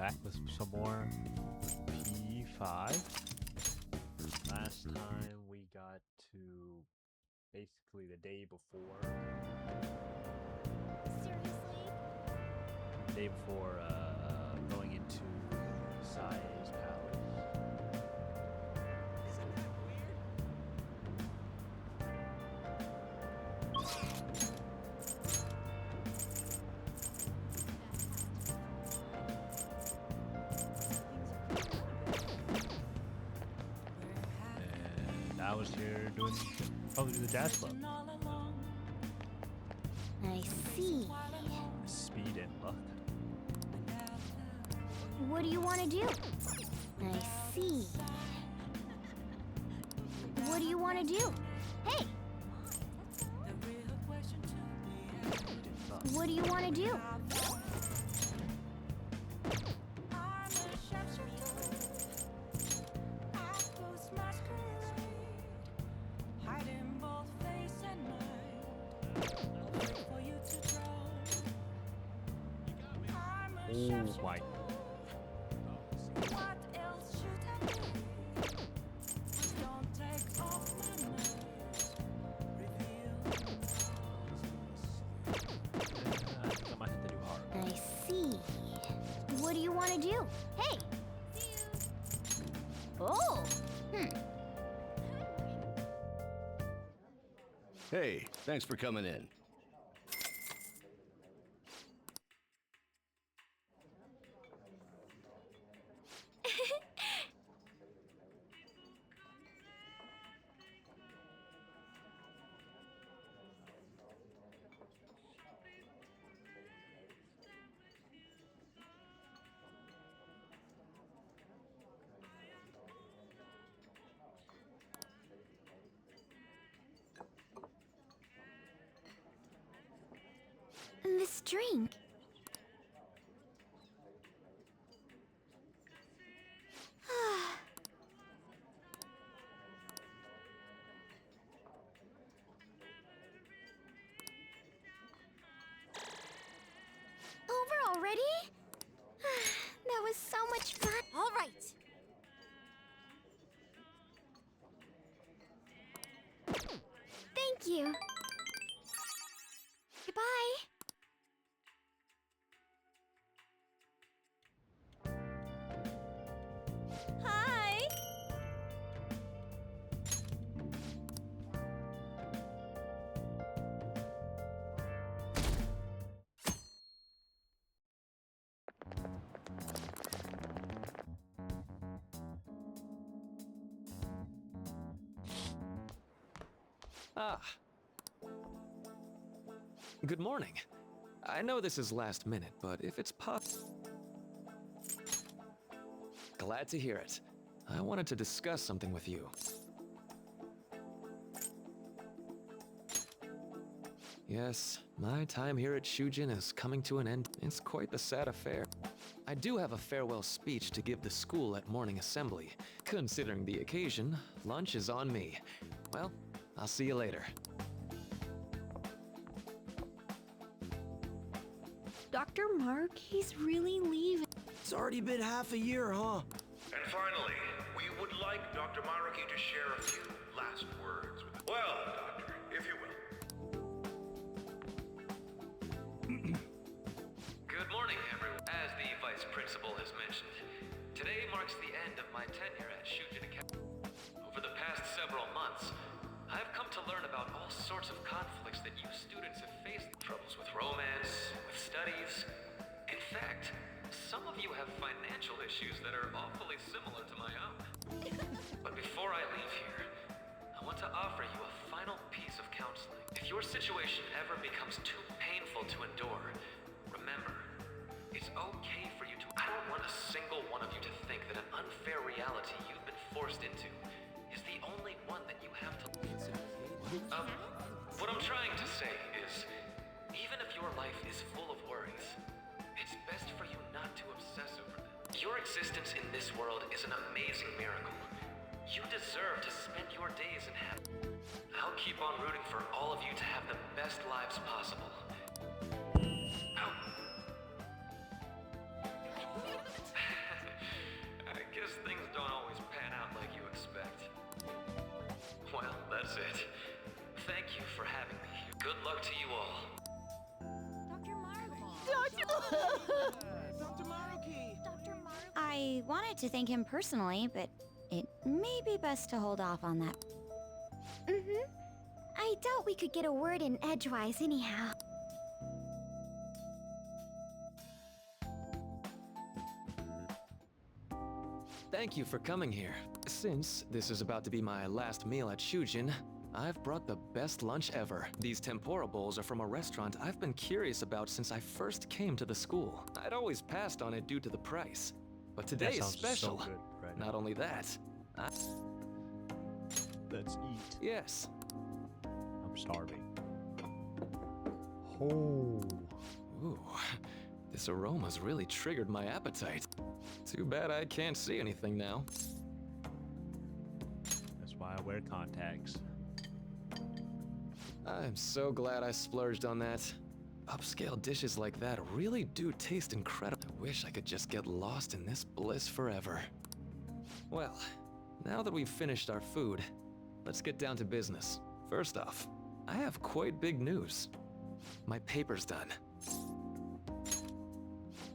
back with some more P5. Last time we got to basically the day before. Seriously? The day before going into Sai's palace. Isn't that And I was here doing probably the jazz club. I see. Speed and luck. What do you want to do? I see. What do you want to do? Hey! What do you want to do? Oh my. I might have to do hard. I see. What do you want to do? Hey! Oh! Hey, thanks for coming in. This drink. Over already? That was so much fun. All right. Thank you. Goodbye. Hi. Ah. Good morning. I know this is last minute, but if it's Glad to hear it. I wanted to discuss something with you. Yes, my time here at Shujin is coming to an end. It's quite the sad affair. I do have a farewell speech to give the school at morning assembly. Considering the occasion, lunch is on me. Well, I'll see you later. Dr. Mark, he's really leaving. It's already been half a year, huh? And finally, we would like Dr. Maruki to share a few last words with us. Well, Doctor, if you will. Good morning, everyone. As the Vice Principal has mentioned, today marks the end of my tenure at Shujin Academy. Over the past several months, I've come to learn about all sorts of conflicts that you students have faced. Troubles with romance, with studies. In fact, some of you have financial issues that are awfully similar to my own. But before I leave here, I want to offer you a final piece of counseling. If your situation ever becomes too painful to endure, remember, it's okay for you to... I don't want a single one of you to think that an unfair reality you've been forced into is the only one that you have to... What I'm trying to say is, even if your life is full of worries, it's best for you not to obsess over them. Your existence in this world is an amazing miracle. You deserve to spend your days in happiness. I'll keep on rooting for all of you to have the best lives possible. Dr. Maruki! I wanted to thank him personally, but it may be best to hold off on that. I doubt we could get a word in edgewise anyhow. Thank you for coming here. Since this is about to be my last meal at Shujin, I've brought the best lunch ever. These tempura bowls are from a restaurant I've been curious about since I first came to the school. I'd always passed on it due to the price. But today That is sounds special. So good right now. Not only that, Let's eat. yes, I'm starving. Oh. ooh, this aroma's really triggered my appetite. Too bad I can't see anything now. That's why I wear contacts. I'm so glad I splurged on that. Upscale dishes like that really do taste incredible. I wish I could just get lost in this bliss forever. Well, now that we've finished our food, let's get down to business. First off, I have quite big news. My paper's done.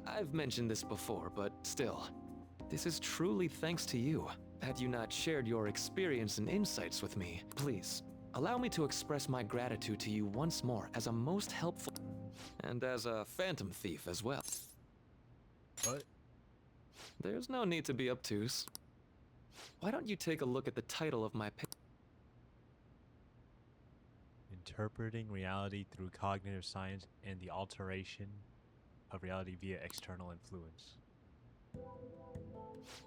I've mentioned this before, but still, this is truly thanks to you. Had you not shared your experience and insights with me, please, allow me to express my gratitude to you once more as a most helpful and as a phantom thief as well. What? There's no need to be obtuse. Why don't you take a look at the title of my paper? Interpreting reality through cognitive science and the alteration of reality via external influence.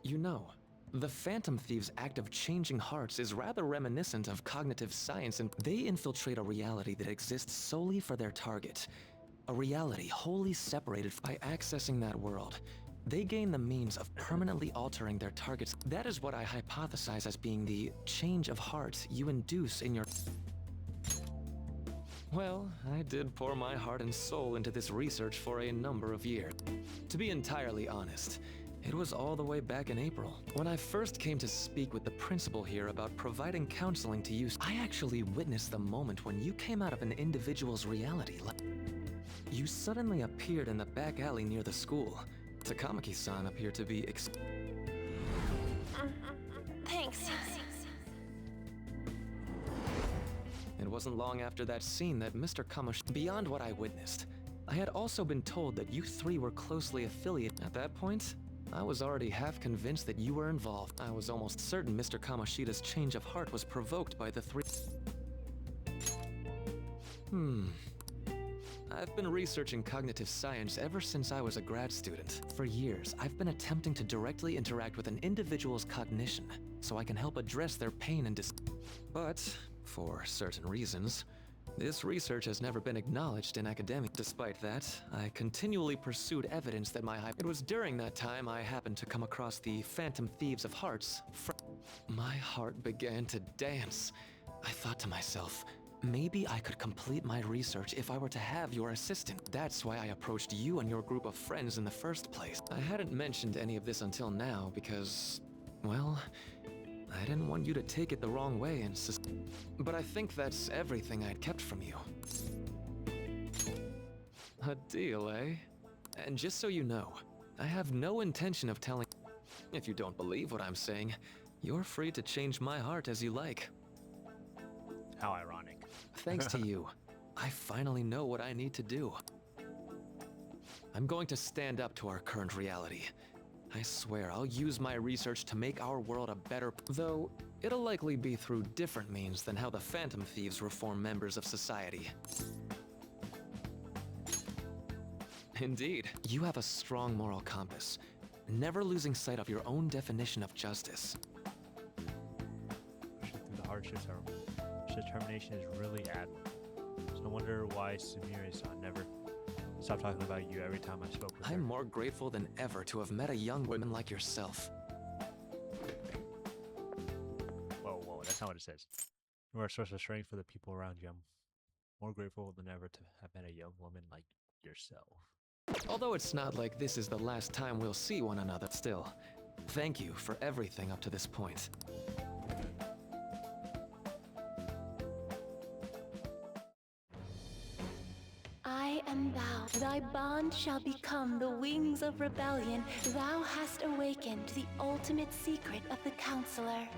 You know, the Phantom Thieves' act of changing hearts is rather reminiscent of cognitive science, and they infiltrate a reality that exists solely for their target. A reality wholly separated by accessing that world. They gain the means of permanently altering their targets. That is what I hypothesize as being the change of heart you induce in your... Well, I did pour my heart and soul into this research for a number of years. To be entirely honest, it was all the way back in April. When I first came to speak with the principal here about providing counseling to you, I actually witnessed the moment when you came out of an individual's reality. You suddenly appeared in the back alley near the school. Takamaki-san appeared to be Thanks. It wasn't long after that scene that Mr. Beyond what I witnessed, I had also been told that you three were closely affiliated. At that point, I was already half convinced that you were involved. I was almost certain Mr. Kamoshida's change of heart was provoked by the three. I've been researching cognitive science ever since I was a grad student. For years, I've been attempting to directly interact with an individual's cognition, so I can help address their pain and But, for certain reasons, this research has never been acknowledged in academia. Despite that, I continually pursued evidence that It was during that time I happened to come across the Phantom Thieves of Hearts. My heart began to dance. I thought to myself, maybe I could complete my research if I were to have your assistant. That's why I approached you and your group of friends in the first place. I hadn't mentioned any of this until now because, well, I didn't want you to take it the wrong way and but I think that's everything I'd kept from you. A deal, eh? And just so you know, I have no intention of telling... If you don't believe what I'm saying, you're free to change my heart as you like. How ironic. Thanks to you, I finally know what I need to do. I'm going to stand up to our current reality. I swear I'll use my research to make our world a better... Though, it'll likely be through different means than how the Phantom Thieves reform members of society. Indeed, you have a strong moral compass, never losing sight of your own definition of justice. Pushing through the hardships, our determination is really admirable. It's no wonder why Sumire-san never stopped talking about you every time I spoke with her. I'm more grateful than ever to have met a young woman like yourself. Whoa, that's not what it says. You are a source of strength for the people around you. I'm more grateful than ever to have met a young woman like yourself. Although it's not like this is the last time we'll see one another, still, thank you for everything up to this point. I am bound. Thy bond shall become the wings of rebellion. Thou hast awakened the ultimate secret of the Counselor.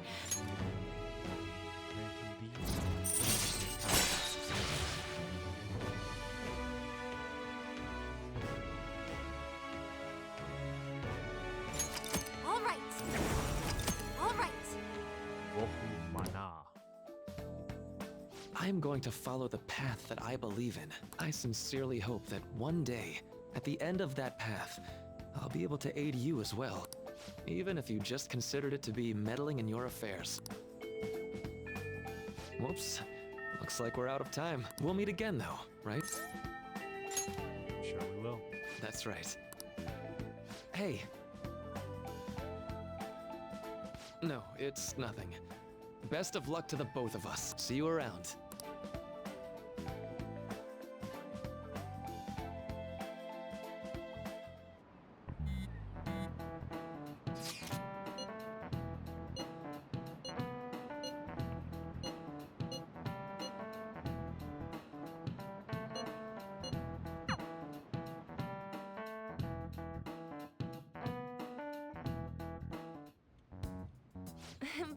All right. All right. Wohu Mana. I am going to follow the path that I believe in. I sincerely hope that one day, at the end of that path, I'll be able to aid you as well. Even if you just considered it to be meddling in your affairs. Whoops. Looks like we're out of time. We'll meet again though, right? Sure we will. That's right. Hey. No, it's nothing. Best of luck to the both of us. See you around.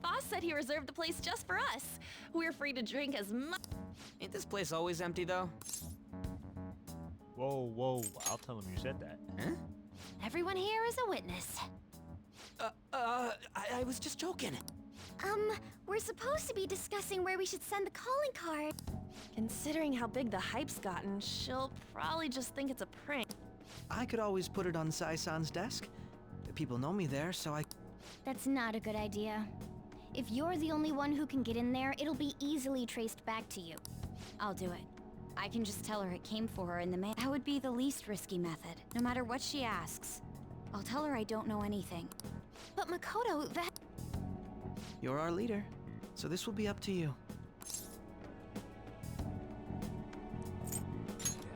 Boss said he reserved the place just for us. We're free to drink as much. Ain't this place always empty, though? Whoa, whoa. I'll tell him you said that. Huh? Everyone here is a witness. I was just joking. We're supposed to be discussing where we should send the calling card. Considering how big the hype's gotten, she'll probably just think it's a prank. I could always put it on Sai-san's desk. People know me there, so I... That's not a good idea. If you're the only one who can get in there, it'll be easily traced back to you. I'll do it. I can just tell her it came for her in the mail. That would be the least risky method, no matter what she asks. I'll tell her I don't know anything. But Makoto, that... You're our leader, so this will be up to you.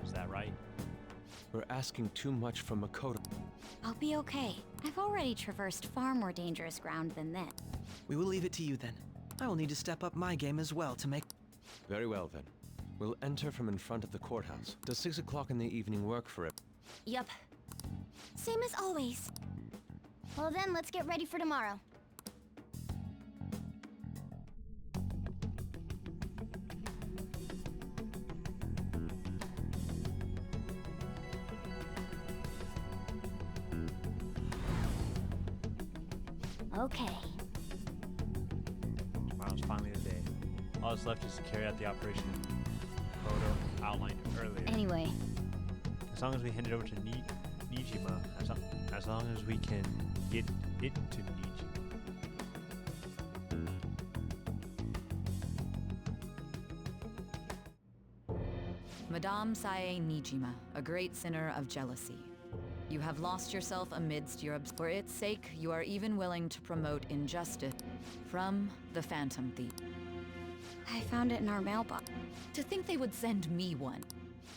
Is that right? We're asking too much from Makoto. I'll be okay. I've already traversed far more dangerous ground than this. We will leave it to you then. I will need to step up my game as well to make... Very well then. We'll enter from in front of the courthouse. Does 6 o'clock in the evening work for it? Yup. Same as always. Well then, let's get ready for tomorrow. Okay. Tomorrow's finally the day. All that's left is to carry out the operation Makoto outlined earlier. Anyway, As long as we hand it over to Nijima, as long as we can get it to Nijima. Madame Sae Nijima, a great sinner of jealousy. You have lost yourself amidst your for its sake, you are even willing to promote injustice from the Phantom Thief. I found it in our mailbox. To think they would send me one.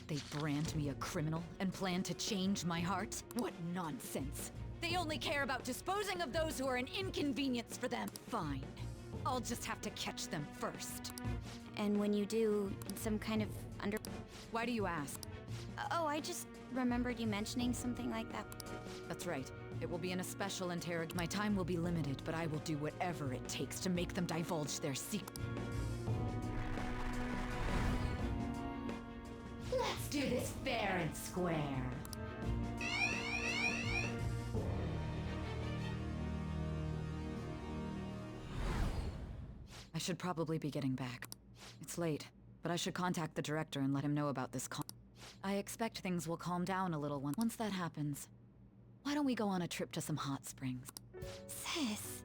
They brand me a criminal and plan to change my heart? What nonsense. They only care about disposing of those who are an inconvenience for them. Fine. I'll just have to catch them first. And when you do, some kind of Why do you ask? Oh, I just remembered you mentioning something like that. That's right. It will be in a special interrogation. My time will be limited, but I will do whatever it takes to make them divulge their secret. Let's do this fair and square. I should probably be getting back. It's late, but I should contact the director and let him know about this call. I expect things will calm down a little once that happens. Why don't we go on a trip to some hot springs? Sis,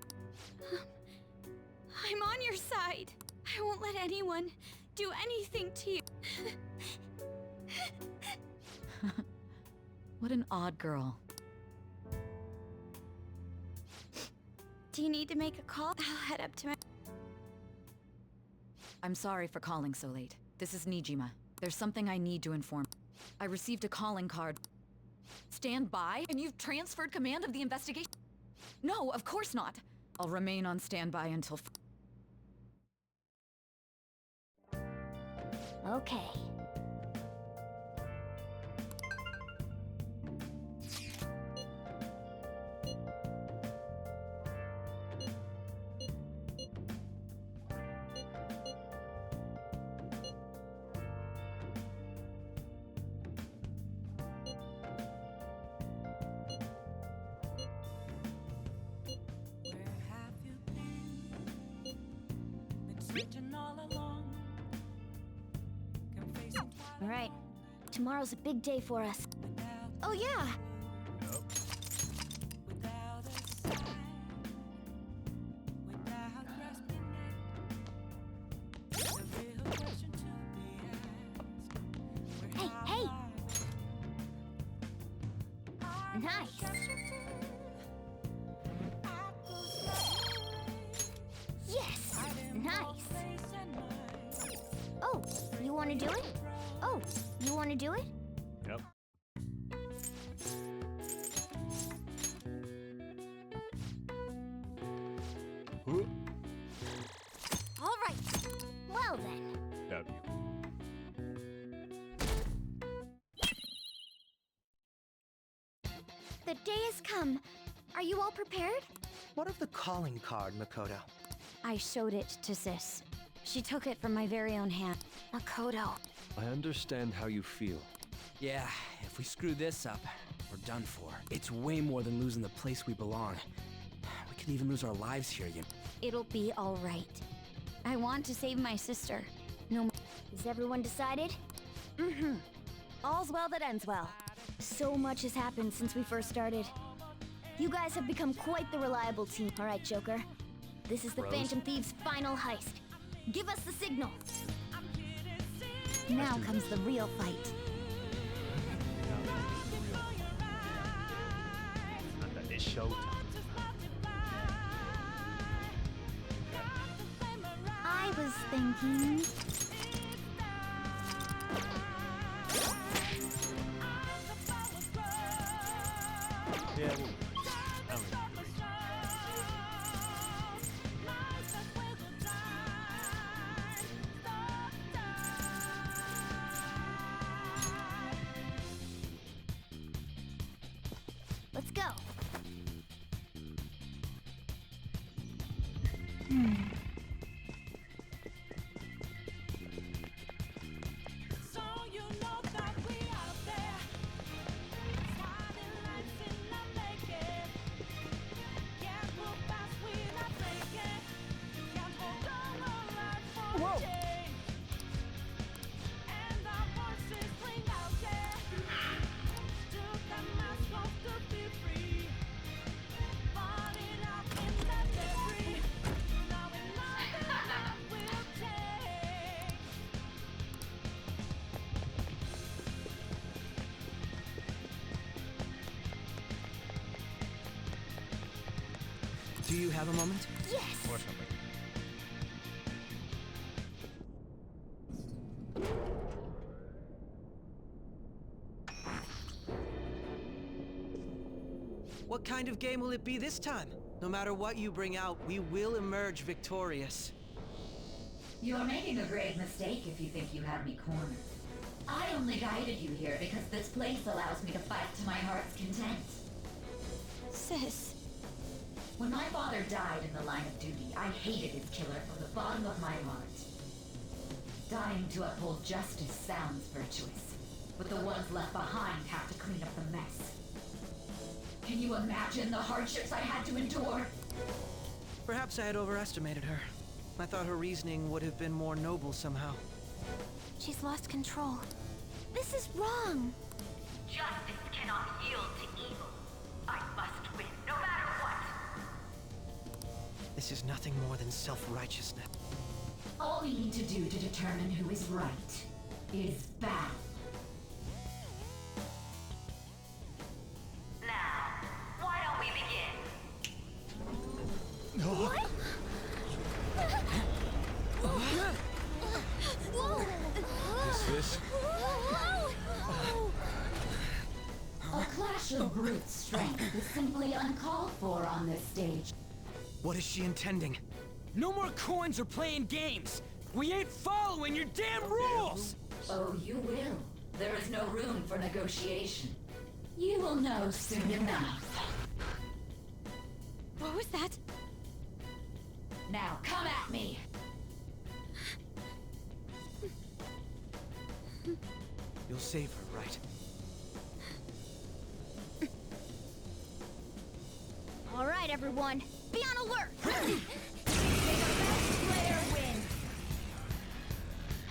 I'm on your side. I won't let anyone do anything to you. What an odd girl. Do you need to make a call? I'll head up to my... I'm sorry for calling so late. This is Nijima. There's something I need to inform. I received a calling card. Stand by? And you've transferred command of the investigation? No, of course not. I'll remain on standby until... Okay. Alright. Tomorrow's a big day for us. Oh yeah! Yep. Hey, hey! Nice! Yes! Nice! Oh, you wanna do it? Oh, you wanna do it? Yep. Who? Alright! Well then. W. The day has come. Are you all prepared? What of the calling card, Makoto? I showed it to Sis. She took it from my very own hand. Makoto. I understand how you feel. Yeah, if we screw this up, we're done for. It's way more than losing the place we belong. We could even lose our lives here, you know. It'll be alright. I want to save my sister. No. Is everyone decided? Mm-hmm. All's well that ends well. So much has happened since we first started. You guys have become quite the reliable team. Alright, Joker. This is the Phantom Thieves' final heist. Give us the signal. Now comes the real fight. Not that it's showtime. I was thinking... Yeah. I don't agree. Let's go. Whoa. Do you have a moment? Yes. Or something. What kind of game will it be this time? No matter what you bring out, we will emerge victorious. You're making a grave mistake if you think you have me cornered. I only guided you here because this place allows me to fight to my heart's content. Sis. When my father died in the line of duty, I hated his killer from the bottom of my heart. Dying to uphold justice sounds virtuous, but the ones left behind have to clean up the mess. Can you imagine the hardships I had to endure? Perhaps I had overestimated her. I thought her reasoning would have been more noble somehow. She's lost control. This is wrong. Justice cannot yield to evil. I must win, no matter what. This is nothing more than self-righteousness. All we need to do to determine who is right is battle. Now, why don't we begin? What? This? A clash of brute strength is simply uncalled for on this stage. What is she intending? No more coins or playing games! We ain't following your damn rules! Oh, you will. There is no room for negotiation. You will know soon enough. What was that? Now come at me! You'll save her, right? All right, everyone. Be on alert.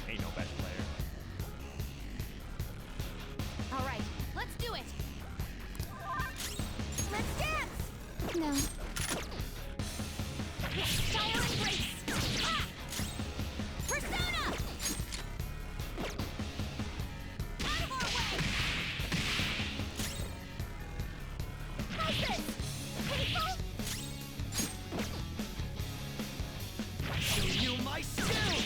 Ain't no best player. No. Fire embrace! Ah! Persona! Out of our way! How's this? Painful? Show you my skills!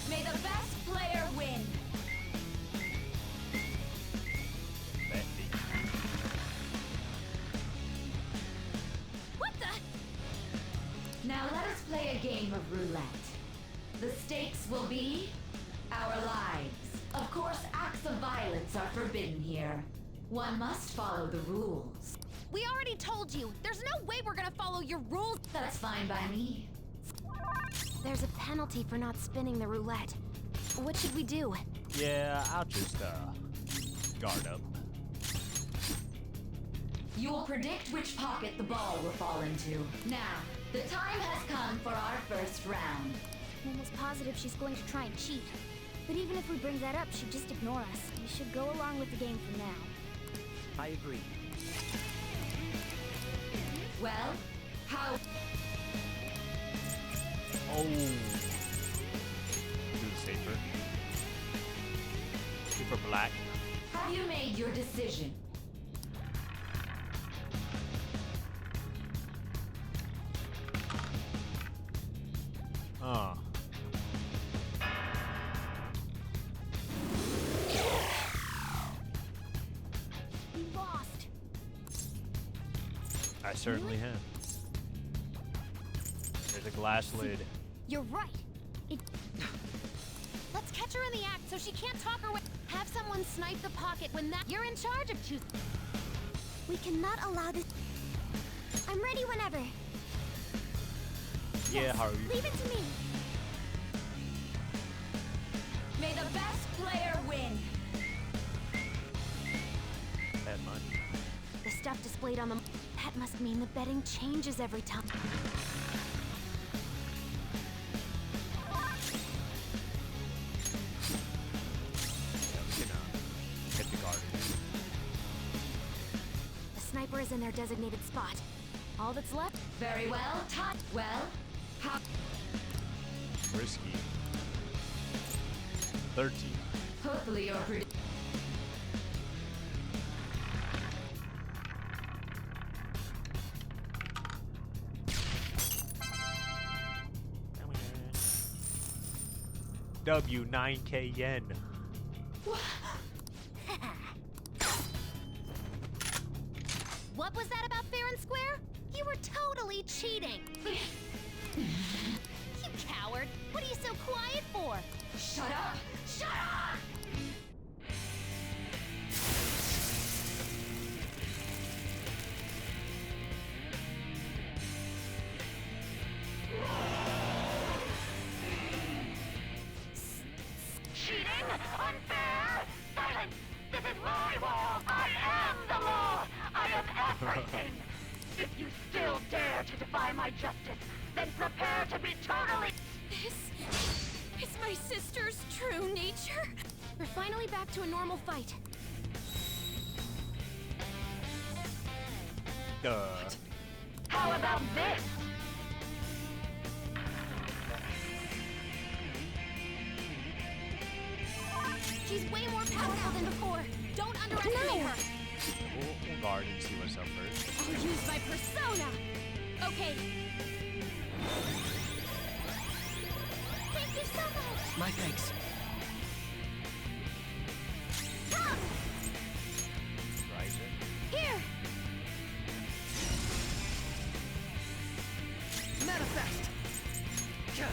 May the best player win. What the? Now let us play a game of roulette. The stakes will be our lives. Of course, acts of violence are forbidden here. One must follow the rules. We already told you. There's no way we're gonna follow your rules. That's fine by me. There's a penalty for not spinning the roulette. What should we do? Yeah, I'll just guard up. You will predict which pocket the ball will fall into. Now, the time has come for our first round. I'm almost positive she's going to try and cheat. But even if we bring that up, she'd just ignore us. We should go along with the game for now. I agree. Well, how... Oh. Do the safer. Super black. Have you made your decision? We lost. I certainly have. There's a glass lid. You're right. Let's catch her in the act so she can't talk her way. Have someone snipe the pocket when that... You're in charge of choosing. We cannot allow this... I'm ready whenever. Yeah, Haru. Leave it to me. May the best player win. That much. The stuff displayed on the... That must mean the betting changes every time. The sniper is in their designated spot. All that's left... Very well, time. Well, how... Risky. 13. Hopefully you're pretty... W9K yen. What was that about fair and square? You were totally cheating. You coward. What are you so quiet for? Shut up! Shut up! Cheating? Unfair? Silence! This is my world! I am the law! I am everything! If you still dare to defy my justice, then prepare to be totally... This is my sister's true nature. We're finally back to a normal fight. How about this? She's way more powerful than before. Don't underestimate her. We'll guard and see what's up first. I'll use my persona. Okay. Thank you so much. My thanks. Come. Riser. Here. Manifest! No.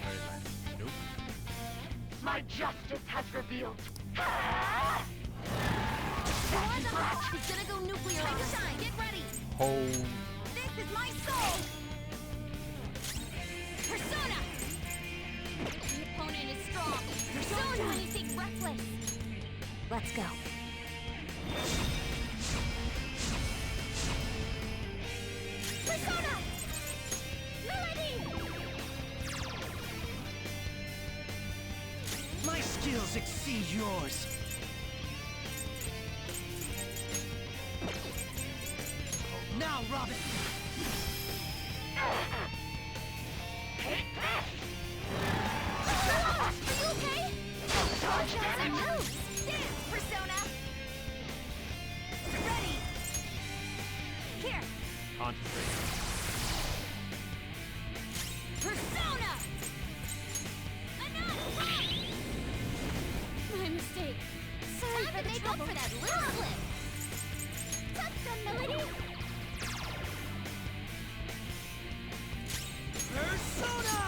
Where is that? Nope. My justice has revealed... One up. He's gonna go nuclear. Time to shine. Get ready. Oh. This is my soul. Persona. The opponent is strong. Persona. Anything reckless. Let's go. Persona. Melody. skills exceed yours. Now, Robin! Take this! Are you okay? Dodge that move! Dance, Persona! Ready! Here! Concentrate. Persona! Enough! My mistake. Sorry for the trouble. For that little slip. Touch the melody. Persona!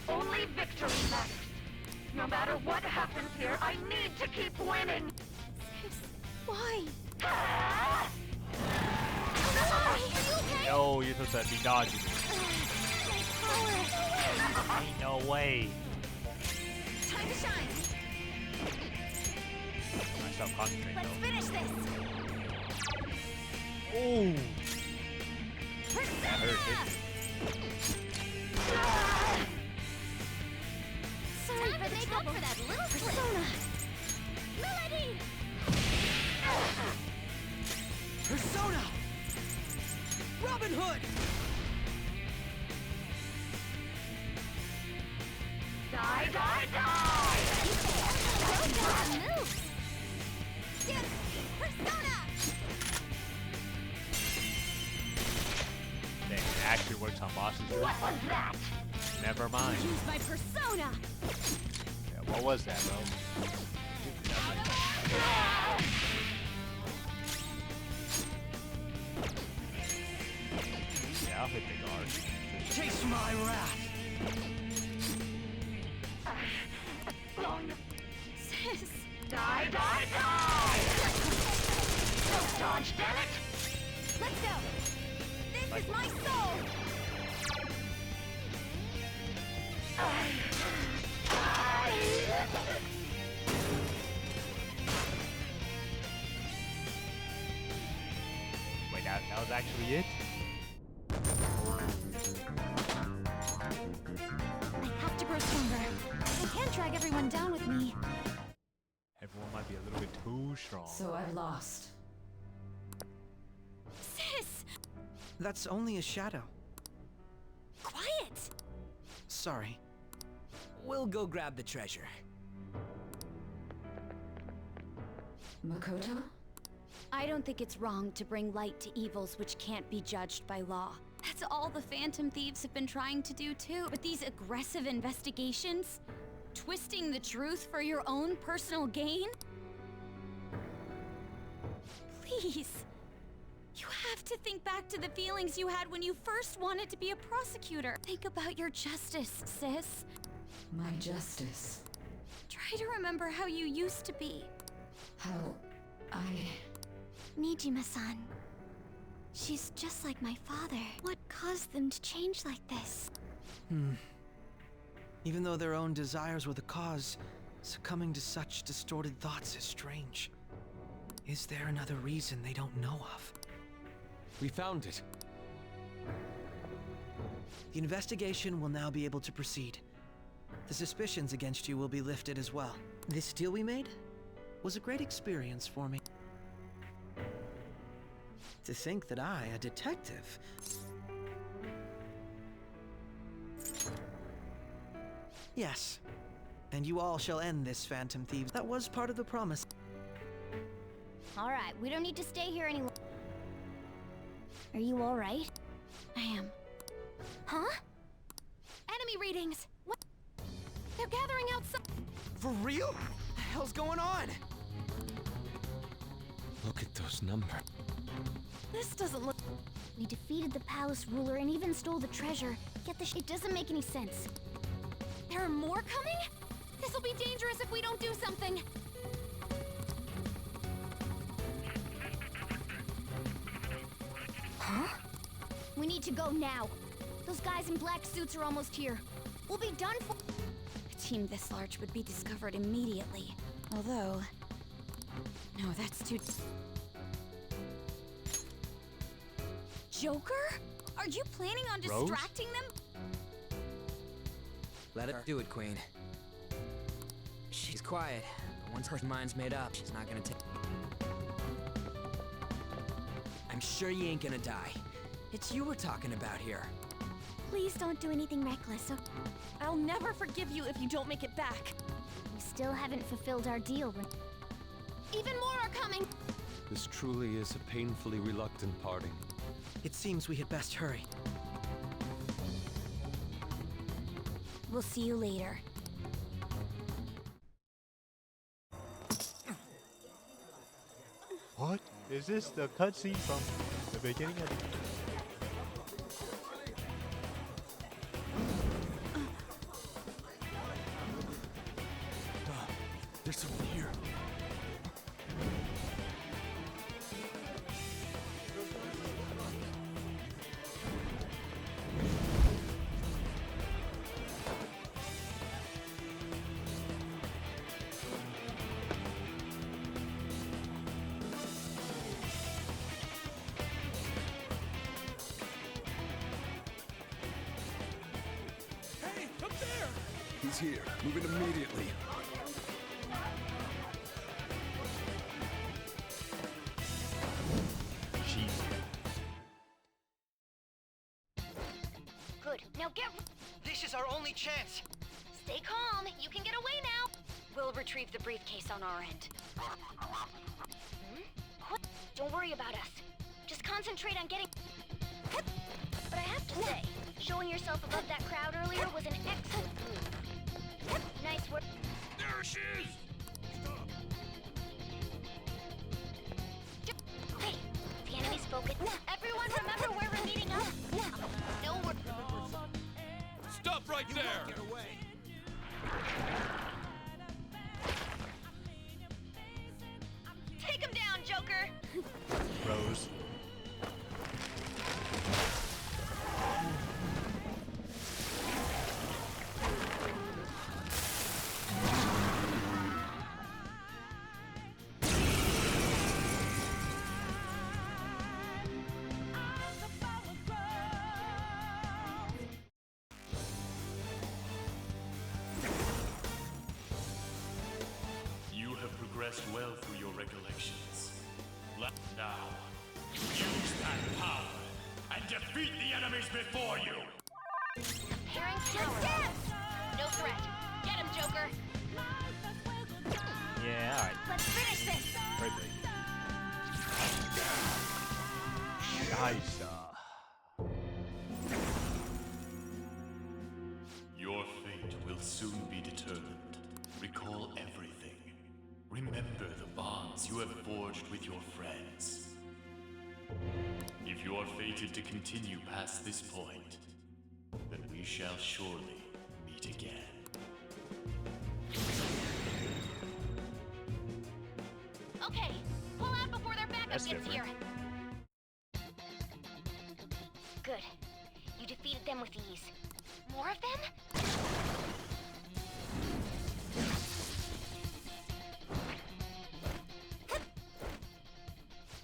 Only victory matters. No matter what happens here, I need to keep winning. Why? Ah! Are you okay? No, you're supposed to be dodging. Ain't no way. Time to shine. I stop concentrating Let's though. finish this. Ooh. Persona! That hurt, Sorry for the trouble. For that little Persona. Melody. Persona! Robin Hood! Die, die, die! Those are moves. Yes, Persona. Dang, it actually works on bosses. Really? What was that? Never mind. Use my Persona. Yeah, what was that, bro? Yeah, I'll hit the guard. Taste my wrath! Sis. Die, die, die! Don't dodge, damn it! Let's go. This is my soul. Wait, that was actually it? I have to grow stronger. I can't drag everyone down with me. Everyone might be a little bit too strong. So I've lost. Sis! That's only a shadow. Quiet! Sorry. We'll go grab the treasure. Makoto? I don't think it's wrong to bring light to evils which can't be judged by law. That's all the Phantom Thieves have been trying to do too. But these aggressive investigations? Twisting the truth for your own personal gain? Please. You have to think back to the feelings you had when you first wanted to be a prosecutor. Think about your justice, sis. My justice. Try to remember how you used to be. How I... Nijima-san. She's just like my father. What caused them to change like this? Even though their own desires were the cause, succumbing to such distorted thoughts is strange. Is there another reason they don't know of? We found it. The investigation will now be able to proceed. The suspicions against you will be lifted as well. This deal we made was a great experience for me. To think that I, a detective... Yes. And you all shall end this, Phantom Thieves. That was part of the promise. Alright, we don't need to stay here any longer. Are you alright? I am. Huh? Enemy readings! What? They're gathering outside. For real? What the hell's going on? Look at those numbers. This doesn't look... We defeated the palace ruler and even stole the treasure. Yet it doesn't make any sense. There are more coming? This'll be dangerous if we don't do something. Huh? We need to go now. Those guys in black suits are almost here. We'll be done for... A team this large would be discovered immediately. Although... No, that's too... Joker? Are you planning on Rose? distracting them? Let her do it, Queen. She's quiet, but once her mind's made up, she's not gonna take... I'm sure you ain't gonna die. It's you we're talking about here. Please don't do anything reckless, so I'll never forgive you if you don't make it back. we still haven't fulfilled our deal. Even more are coming! This truly is a painfully reluctant parting. It seems we had best hurry. We'll see you later. What? Is this the cutscene from the beginning of the... There's someone here. Hey, up there! He's here. Moving immediately. Good. Now get... This is our only chance. Stay calm. You can get away now. We'll retrieve the briefcase on our end. What? Don't worry about us. Just concentrate on getting... But I have to say, showing yourself above that crowd earlier was an excellent move. Nice work. There she is! Hey, the enemy's focused. Everyone remember where we're meeting up? No, we're... Stop right there! Get away! Take him down, Joker! Rose. You have progressed well through your regulations. Now, use that power and defeat the enemies before you! Parents power. No threat. Get him, Joker! Yeah, alright. Let's finish this! Great break. Nice. Your fate will soon be determined. Recall everything. Remember the bonds you have forged with your friends. If you are fated to continue past this point, then we shall surely meet again. Okay, pull out before their backup That's gets different. here. Good. You defeated them with ease. More of them?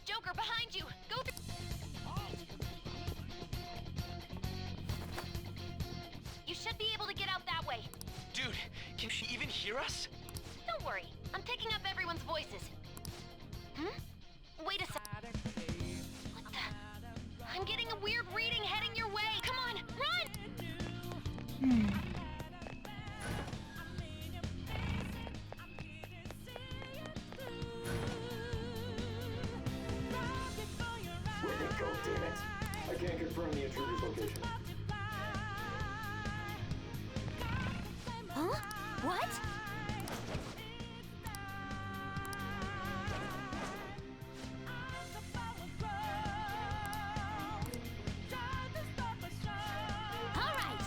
Joker, behind you! Go through... You should be able to get out that way. Dude, can she even hear us? Don't worry, I'm picking up everyone's voices. Wait a sec. What the? I'm getting a weird reading heading your way. Come on, run! Where'd it go, damn it? I can't confirm the intruder's location. Huh? What? All right.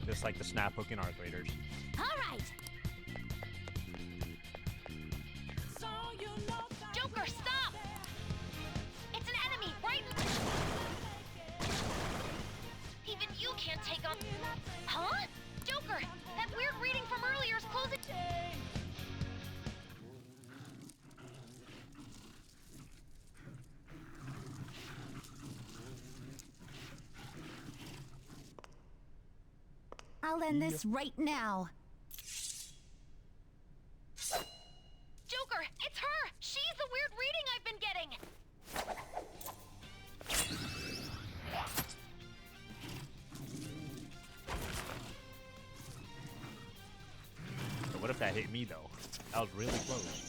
Just like the snap hook in Arc Raiders. All right. Joker, stop! It's an enemy, right? Even you can't take on... Huh? Joker! Joker! That weird reading from earlier is closing. I'll end this right now. Joker, it's her! She's the weird reading I've been getting! So what if that hit me though? That was really close.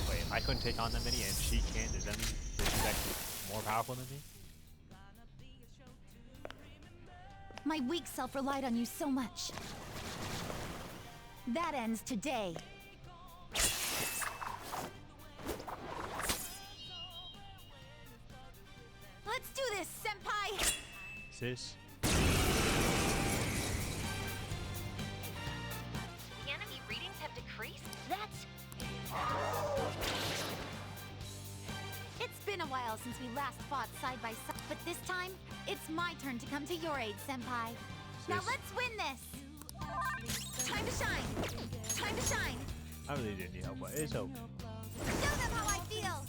Wait, I couldn't take on that many and she can. Does that mean that she's actually more powerful than me? My weak self relied on you so much. That ends today. Let's do this, Senpai! Sis? The enemy readings have decreased? That's... It's been a while since we last fought side by side, but this time, it's my turn to come to your aid, Senpai. Now let's win this! Time to shine! Time to shine! I really didn't need help, but it's okay. Show them how I feel!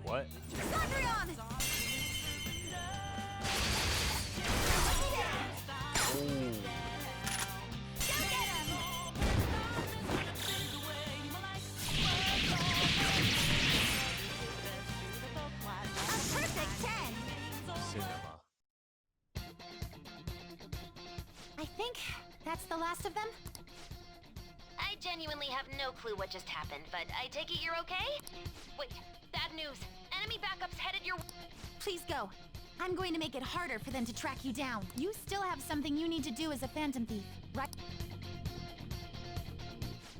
What? Cendrillon! Oh. Go get him! A perfect 10! Cinema. I think that's the last of them? I genuinely have no clue what just happened, but I take it you're okay? Wait, bad news. Enemy backup's headed your... Please go. I'm going to make it harder for them to track you down. You still have something you need to do as a Phantom Thief, right?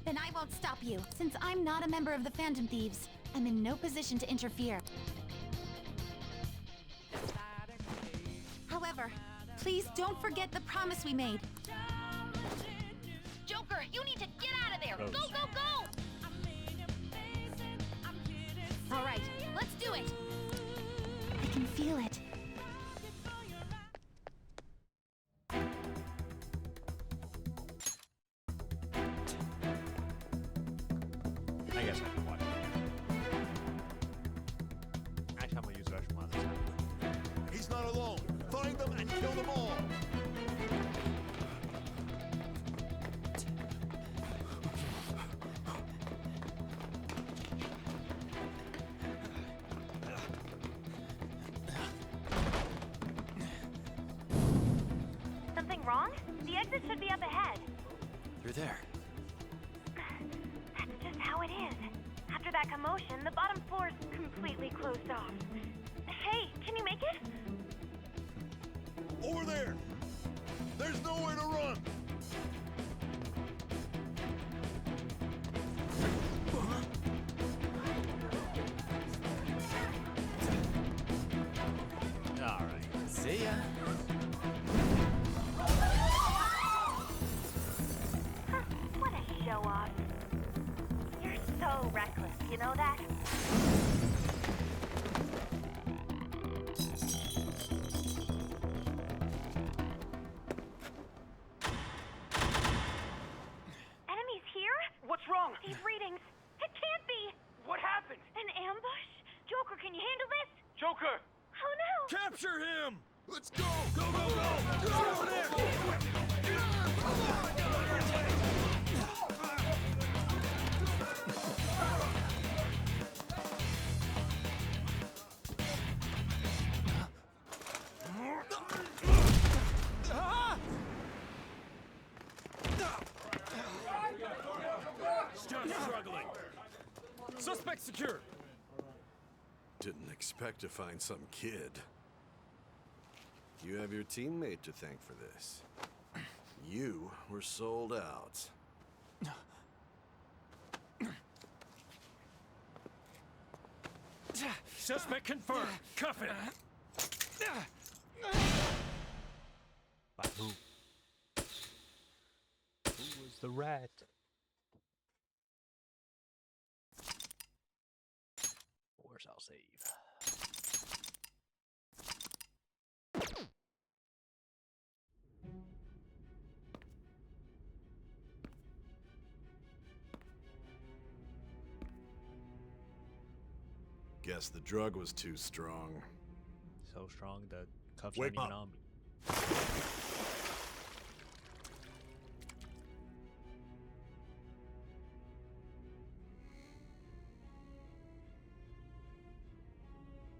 Then I won't stop you. Since I'm not a member of the Phantom Thieves, I'm in no position to interfere. However, please don't forget the promise we made. Joker, you need to get out of there! Oh. Go, go, go! All right, let's do it! I can feel it. I guess I can watch it. Actually, I'm gonna use Rush on this time. He's not alone. Find them and kill them all. Something wrong? The exit should be up ahead. You're there. That's just how it is. After that commotion, the bottom floor is completely closed off. Hey, can you make it? Over there. There's nowhere to run. Alright. See ya. Huh, what a show-off. You're so reckless, you know that? Enemies here? What's wrong? These readings. It can't be. What happened? An ambush? Joker, can you handle this? Joker! Oh no! Capture him. Let's go. Go, go, go. Get over there. Still struggling. Suspect secure! Didn't expect to find some kid. You have your teammate to thank for this. You were sold out. Suspect confirmed. Cuff it. By who? Who was the rat. Where's our save? Guess the drug was too strong. So strong the cuffs Wake aren't even up. on me.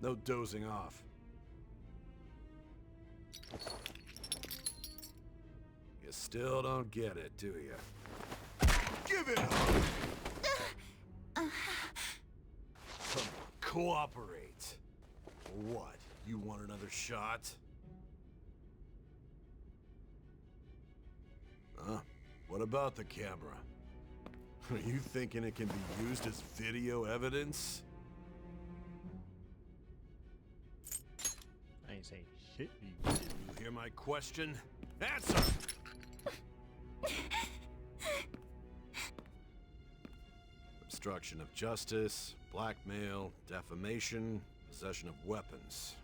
No dozing off. You still don't get it, do you? Give it up! Come on, cooperate. What? You want another shot? Huh? What about the camera? Are you thinking it can be used as video evidence? I ain't saying shit. You hear my question? Answer! Obstruction of justice, blackmail, defamation, possession of weapons.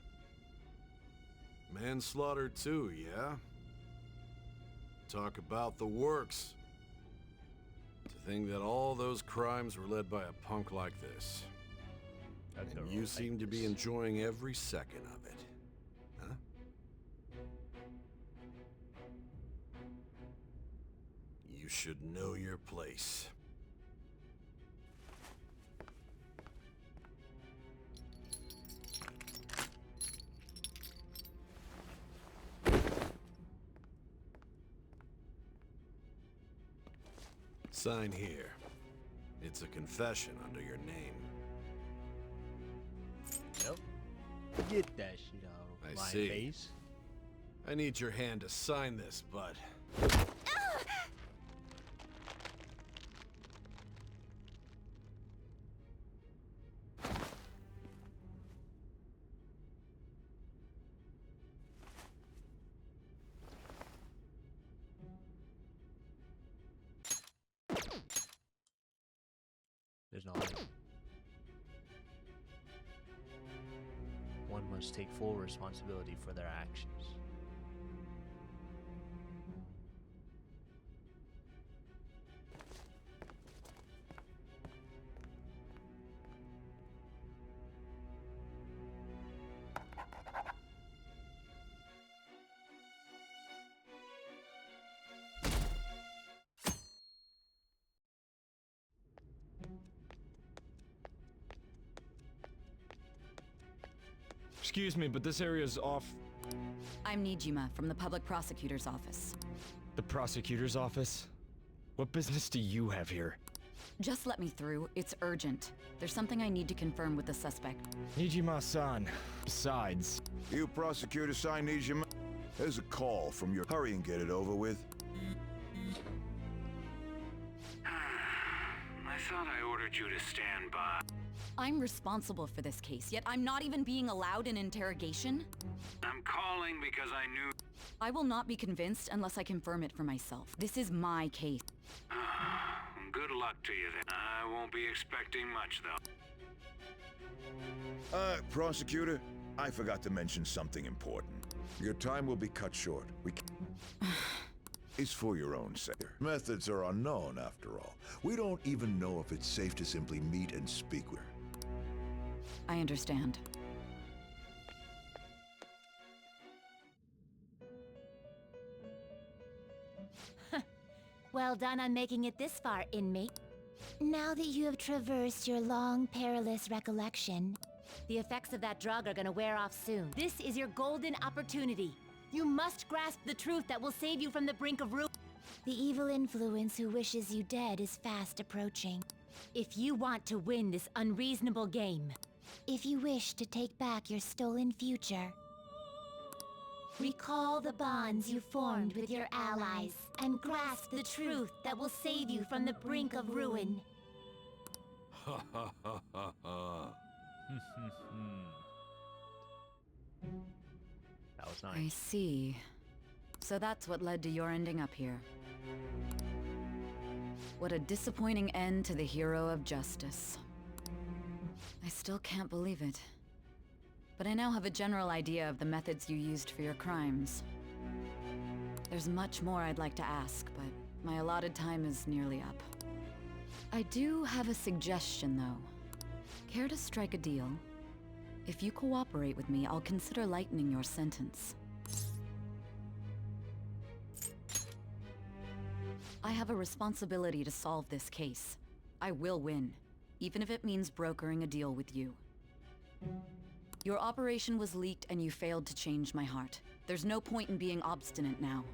Manslaughter too, yeah? Talk about the works. To think that all those crimes were led by a punk like this. And you seem to be enjoying every second of it. Huh? You should know your place. Sign here. It's a confession under your name. Yep. Get that shit out of my face. I need your hand to sign this, bud. There's no line. One must take full responsibility for their actions. Excuse me, but this area's off. I'm Nijima from the public prosecutor's office. The prosecutor's office? What business do you have here? Just let me through. It's urgent. There's something I need to confirm with the suspect. Nijima-san. Besides... You prosecutor-san Nijima? There's a call from your... Hurry and get it over with. I thought I ordered you to stand by. I'm responsible for this case, yet I'm not even being allowed an interrogation? I'm calling because I knew... I will not be convinced unless I confirm it for myself. This is my case. Good luck to you then. I won't be expecting much, though. Prosecutor, I forgot to mention something important. Your time will be cut short. It's for your own sake. Methods are unknown, after all. We don't even know if it's safe to simply meet and speak with her. I understand. Well done on making it this far, inmate. Now that you have traversed your long, perilous recollection, the effects of that drug are gonna wear off soon. This is your golden opportunity. You must grasp the truth that will save you from the brink of ruin. The evil influence who wishes you dead is fast approaching. If you want to win this unreasonable game, if you wish to take back your stolen future, recall the bonds you formed with your allies and grasp the truth that will save you from the brink of ruin. Ha ha ha ha ha. That was I see. So that's what led to your ending up here. What a disappointing end to the hero of justice. I still can't believe it. But I now have a general idea of the methods you used for your crimes. There's much more I'd like to ask, but my allotted time is nearly up. I do have a suggestion, though. Care to strike a deal? If you cooperate with me, I'll consider lightening your sentence. I have a responsibility to solve this case. I will win, even if it means brokering a deal with you. Your operation was leaked and you failed to change my heart. There's no point in being obstinate now.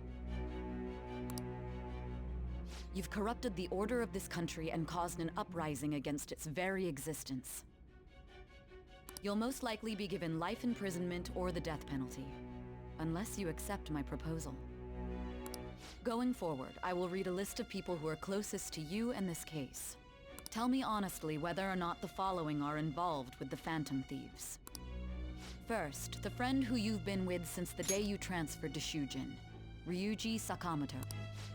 You've corrupted the order of this country and caused an uprising against its very existence. You'll most likely be given life imprisonment or the death penalty, unless you accept my proposal. Going forward, I will read a list of people who are closest to you and this case. Tell me honestly whether or not the following are involved with the Phantom Thieves. First, the friend who you've been with since the day you transferred to Shujin, Ryuji Sakamoto,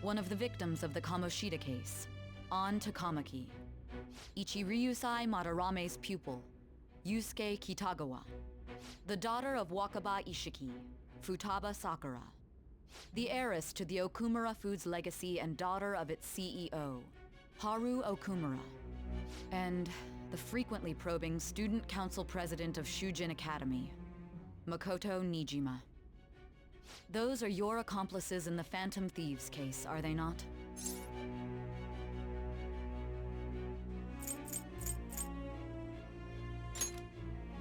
one of the victims of the Kamoshida case, An Takamaki, Ichiryusai Madarame's pupil, Yusuke Kitagawa, the daughter of Wakaba Ishiki, Futaba Sakura, the heiress to the Okumura Foods legacy and daughter of its CEO, Haru Okumura, and the frequently probing student council president of Shujin Academy, Makoto Nijima. Those are your accomplices in the Phantom Thieves case, are they not?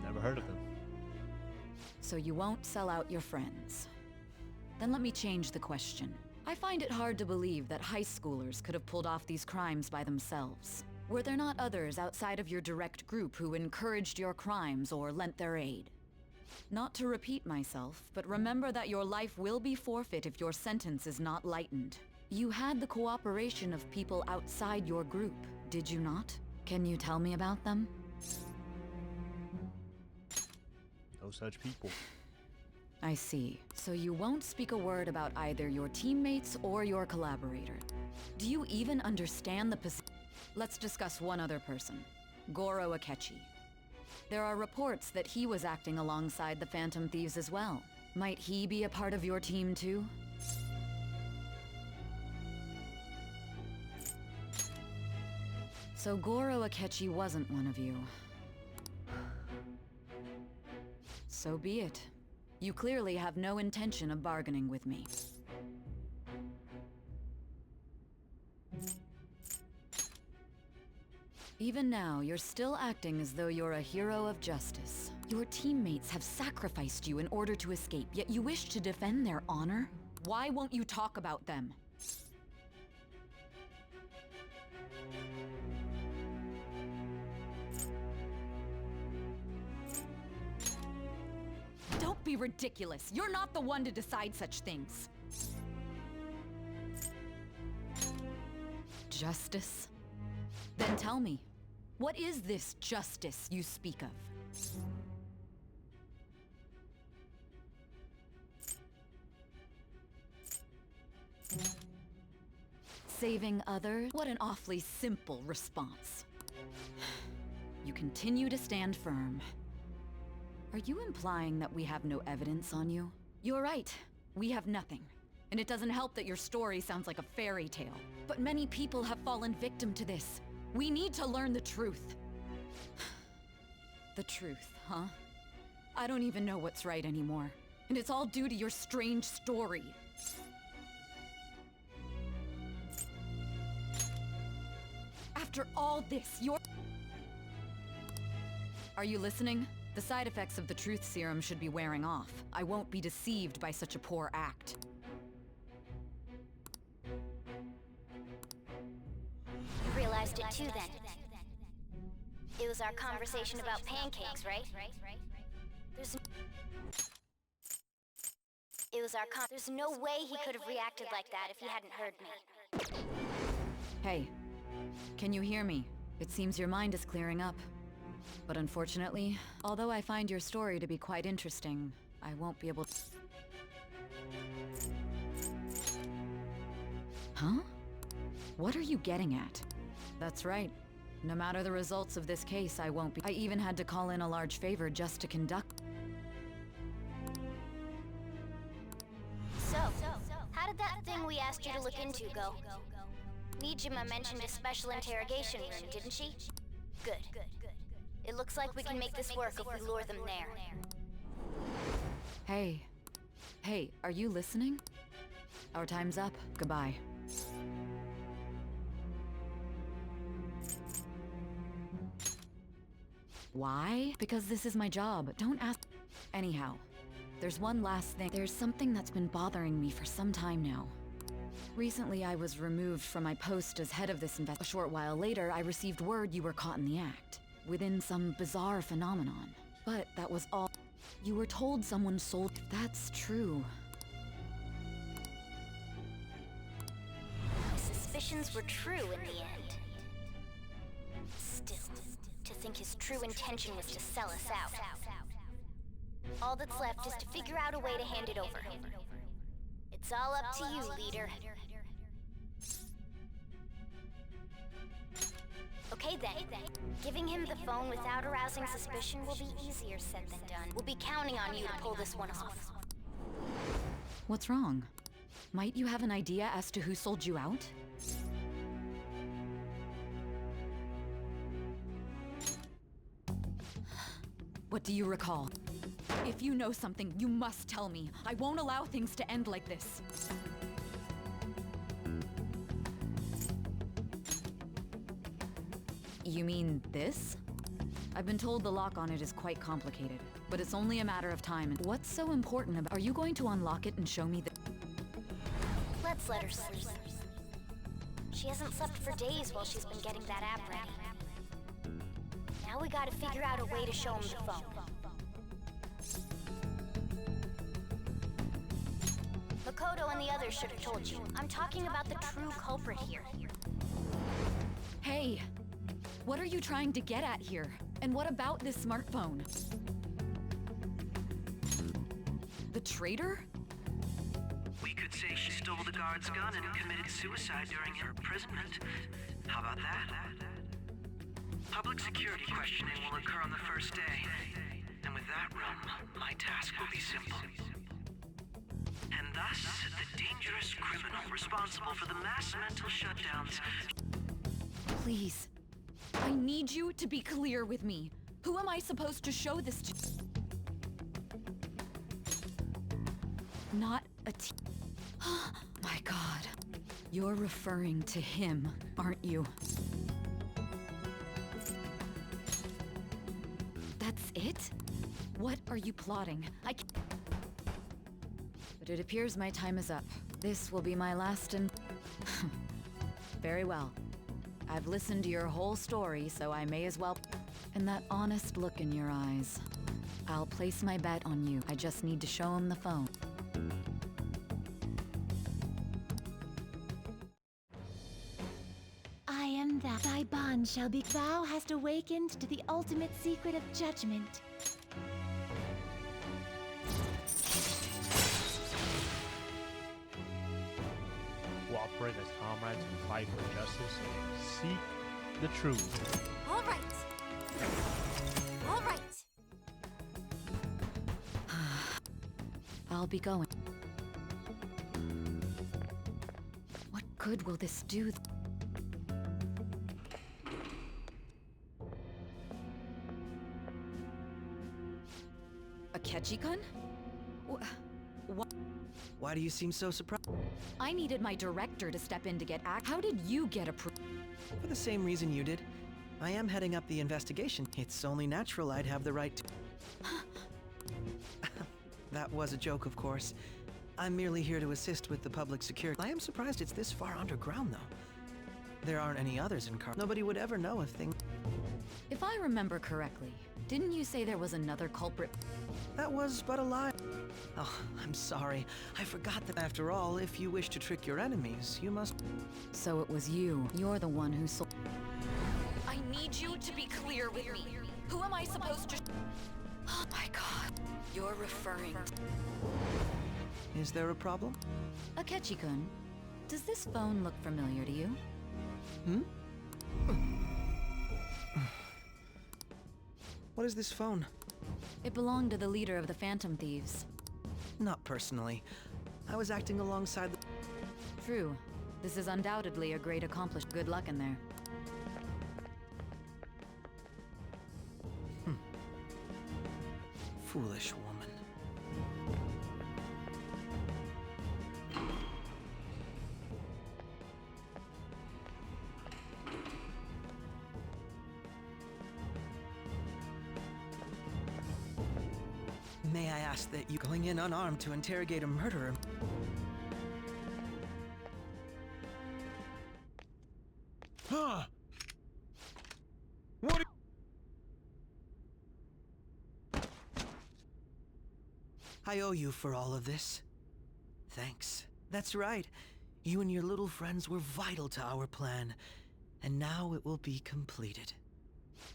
Never heard of them. So you won't sell out your friends. Then let me change the question. I find it hard to believe that high schoolers could have pulled off these crimes by themselves. Were there not others outside of your direct group who encouraged your crimes or lent their aid? Not to repeat myself, but remember that your life will be forfeit if your sentence is not lightened. You had the cooperation of people outside your group, did you not? Can you tell me about them? No such people. I see. So you won't speak a word about either your teammates or your collaborator. Do you even understand the position? Let's discuss one other person, Goro Akechi. There are reports that he was acting alongside the Phantom Thieves as well. Might he be a part of your team too? So Goro Akechi wasn't one of you. So be it. You clearly have no intention of bargaining with me. Even now, you're still acting as though you're a hero of justice. Your teammates have sacrificed you in order to escape, yet you wish to defend their honor? Why won't you talk about them? Don't be ridiculous. You're not the one to decide such things. Justice? Then tell me, what is this justice you speak of? Saving others? What an awfully simple response. You continue to stand firm. Are you implying that we have no evidence on you? You're right. We have nothing. And it doesn't help that your story sounds like a fairy tale. But many people have fallen victim to this. We need to learn the truth. The truth, huh? I don't even know what's right anymore. And it's all due to your strange story. After all this, you're... Are you listening? The side effects of the truth serum should be wearing off. I won't be deceived by such a poor act. You realized it too then. It was our conversation about pancakes, right? There's no way he could have reacted like that if he hadn't heard me. Hey, can you hear me? It seems your mind is clearing up. But unfortunately, although I find your story to be quite interesting, I won't be able to... Huh? What are you getting at? That's right. No matter the results of this case, I won't be. I even had to call in a large favor just to conduct. So, how did that thing we asked you to look into go? Nijima mentioned a special interrogation room, didn't she? Good. It looks like we can make this work if we lure them there. Hey. Hey, are you listening? Our time's up. Goodbye. Why? Because this is my job. Don't ask. Anyhow, there's one last thing. There's something that's been bothering me for some time now. Recently, I was removed from my post as head of this A short while later, I received word you were caught in the act, within some bizarre phenomenon. But that was all. You were told someone sold. That's true. My suspicions were true in the end. Still, to think his true intention was to sell us out. All that's left is to figure out a way to hand it over. It's all up to you, leader. Okay then. Giving him the phone without arousing suspicion will be easier said than done. We'll be counting on you to pull this one off. What's wrong? Might you have an idea as to who sold you out? What do you recall? If you know something, you must tell me. I won't allow things to end like this. You mean this? I've been told the lock on it is quite complicated, but it's only a matter of time. What's so important about— Are you going to unlock it and show me the— Let's let her sleep. She hasn't slept for days while she's been getting that app ready. Now we gotta figure out a way to show him the phone. Makoto and the others should have told you. I'm talking about the true culprit here. Hey! What are you trying to get at here? And what about this smartphone? The traitor? We could say she stole the guard's gun and committed suicide during her imprisonment. How about that? Public security questioning will occur on the first day. And with that room, my task will be simple. And thus, the dangerous criminal responsible for the mass mental shutdowns. Please. I need you to be clear with me. Who am I supposed to show this to? Not a t— My God. You're referring to him, aren't you? That's it? What are you plotting? I can't— But it appears my time is up. This will be my last and— Very well. I've listened to your whole story, so I may as well— And that honest look in your eyes. I'll place my bet on you. I just need to show him the phone. I am that. Thy bond shall be. Thou hast awakened to the ultimate secret of judgment. Cooperate as comrades who fight for justice and seek the truth. All right. All right. I'll be going. What good will this do? A Kechi-kun? What? Why do you seem so surprised? I needed my director to step in to get act. How did you get approved? For the same reason you did. I am heading up the investigation. It's only natural I'd have the right to— That was a joke, of course. I'm merely here to assist with the public security. I am surprised it's this far underground, though. There aren't any others in Car— Nobody would ever know if things— If I remember correctly, didn't you say there was another culprit? That was but a lie. Oh, I'm sorry. I forgot that after all, if you wish to trick your enemies, you must— So it was you. You're the one who sold— I need you to be clear with me. Who am I supposed to— Oh my God. You're referring to— Is there a problem? Akechi-kun, does this phone look familiar to you? Hmm? What is this phone? It belonged to the leader of the Phantom Thieves. Not personally. I was acting alongside the... True. This is undoubtedly a great accomplishment. Good luck in there. Foolish woman. May I ask that you going in unarmed to interrogate a murderer? Huh? What? I owe you for all of this. Thanks. That's right. You and your little friends were vital to our plan, and now it will be completed.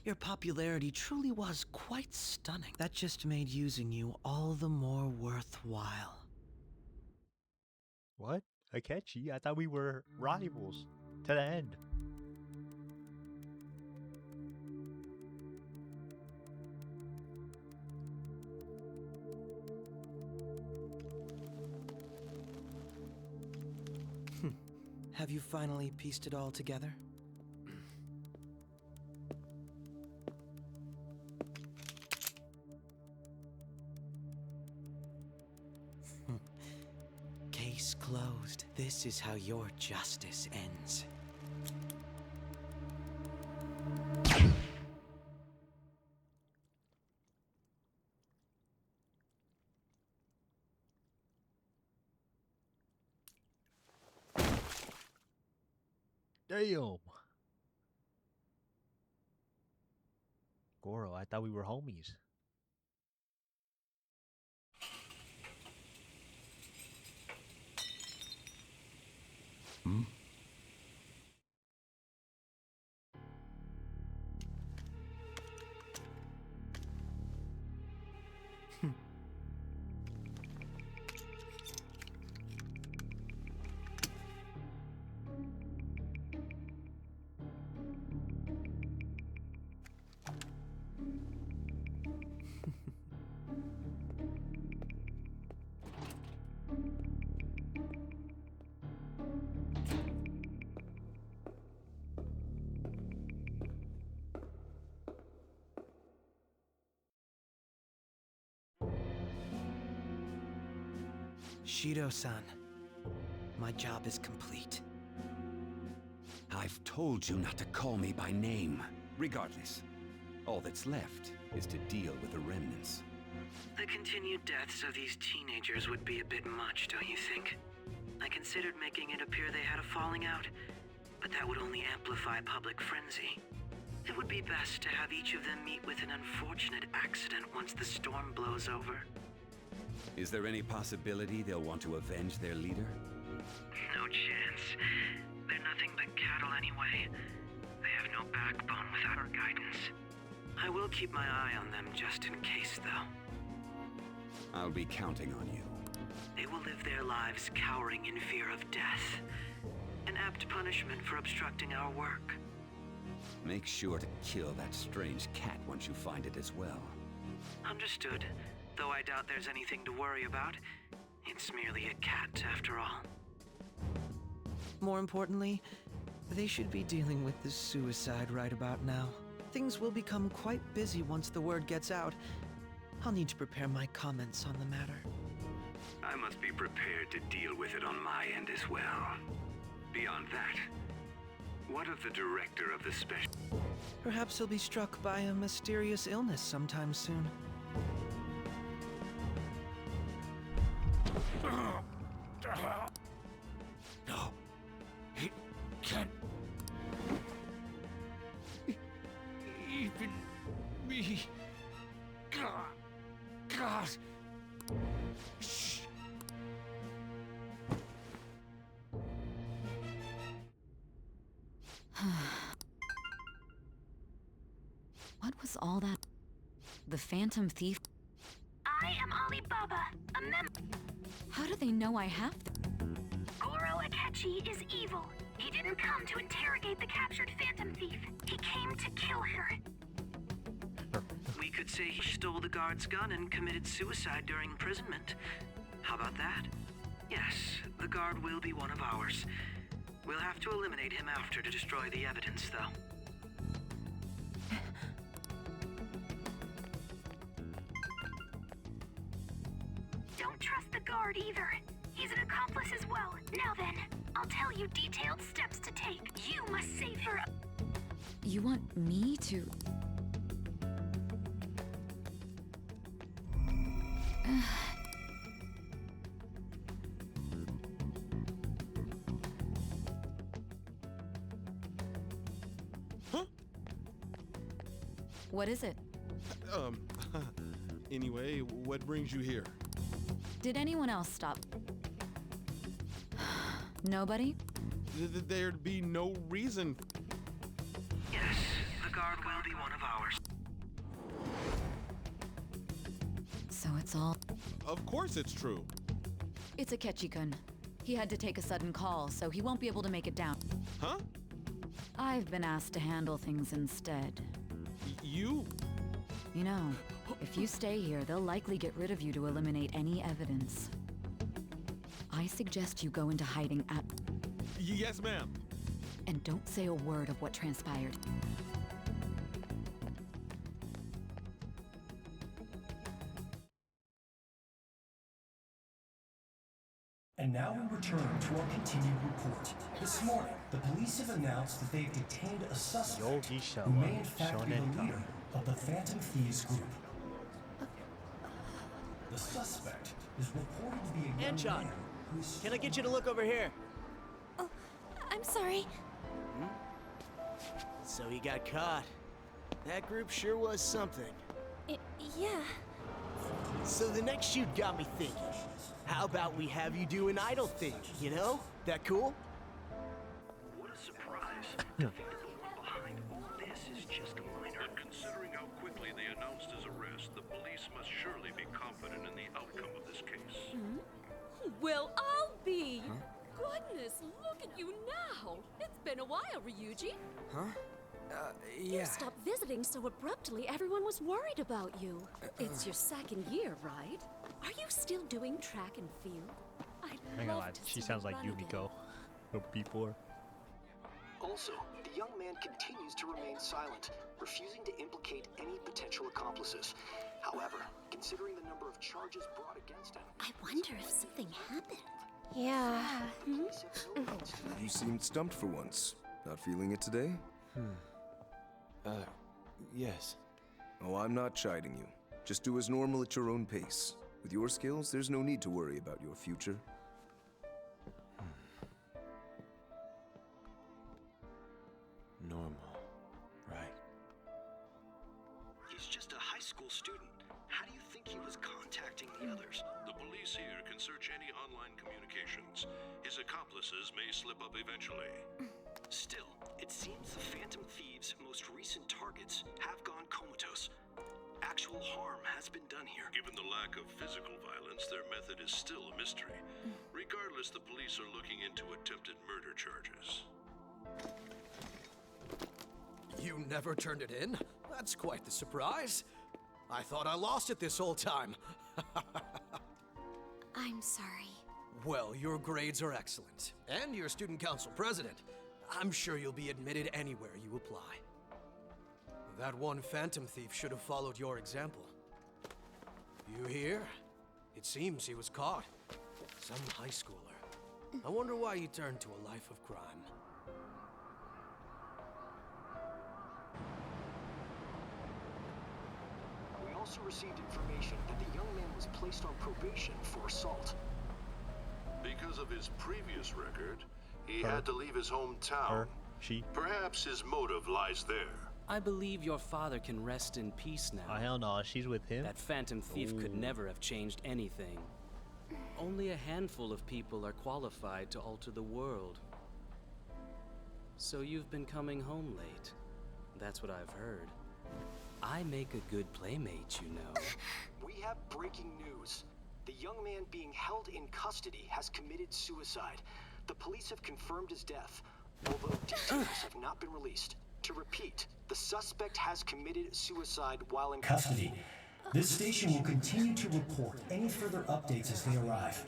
Your popularity truly was quite stunning. That just made using you all the more worthwhile. What? Akechi? I thought we were rivals to the end. Have you finally pieced it all together? Case closed. This is how your justice ends. Damn. Goro, I thought we were homies. Hmm? Shido-san, my job is complete. I've told you not to call me by name. Regardless, all that's left is to deal with the remnants. The continued deaths of these teenagers would be a bit much, don't you think? I considered making it appear they had a falling out, but that would only amplify public frenzy. It would be best to have each of them meet with an unfortunate accident once the storm blows over. Is there any possibility they'll want to avenge their leader? No chance. They're nothing but cattle anyway. They have no backbone without our guidance. I will keep my eye on them just in case, though. I'll be counting on you. They will live their lives cowering in fear of death. An apt punishment for obstructing our work. Make sure to kill that strange cat once you find it as well. Understood. Though I doubt there's anything to worry about. It's merely a cat, after all. More importantly, they should be dealing with this suicide right about now. Things will become quite busy once the word gets out. I'll need to prepare my comments on the matter. I must be prepared to deal with it on my end as well. Beyond that, what of the director of the special? Perhaps he'll be struck by a mysterious illness sometime soon. No. It can't... even me... God... Shh. What was all that? The Phantom Thief? I am Alibaba, a member. How do they know I have them? Goro Akechi is evil. He didn't come come to interrogate the captured Phantom Thief. He came to kill her. We could say he stole the guard's gun and committed suicide during imprisonment. How about that? Yes, the guard will be one of ours. We'll have to eliminate him after to destroy the evidence, though. Don't trust the guard either. He's an accomplice as well. Now then, I'll tell you detailed steps to take. You must save her. You want me to... What is it? Anyway, what brings you here? Did anyone else stop? Nobody? There'd be no reason. Yes, the guard will be one of ours. So it's all... Of course it's true. It's a Ketchikun. He had to take a sudden call, so he won't be able to make it down. Huh? I've been asked to handle things instead. You? You know, if you stay here, they'll likely get rid of you to eliminate any evidence. I suggest you go into hiding at... Yes, ma'am. And don't say a word of what transpired. And now we return to our continued report. This morning, the police have announced that they've detained a suspect who may in fact be the leader of the Phantom Thieves group. The suspect is reported to be a young man who's... Can I get you to look over here? Oh, I'm sorry. So he got caught. That group sure was something. Yeah. So the next shoot got me thinking. How about we have you do an idle thing, you know? That cool? What a surprise. To think that the one behind all this is just a minor. But considering how quickly they announced his arrest, the police must surely be confident in the outcome of this case. Well, I'll be. Goodness, look at you now. It's been a while, Ryuji. Huh? You Yeah. stopped visiting so abruptly, everyone was worried about you. It's your second year, right? Are you still doing track and field? I'd I'm not gonna lie, love to she see sounds you like run again. Yumiko from P4. Also, the young man continues to remain silent, refusing to implicate any potential accomplices. However, considering the number of charges brought against him... I wonder if something happened. Yeah. You seemed stumped for once. Not feeling it today? Yes. Oh, I'm not chiding you. Just do as normal at your own pace. With your skills, there's no need to worry about your future. Normal. Right. He's just a high school student. How do you think he was contacting the others? The police here can search any online communications. His accomplices may slip up eventually. Still, it seems the Phantom Thieves' most recent targets have gone comatose. Actual harm has been done here. Given the lack of physical violence, their method is still a mystery. Regardless, the police are looking into attempted murder charges. You never turned it in? That's quite the surprise. I thought I lost it this whole time. I'm sorry. Well, your grades are excellent. And you're student council president. I'm sure you'll be admitted anywhere you apply. That one Phantom Thief should have followed your example. You hear? It seems he was caught. Some high schooler. I wonder why he turned to a life of crime. We also received information that the young man was placed on probation for assault. Because of his previous record, he had to leave his hometown. Perhaps his motive lies there. I believe your father can rest in peace now. Oh, hell no, she's with him? That Phantom Thief could never have changed anything. Only a handful of people are qualified to alter the world. So you've been coming home late. That's what I've heard. I make a good playmate, you know. We have breaking news. The young man being held in custody has committed suicide. The police have confirmed his death. although details have not been released. To repeat, the suspect has committed suicide while in Custody. This station will continue to report any further updates as they arrive.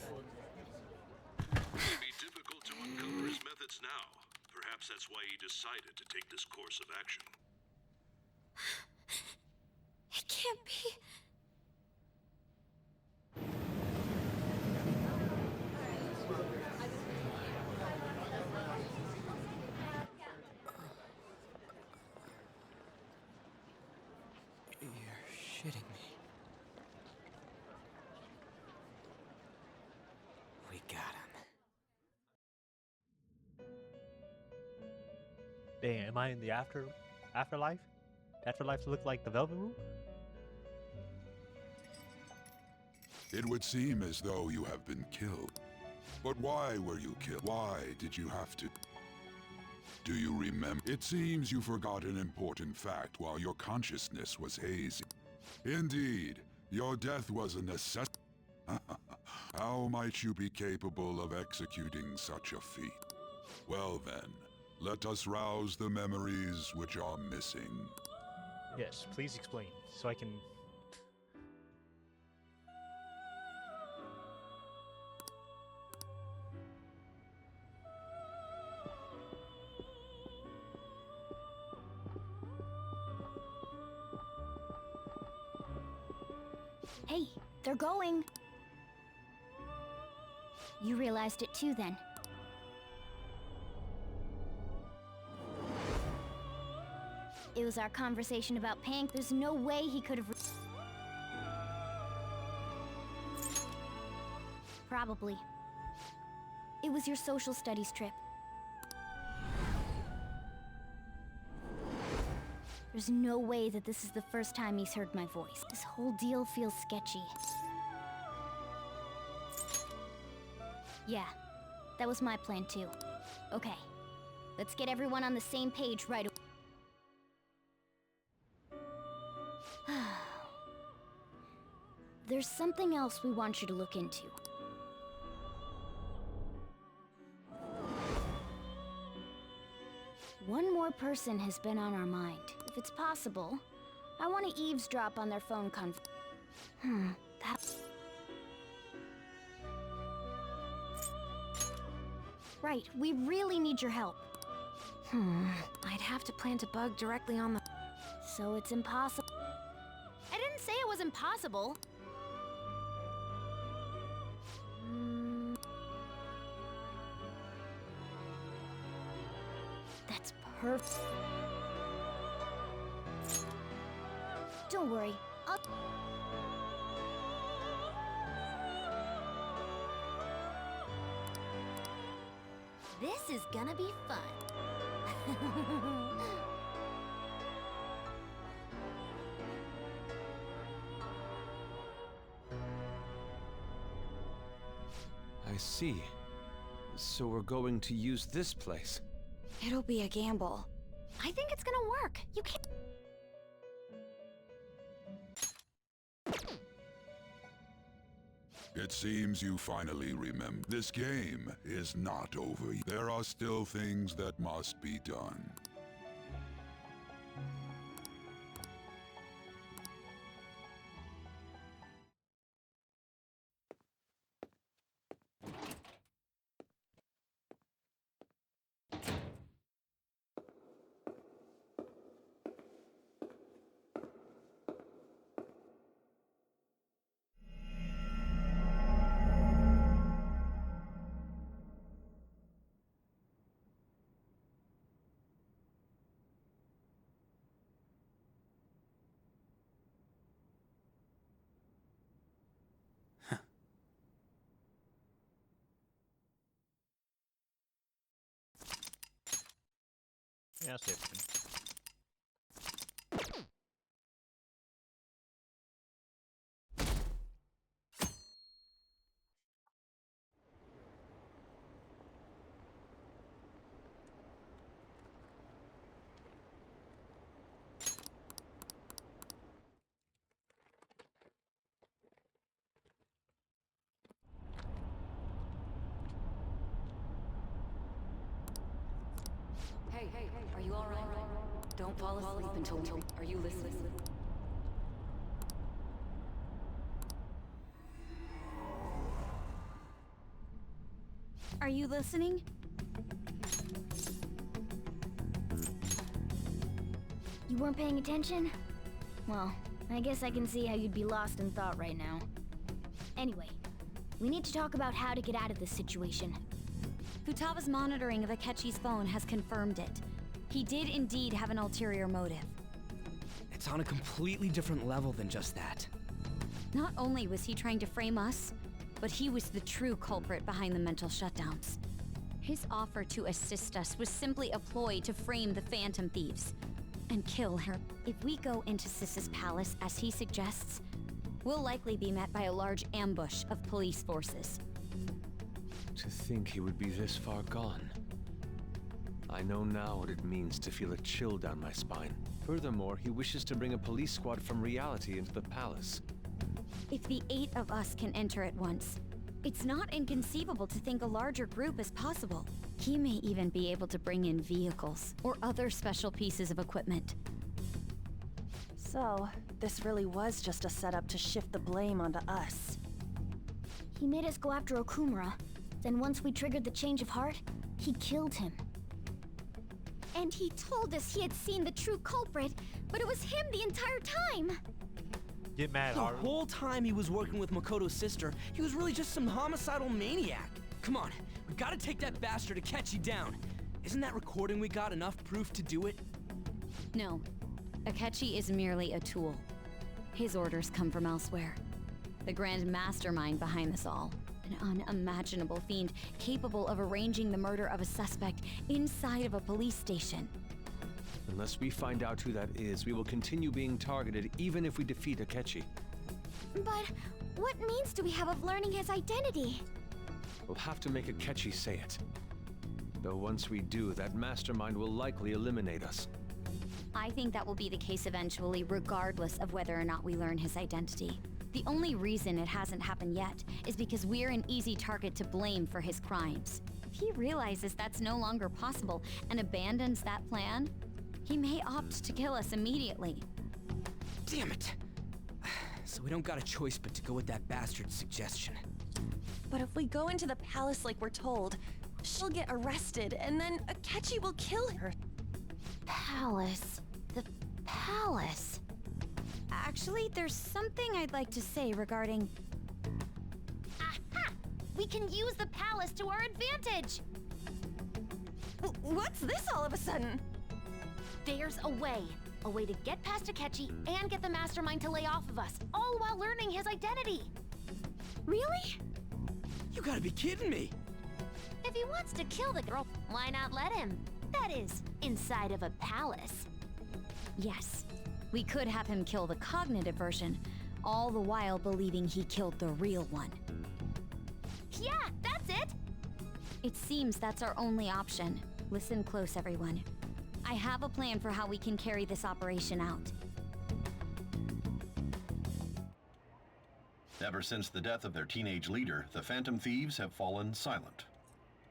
It may be difficult to uncover his methods now. Perhaps that's why he decided to take this course of action. It can't be. You're shitting me. We got him. Damn, am I in the afterlife? Afterlife look like the Velvet Room? It would seem as though you have been killed. But why were you killed? Why did you have to? Do you remember? It seems you forgot an important fact while your consciousness was hazy. Indeed, your death was a necessity. How might you be capable of executing such a feat? Well then, let us rouse the memories which are missing. Yes, please explain, so I can... Hey, they're going. You realized it too, then. It was our conversation about Pank. There's no way he could have... Probably. It was your social studies trip. There's no way that this is the first time he's heard my voice. This whole deal feels sketchy. Yeah, that was my plan too. Okay, let's get everyone on the same page right away. There's something else we want you to look into. One more person has been on our mind. If it's possible, I want to eavesdrop on their phone Right, we really need your help. I'd have to plant a bug directly on the... So it's impossible. I didn't say it was impossible. That's perfect. Don't worry, This is gonna be fun. I see. So we're going to use this place. It'll be a gamble. I think it's gonna work. You can't... It seems you finally remember. This game is not over. There are still things that must be done. Yeah, that's it. are you alright? Don't fall asleep until we... Are you listening? Are you listening? You weren't paying attention? Well, I guess I can see how you'd be lost in thought right now. Anyway, we need to talk about how to get out of this situation. Futaba's monitoring of Akechi's phone has confirmed it. He did indeed have an ulterior motive. It's on a completely different level than just that. Not only was he trying to frame us, but he was the true culprit behind the mental shutdowns. His offer to assist us was simply a ploy to frame the Phantom Thieves and kill her. If we go into Sis's palace as he suggests, we'll likely be met by a large ambush of police forces. To think he would be this far gone. I know now what it means to feel a chill down my spine. Furthermore, he wishes to bring a police squad from reality into the palace. If the 8 of us can enter at once, it's not inconceivable to think a larger group is possible. He may even be able to bring in vehicles or other special pieces of equipment. So, this really was just a setup to shift the blame onto us. He made us go after Okumura. Then once we triggered the change of heart, he killed him. And he told us he had seen the true culprit, but it was him the entire time! Get mad, The Haru. whole time he was working with Makoto's sister, he was really just some homicidal maniac. Come on, we gotta take that bastard Akechi down. Isn't that recording we got enough proof to do it? No. Akechi is merely a tool. His orders come from elsewhere. The grand mastermind behind this all. An unimaginable fiend capable of arranging the murder of a suspect inside of a police station. Unless we find out who that is, we will continue being targeted even if we defeat Akechi. But what means do we have of learning his identity? We'll have to make Akechi say it. Though once we do, that mastermind will likely eliminate us. I think that will be the case eventually, regardless of whether or not we learn his identity. The only reason it hasn't happened yet is because we're an easy target to blame for his crimes. If he realizes that's no longer possible and abandons that plan, he may opt to kill us immediately. Damn it! So we don't got a choice but to go with that bastard's suggestion. But if we go into the palace like we're told, she'll get arrested, and then Akechi will kill her. Palace. The palace. Actually, there's something I'd like to say regarding... Aha! We can use the palace to our advantage! What's this all of a sudden? There's a way. A way to get past Akechi and get the mastermind to lay off of us, all while learning his identity. Really? You gotta be kidding me! If he wants to kill the girl, why not let him? That is, inside of a palace. Yes, we could have him kill the cognitive version, all the while believing he killed the real one. Yeah, that's it! It seems that's our only option. Listen close, everyone. I have a plan for how we can carry this operation out. Ever since the death of their teenage leader, the Phantom Thieves have fallen silent.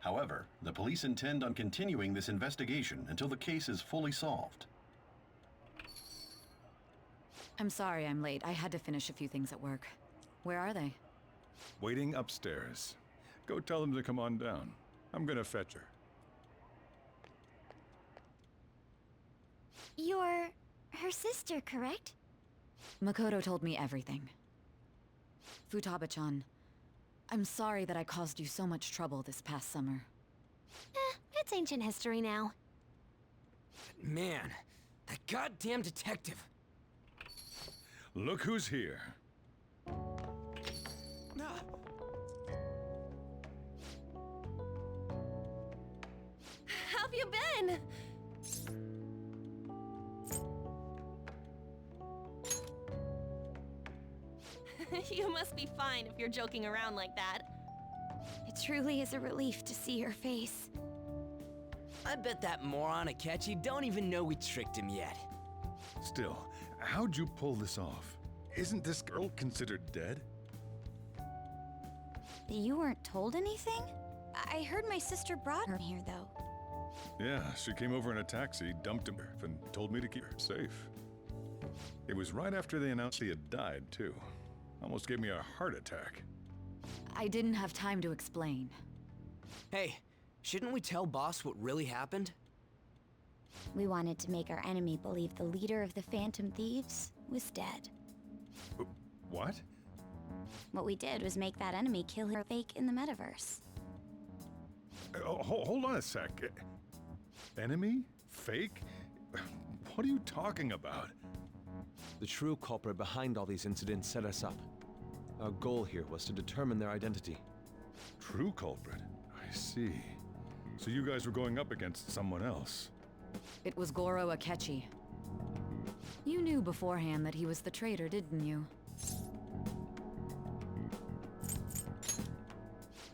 However, the police intend on continuing this investigation until the case is fully solved. I'm sorry I'm late. I had to finish a few things at work. Where are they? Waiting upstairs. Go tell them to come on down. I'm gonna fetch her. You're her sister, correct? Makoto told me everything. Futaba-chan, I'm sorry that I caused you so much trouble this past summer. It's ancient history now. Man, that goddamn detective. Look who's here. How have you been? You must be fine if you're joking around like that. It truly is a relief to see your face. I bet that moron Akechi don't even know we tricked him yet. Still, how'd you pull this off? Isn't this girl considered dead? You weren't told anything? I heard my sister brought her here, though. Yeah, she came over in a taxi, dumped him, and told me to keep her safe. It was right after they announced he had died, too. Almost gave me a heart attack. I didn't have time to explain. Hey, shouldn't we tell Boss what really happened? We wanted to make our enemy believe the leader of the Phantom Thieves was dead. What? What we did was make that enemy kill her fake in the metaverse. Hold on a sec. Enemy? Fake? What are you talking about? The true culprit behind all these incidents set us up. Our goal here was to determine their identity. True culprit? I see. So you guys were going up against someone else? It was Goro Akechi. You knew beforehand that he was the traitor, didn't you?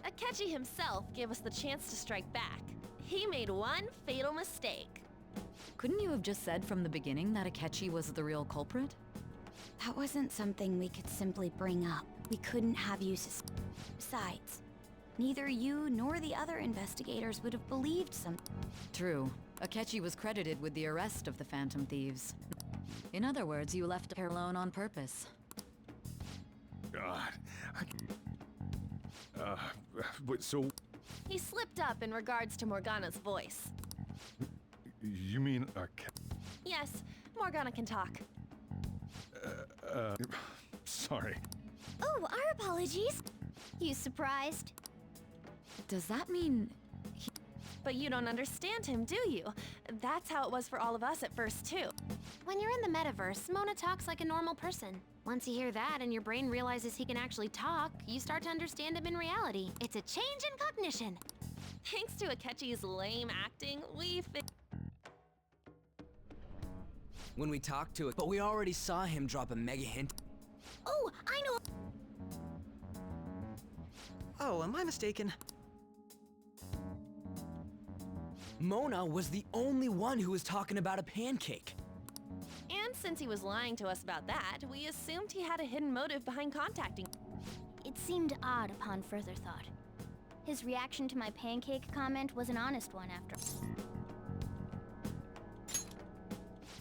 Akechi himself gave us the chance to strike back. He made one fatal mistake. Couldn't you have just said from the beginning that Akechi was the real culprit? That wasn't something we could simply bring up. We couldn't have you Besides, neither you nor the other investigators would have believed something. True. Akechi was credited with the arrest of the Phantom Thieves. In other words, you left her alone on purpose. God, so... He slipped up in regards to Morgana's voice. You mean Yes, Morgana can talk. Sorry. Oh, our apologies. You surprised? Does that mean... But you don't understand him, do you? That's how it was for all of us at first, too. When you're in the metaverse, Mona talks like a normal person. Once you hear that and your brain realizes he can actually talk, you start to understand him in reality. It's a change in cognition. Thanks to Akechi's lame acting, When we talked to it, but we already saw him drop a mega hint. Oh, I know. Oh, am I mistaken? Mona was the only one who was talking about a pancake. And since he was lying to us about that, we assumed he had a hidden motive behind contacting. It seemed odd upon further thought. His reaction to my pancake comment was an honest one after.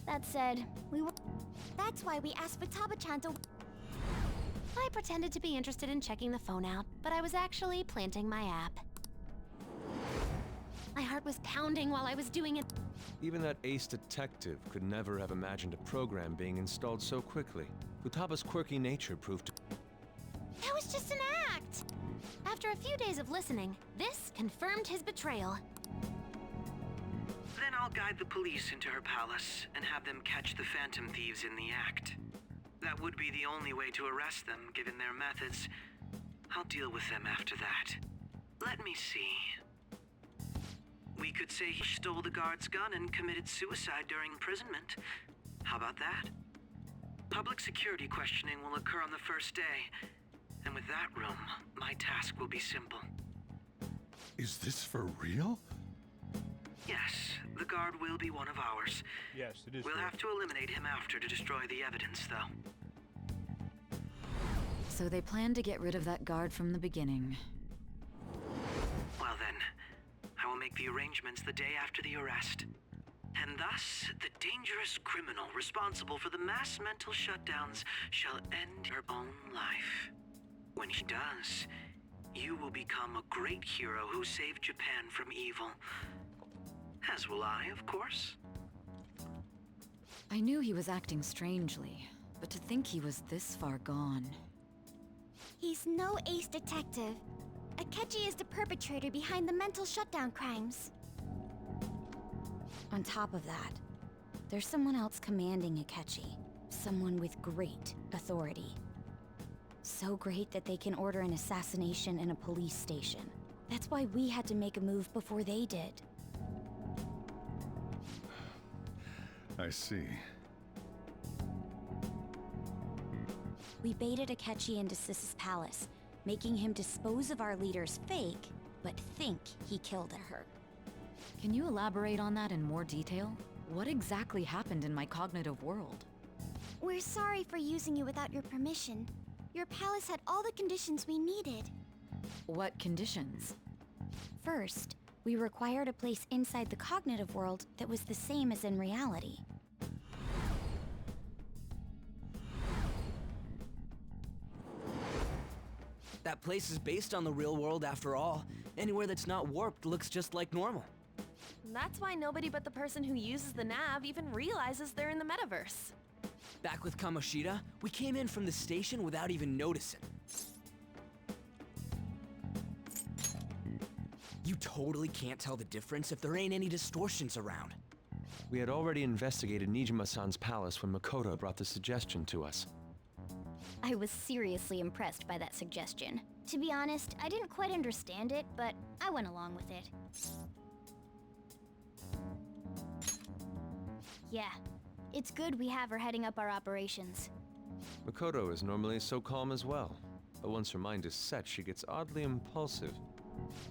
That said, That's why we asked Futaba-chan to... I pretended to be interested in checking the phone out, but I was actually planting my app. My heart was pounding while I was doing it. Even that ace detective could never have imagined a program being installed so quickly. Futaba's quirky nature proved to... That was just an act! After a few days of listening, this confirmed his betrayal. Then I'll guide the police into her palace and have them catch the Phantom Thieves in the act. That would be the only way to arrest them, given their methods. I'll deal with them after that. Let me see. We could say he stole the guard's gun and committed suicide during imprisonment. How about that? Public security questioning will occur on the first day. And with that room, my task will be simple. Is this for real? Yes, the guard will be one of ours. Yes, it is. We'll have to eliminate him after to destroy the evidence, though. So they planned to get rid of that guard from the beginning. Well then, I will make the arrangements the day after the arrest. And thus, the dangerous criminal responsible for the mass mental shutdowns shall end her own life. When she does, you will become a great hero who saved Japan from evil. As will I, of course. I knew he was acting strangely, but to think he was this far gone... He's no ace detective. Akechi is the perpetrator behind the mental shutdown crimes. On top of that, there's someone else commanding Akechi. Someone with great authority. So great that they can order an assassination in a police station. That's why we had to make a move before they did. I see. We baited Akechi into Sis's palace, making him dispose of our leader's fake, but think he killed her. Can you elaborate on that in more detail? What exactly happened in my cognitive world? We're sorry for using you without your permission. Your palace had all the conditions we needed. What conditions? First, We required a place inside the cognitive world that was the same as in reality. That place is based on the real world after all. Anywhere that's not warped looks just like normal. That's why nobody but the person who uses the nav even realizes they're in the metaverse. Back with Kamoshida, we came in from the station without even noticing. You totally can't tell the difference if there ain't any distortions around. We had already investigated Nijima-san's palace when Makoto brought the suggestion to us. I was seriously impressed by that suggestion. To be honest, I didn't quite understand it, but I went along with it. Yeah, it's good we have her heading up our operations. Makoto is normally so calm as well, but once her mind is set, she gets oddly impulsive.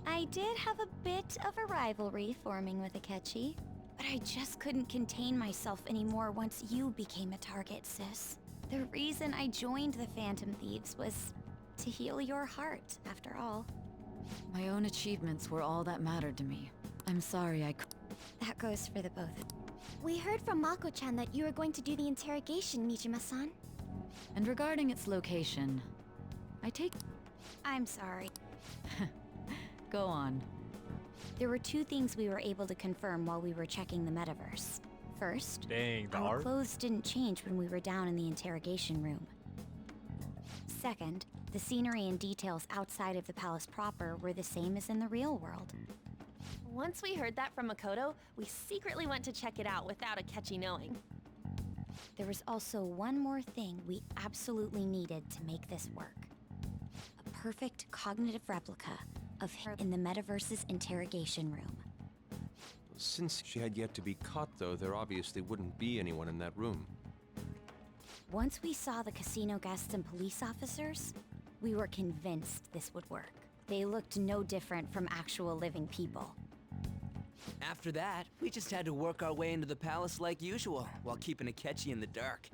I did have a bit of a rivalry forming with Akechi, but I just couldn't contain myself anymore once you became a target, sis. The reason I joined the Phantom Thieves was to heal your heart, after all. My own achievements were all that mattered to me. I'm sorry I That goes for the both of you. We heard from Mako-chan that you were going to do the interrogation, Nijima-san. And regarding its location, I'm sorry. Go on. There were two things we were able to confirm while we were checking the metaverse. First, our clothes didn't change when we were down in the interrogation room. Second, the scenery and details outside of the palace proper were the same as in the real world. Once we heard that from Makoto, we secretly went to check it out without Akechi knowing. There was also one more thing we absolutely needed to make this work. A perfect cognitive replica of her in the metaverse's interrogation room. Since she had yet to be caught, though, there obviously wouldn't be anyone in that room. Once we saw the casino guests and police officers, we were convinced this would work. They looked no different from actual living people. After that, we just had to work our way into the palace like usual, while keeping Akechi in the dark.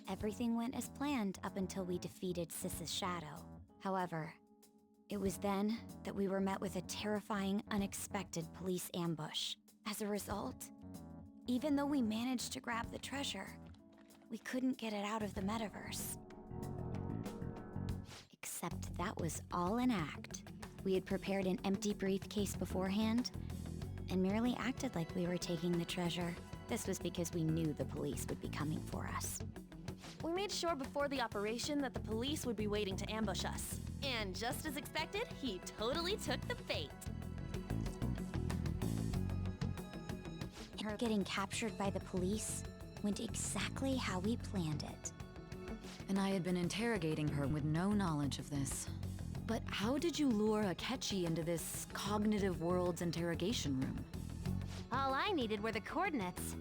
Everything went as planned up until we defeated Sis's shadow. However, it was then that we were met with a terrifying, unexpected police ambush. As a result, even though we managed to grab the treasure, we couldn't get it out of the metaverse. Except that was all an act. We had prepared an empty briefcase beforehand, and merely acted like we were taking the treasure. This was because we knew the police would be coming for us. We made sure before the operation that the police would be waiting to ambush us. And just as expected, he totally took the bait. Her getting captured by the police went exactly how we planned it. And I had been interrogating her with no knowledge of this. But how did you lure Akechi into this cognitive world's interrogation room? All I needed were the coordinates.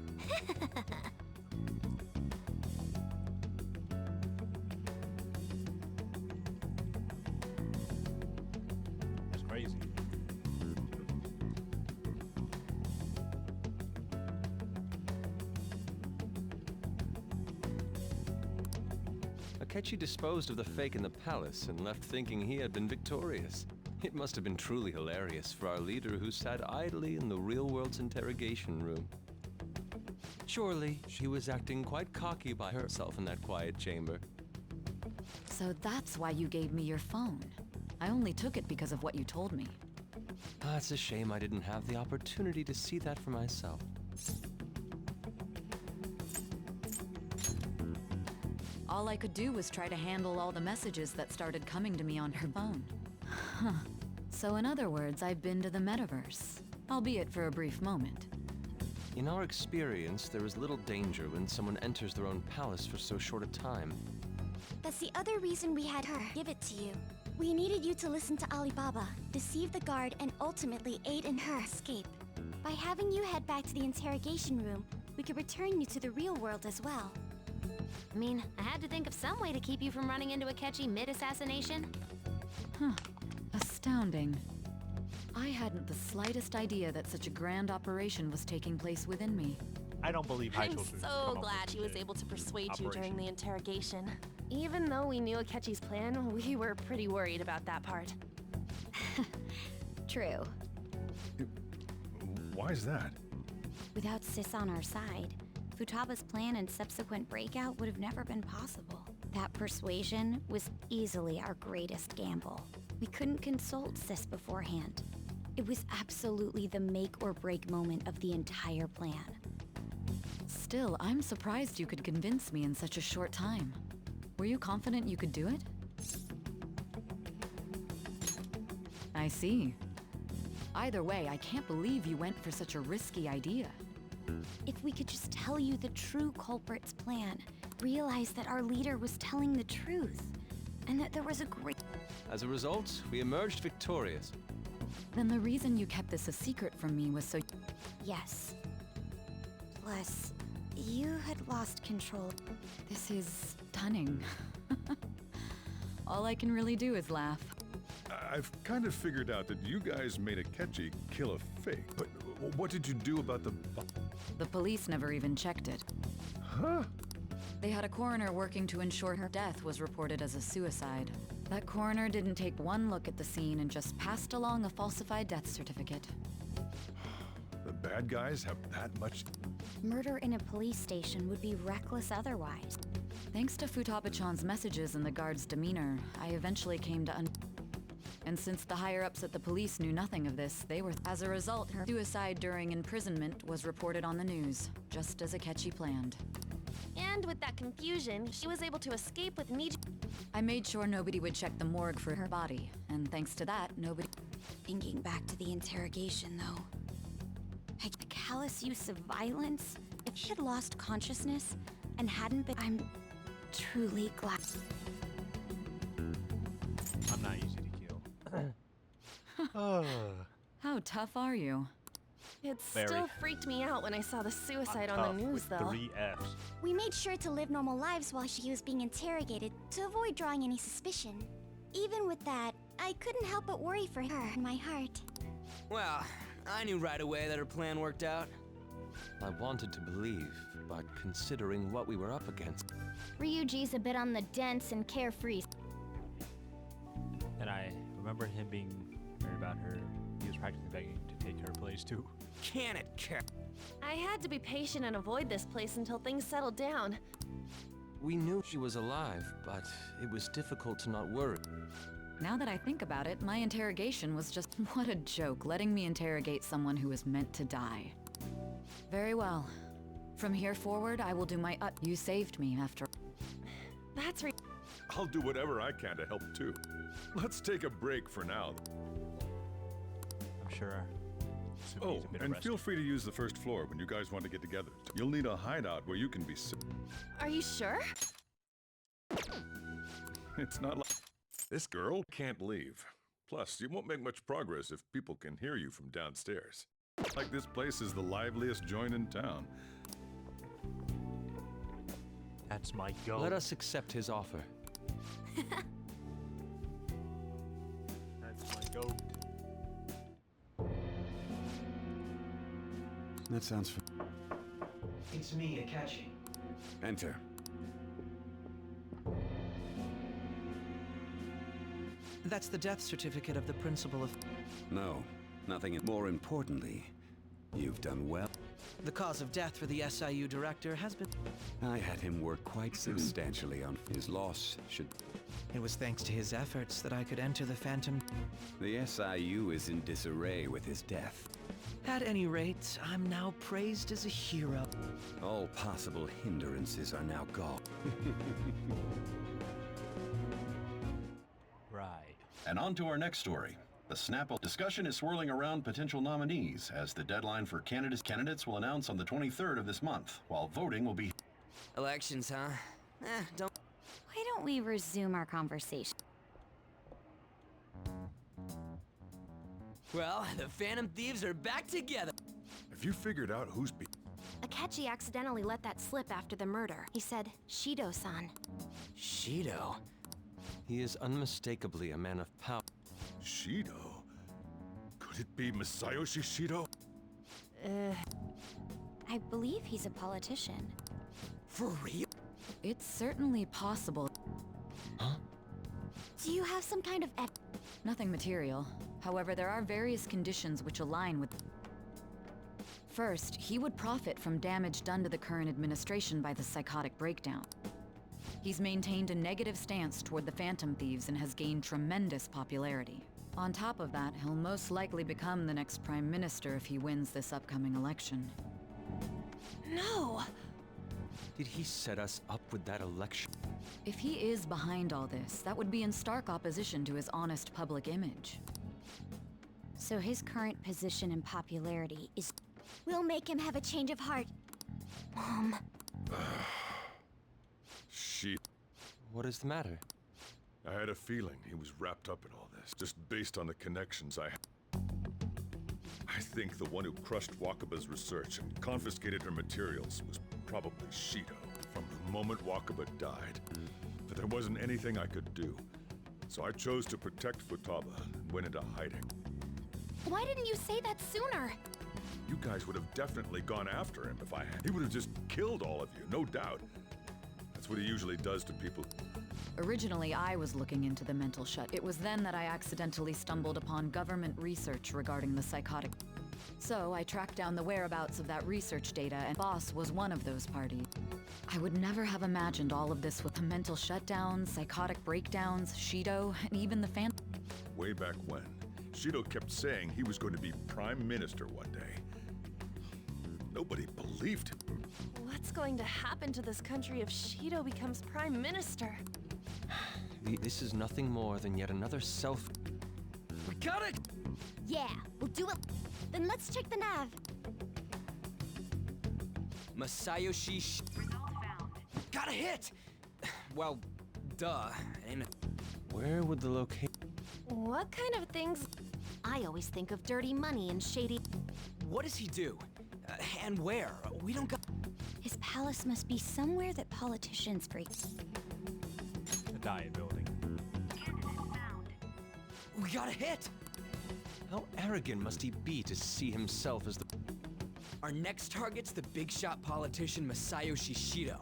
That's crazy. Akechi disposed of the fake in the palace and left thinking he had been victorious. It must have been truly hilarious for our leader who sat idly in the real world's interrogation room. Surely, she was acting quite cocky by herself in that quiet chamber. So that's why you gave me your phone. I only took it because of what you told me. It's a shame I didn't have the opportunity to see that for myself. All I could do was try to handle all the messages that started coming to me on her phone. Huh. So in other words, I've been to the metaverse, albeit for a brief moment. In our experience, there is little danger when someone enters their own palace for so short a time. That's the other reason we had her give it to you. We needed you to listen to Alibaba, deceive the guard, and ultimately aid in her escape. By having you head back to the interrogation room, we could return you to the real world as well. I mean, I had to think of some way to keep you from running into Akechi mid-assassination. Huh. Astounding. I hadn't the slightest idea that such a grand operation was taking place within me. I don't believe I'm so glad he was able to persuade you during the interrogation. Even though we knew Akechi's plan, we were pretty worried about that part. True. Why is that? Without Sis on our side, Futaba's plan and subsequent breakout would have never been possible. That persuasion was easily our greatest gamble. We couldn't consult Sis beforehand. It was absolutely the make or break moment of the entire plan. Still, I'm surprised you could convince me in such a short time. Were you confident you could do it? I see. Either way, I can't believe you went for such a risky idea. If we could just tell you the true culprit's plan, realize that our leader was telling the truth, and that there was a great... As a result, we emerged victorious. Then the reason you kept this a secret from me was so... Yes. Plus, you had lost control. This is stunning. All I can really do is laugh. I've kind of figured out that you guys made Akechi kill a fake, but what did you do about the... The police never even checked it. Huh? They had a coroner working to ensure her death was reported as a suicide. That coroner didn't take one look at the scene and just passed along a falsified death certificate. The bad guys have that much... Murder in a police station would be reckless otherwise. Thanks to Futaba-chan's messages and the guard's demeanor, I eventually came to And since the higher-ups at the police knew nothing of this, they were... As a result, her suicide during imprisonment was reported on the news, just as Akechi planned. And with that confusion, she was able to escape with me. I made sure nobody would check the morgue for her body, and thanks to that, nobody... Thinking back to the interrogation, though. A callous use of violence? If she had lost consciousness and hadn't been... I'm truly glad. I'm not easy to kill. How tough are you? It Very. still freaked me out when I saw the suicide I'm on tough the news, with though. 3 Fs. We made sure to live normal lives while she was being interrogated to avoid drawing any suspicion. Even with that, I couldn't help but worry for her in my heart. Well, I knew right away that her plan worked out. I wanted to believe, but considering what we were up against... Ryuji's a bit on the dense and carefree. And I remember him being worried about her. He was practically begging to take her place too. Can it care? I had to be patient and avoid this place until things settled down. We knew she was alive, but it was difficult to not worry. Now that I think about it, my interrogation was just... What a joke, letting me interrogate someone who was meant to die. Very well. From here forward, I will do my You saved me after... That's I'll do whatever I can to help too. Let's take a break for now. I'm sure. Oh, and feel free to use the first floor when you guys want to get together. You'll need a hideout where you can be safe. Are you sure? It's not like... This girl can't leave. Plus, you won't make much progress if people can hear you from downstairs. Like this place is the liveliest joint in town. That's my goal. Let us accept his offer. That's my goal. That sounds It's me, Akechi. Enter. That's the death certificate of the principal of... No, nothing. More importantly, you've done well. The cause of death for the SIU director has been... I had him work quite substantially on his loss should... It was thanks to his efforts that I could enter the Phantom... The SIU is in disarray with his death. At any rate, I'm now praised as a hero. All possible hindrances are now gone. Right. And on to our next story. The Snapple discussion is swirling around potential nominees, as the deadline for candidates will announce on the 23rd of this month, while voting will be... Elections, huh? Don't... Why don't we resume our conversation? Well, the Phantom Thieves are back together. Have you figured out who's Akechi accidentally let that slip after the murder. He said, Shido-san. Shido? He is unmistakably a man of power. Shido? Could it be Masayoshi Shido? I believe he's a politician. For real? It's certainly possible. Huh? Do you have some kind of Nothing material. However, there are various conditions which align with... First, he would profit from damage done to the current administration by the psychotic breakdown. He's maintained a negative stance toward the Phantom Thieves and has gained tremendous popularity. On top of that, he'll most likely become the next Prime Minister if he wins this upcoming election. No! Did he set us up with that election? If he is behind all this, that would be in stark opposition to his honest public image. So his current position and popularity is... We'll make him have a change of heart. Mom. Shit. What is the matter? I had a feeling he was wrapped up in all this, just based on the connections I had. I think the one who crushed Wakaba's research and confiscated her materials was probably Shido. From the moment Wakaba died, but there wasn't anything I could do. So I chose to protect Futaba and went into hiding. Why didn't you say that sooner? You guys would have definitely gone after him if I had. He would have just killed all of you, no doubt. That's what he usually does to people. Originally, I was looking into the mental shut. It was then that I accidentally stumbled upon government research regarding the psychotic. So I tracked down the whereabouts of that research data, and Boss was one of those parties. I would never have imagined all of this with the mental shutdowns, psychotic breakdowns, Shido, and even the Phantom. Way back when, Shido kept saying he was going to be Prime Minister one day. Nobody believed him. What's going to happen to this country if Shido becomes Prime Minister? This is nothing more than yet another self... We got it! Yeah, we'll do it. Then let's check the nav. Masayoshi got a hit! Well, duh. Ain't it? Where would the location... What kind of things? I always think of dirty money and shady... What does he do? And where? We don't got... His palace must be somewhere that politicians break. The diet building. We got a hit! How arrogant must he be to see himself as the... Our next target's the big shot politician Masayoshi Shido.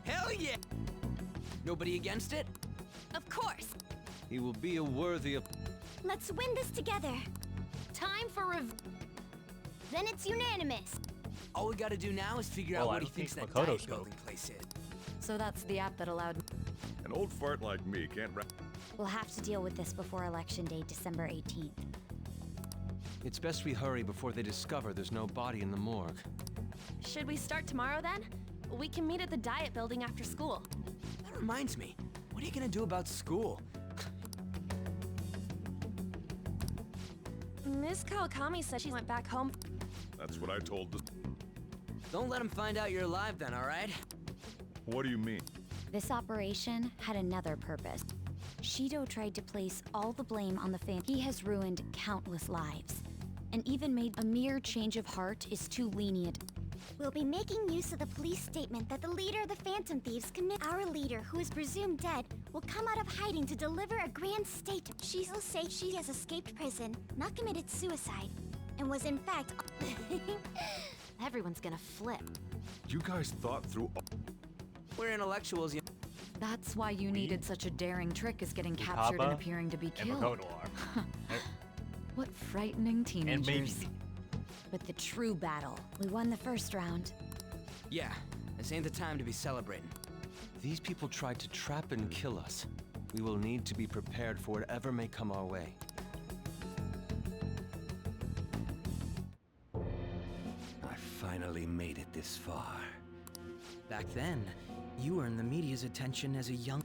Hell yeah! Nobody against it? Of course! He will be a worthy of... Let's win this together! Time for Then it's unanimous! All we gotta do now is figure out what he thinks that diet building place is. So that's the app that allowed... An old fart like me can't We'll have to deal with this before Election Day, December 18th. It's best we hurry before they discover there's no body in the morgue. Should we start tomorrow then? We can meet at the diet building after school. That reminds me, what are you gonna do about school? Miss Kawakami said she went back home. That's what I told the... Don't let him find out you're alive then, alright? What do you mean? This operation had another purpose. Shido tried to place all the blame on the fan. He has ruined countless lives, and even made a mere change of heart is too lenient. We'll be making use of the police statement that the leader of the Phantom Thieves commit. Our leader, who is presumed dead, will come out of hiding to deliver a grand statement. She will say she has escaped prison, not committed suicide, and was in fact... Everyone's gonna flip. You guys thought through... We're intellectuals, you... That's why you needed such a daring trick as getting captured and appearing to be killed. What frightening teenagers. But the true battle. We won the first round. Yeah, this ain't the time to be celebrating. These people tried to trap and kill us. We will need to be prepared for whatever may come our way. I finally made it this far. Back then, you earned the media's attention as a young...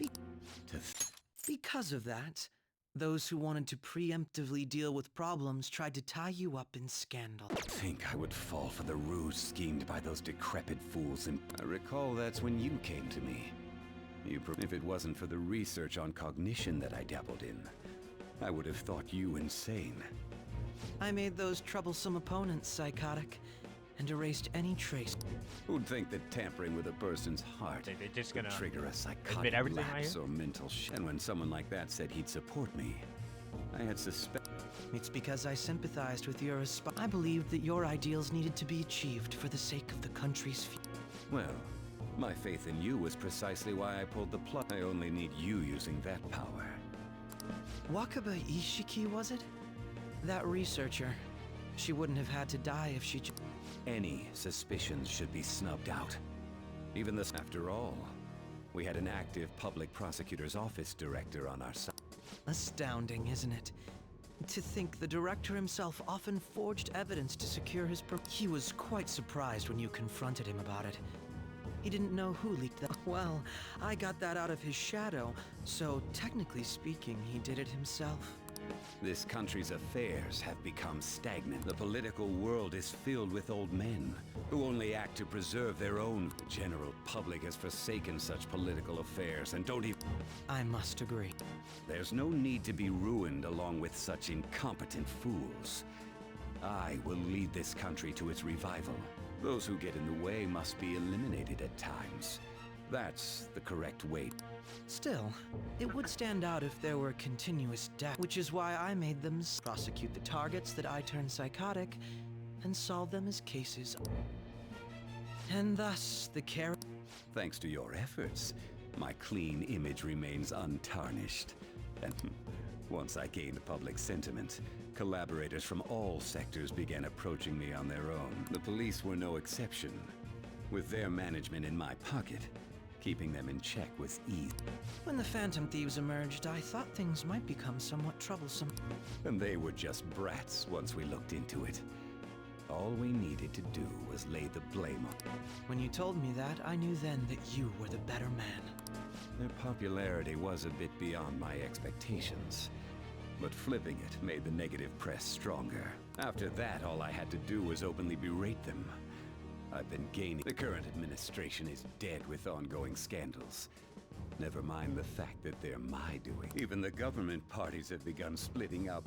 Because of that, those who wanted to preemptively deal with problems tried to tie you up in scandal. Think I would fall for the ruse schemed by those decrepit fools in... I recall that's when you came to me. If it wasn't for the research on cognition that I dabbled in, I would have thought you insane. I made those troublesome opponents psychotic, and erased any trace. Who'd think that tampering with a person's heart They're just gonna would trigger a psychotic admit everything right lapse here? or mental And when someone like that said he'd support me, I had suspected... It's because I sympathized with your I believed that your ideals needed to be achieved for the sake of the country's future. Well, my faith in you was precisely why I pulled the plug. I only need you using that power. Wakaba Ishiki, was it? That researcher. She wouldn't have had to die if she... Any suspicions should be snubbed out. Even this... After all, we had an active public prosecutor's office director on our side. Astounding, isn't it? To think the director himself often forged evidence to secure his... He was quite surprised when you confronted him about it. He didn't know who leaked that. Well, I got that out of his shadow, so technically speaking, he did it himself. This country's affairs have become stagnant. The political world is filled with old men who only act to preserve their own. The general public has forsaken such political affairs and don't even... I must agree. There's no need to be ruined along with such incompetent fools. I will lead this country to its revival. Those who get in the way must be eliminated at times. That's the correct way. Still, it would stand out if there were continuous death, which is why I made them prosecute the targets that I turned psychotic and solve them as cases. And thus, the character... Thanks to your efforts, my clean image remains untarnished. And once I gained public sentiment, collaborators from all sectors began approaching me on their own. The police were no exception. With their management in my pocket, keeping them in check was easy. When the Phantom Thieves emerged, I thought things might become somewhat troublesome. And they were just brats once we looked into it. All we needed to do was lay the blame on. When you told me that, I knew then that you were the better man. Their popularity was a bit beyond my expectations. But flipping it made the negative press stronger. After that, all I had to do was openly berate them. I've been gaining... The current administration is dead with ongoing scandals. Never mind the fact that they're my doing. Even the government parties have begun splitting up,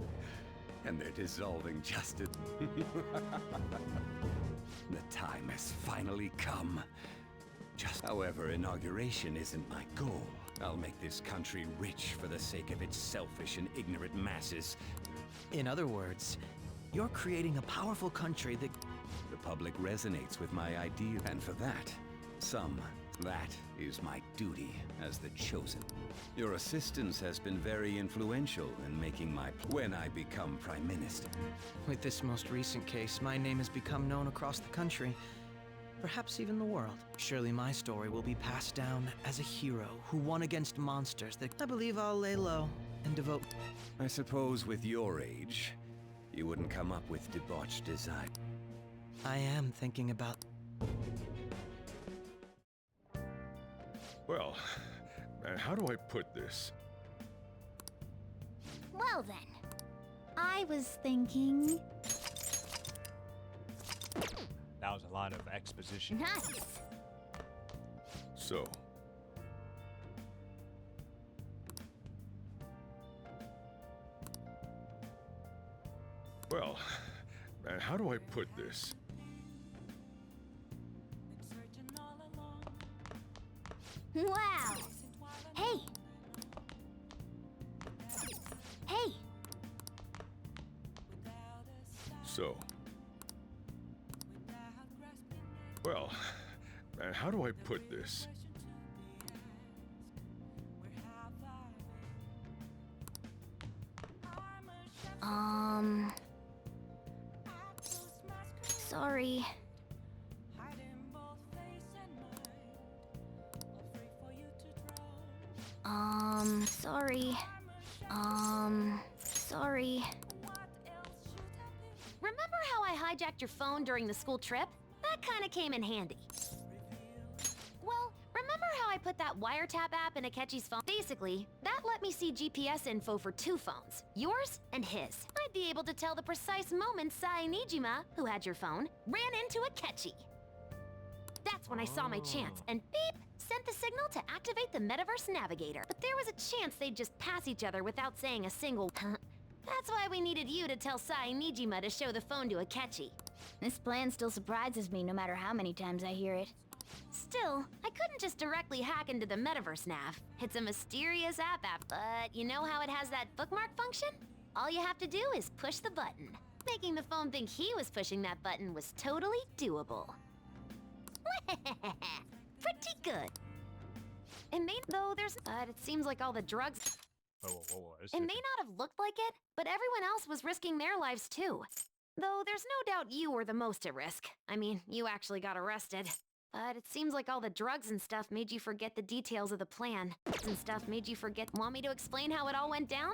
and they're dissolving just as... The time has finally come. However, inauguration isn't my goal. I'll make this country rich for the sake of its selfish and ignorant masses. In other words, you're creating a powerful country that... The public resonates with my idea, and for that, that is my duty as the chosen. Your assistance has been very influential in making when I become Prime Minister. With this most recent case, my name has become known across the country, perhaps even the world. Surely my story will be passed down as a hero who won against monsters that I believe I'll lay low and devote. I suppose with your age, you wouldn't come up with debauched design. I am thinking about... Well, how do I put this? Well then, I was thinking... That was a lot of exposition. Nice! So... Well, how do I put this? Wow! Hey! Hey! So... Well, how do I put this? Sorry. Sorry. Sorry. Remember how I hijacked your phone during the school trip? That kinda came in handy. Well, remember how I put that wiretap app in Akechi's phone? Basically, that let me see GPS info for 2 phones, yours and his. I'd be able to tell the precise moment Sai Nijima, who had your phone, ran into Akechi. That's when I saw my chance, and beep, sent the signal to activate the Metaverse Navigator. But there was a chance they'd just pass each other without saying a single That's why we needed you to tell Sai Nijima to show the phone to Akechi. This plan still surprises me no matter how many times I hear it. Still, I couldn't just directly hack into the Metaverse Nav. It's a mysterious app, but you know how it has that bookmark function? All you have to do is push the button. Making the phone think he was pushing that button was totally doable. Pretty good. It may, though there's, it seems like all the drugs... It may not have looked like it, but everyone else was risking their lives too. Though there's no doubt you were the most at risk. I mean, you actually got arrested. But it seems like all the drugs and stuff made you forget the details of the plan. And stuff made you forget. Want me to explain how it all went down?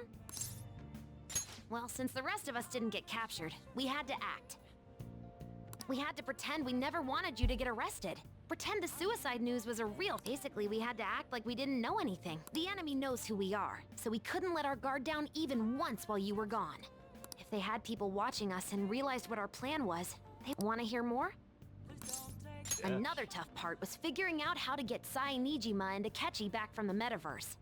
Well, since the rest of us didn't get captured, we had to act. We had to pretend we never wanted you to get arrested. Pretend the suicide news was a real... Basically, we had to act like we didn't know anything. The enemy knows who we are, so we couldn't let our guard down even once while you were gone. If they had people watching us and realized what our plan was, they want to hear more? Yeah. Another tough part was figuring out how to get Sai Nijima and Akechi back from the metaverse.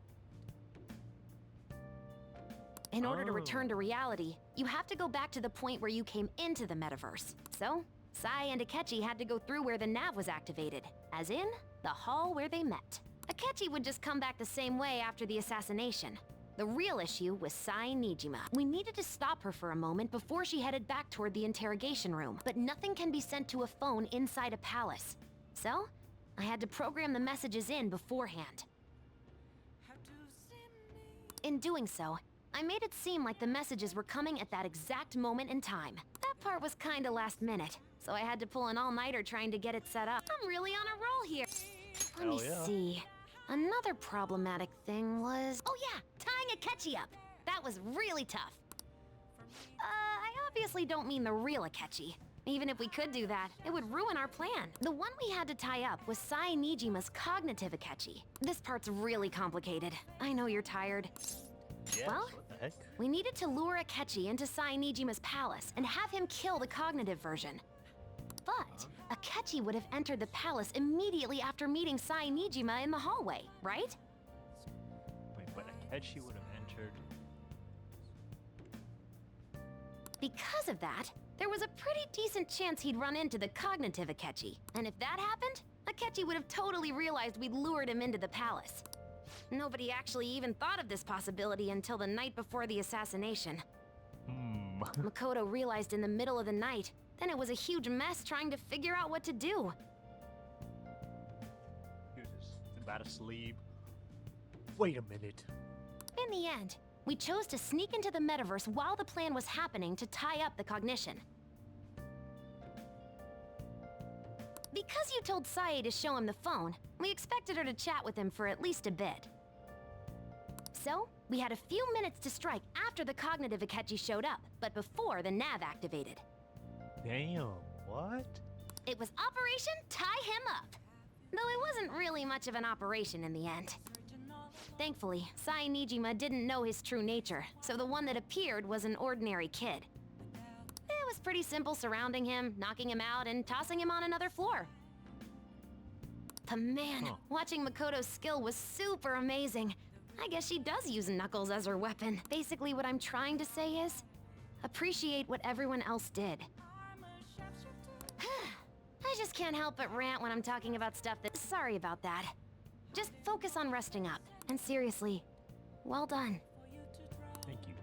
In order to return to reality, you have to go back to the point where you came into the metaverse. So, Sai and Akechi had to go through where the nav was activated, as in, the hall where they met. Akechi would just come back the same way after the assassination. The real issue was Sai Nijima. We needed to stop her for a moment before she headed back toward the interrogation room, but nothing can be sent to a phone inside a palace. So, I had to program the messages in beforehand. In doing so, I made it seem like the messages were coming at that exact moment in time. That part was kinda last minute, so I had to pull an all-nighter trying to get it set up. I'm really on a roll here. Let me see. Another problematic thing was... Oh yeah, tying Akechi up. That was really tough. I obviously don't mean the real Akechi. Even if we could do that, it would ruin our plan. The one we had to tie up was Sai Nijima's cognitive Akechi. This part's really complicated. I know you're tired. Yes, well, what the heck? We needed to lure Akechi into Sai Nijima's palace and have him kill the cognitive version. But Akechi would have entered the palace immediately after meeting Sai Nijima in the hallway, right? Wait, but Akechi would have entered... Because of that, there was a pretty decent chance he'd run into the cognitive Akechi. And if that happened, Akechi would have totally realized we'd lured him into the palace. Nobody actually even thought of this possibility until the night before the assassination. Makoto realized in the middle of the night. Then it was a huge mess trying to figure out what to do. He was just about to sleep. Wait a minute. In the end, we chose to sneak into the metaverse while the plan was happening to tie up the cognition. Because you told Sae to show him the phone, we expected her to chat with him for at least a bit. So, we had a few minutes to strike after the cognitive Akechi showed up, but before the nav activated. Damn, what? It was Operation Tie Him Up. Though it wasn't really much of an operation in the end. Thankfully, Sai Nijima didn't know his true nature, so the one that appeared was an ordinary kid. It was pretty simple surrounding him, knocking him out, and tossing him on another floor. But man, watching Makoto's skill was super amazing. I guess she does use Knuckles as her weapon. Basically, what I'm trying to say is, appreciate what everyone else did. I just can't help but rant when I'm talking about stuff that... Sorry about that. Just focus on resting up. And seriously, well done. Thank you.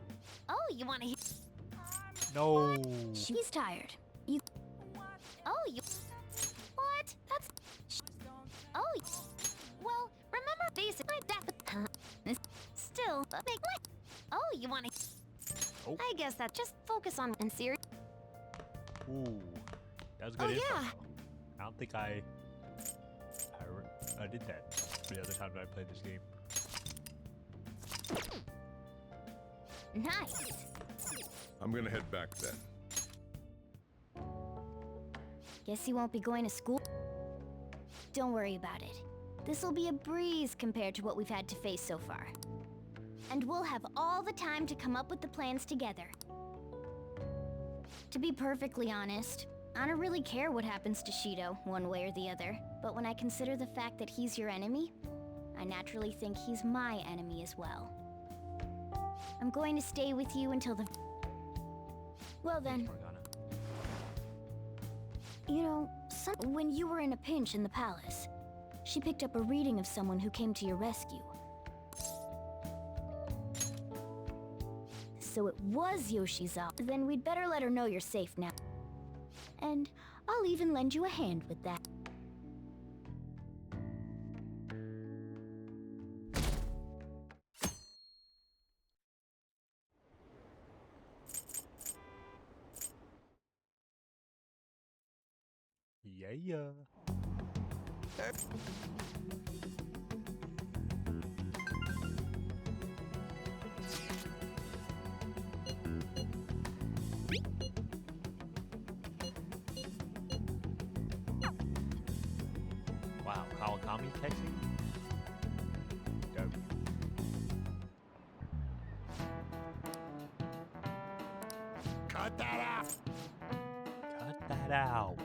Oh, you wanna hear... No. She's tired. You... Oh, you... What? That's... Oh, well, remember basically that... Still, make... Oh, you wanna... Oh. I guess that just focus on... And serious... Ooh. That was good info. Yeah. I don't think I did that the other time that I played this game. Nice. I'm gonna head back then. Guess you won't be going to school? Don't worry about it. This'll be a breeze compared to what we've had to face so far. And we'll have all the time to come up with the plans together. To be perfectly honest, I don't really care what happens to Shido, one way or the other. But when I consider the fact that he's your enemy, I naturally think he's my enemy as well. I'm going to stay with you until the... Well then... You know, when you were in a pinch in the palace, she picked up a reading of someone who came to your rescue. So it was Yoshizawa. Then we'd better let her know you're safe now. And I'll even lend you a hand with that. Yeah. Wow, Kawakami texting? Dope. Cut that out! Cut that out.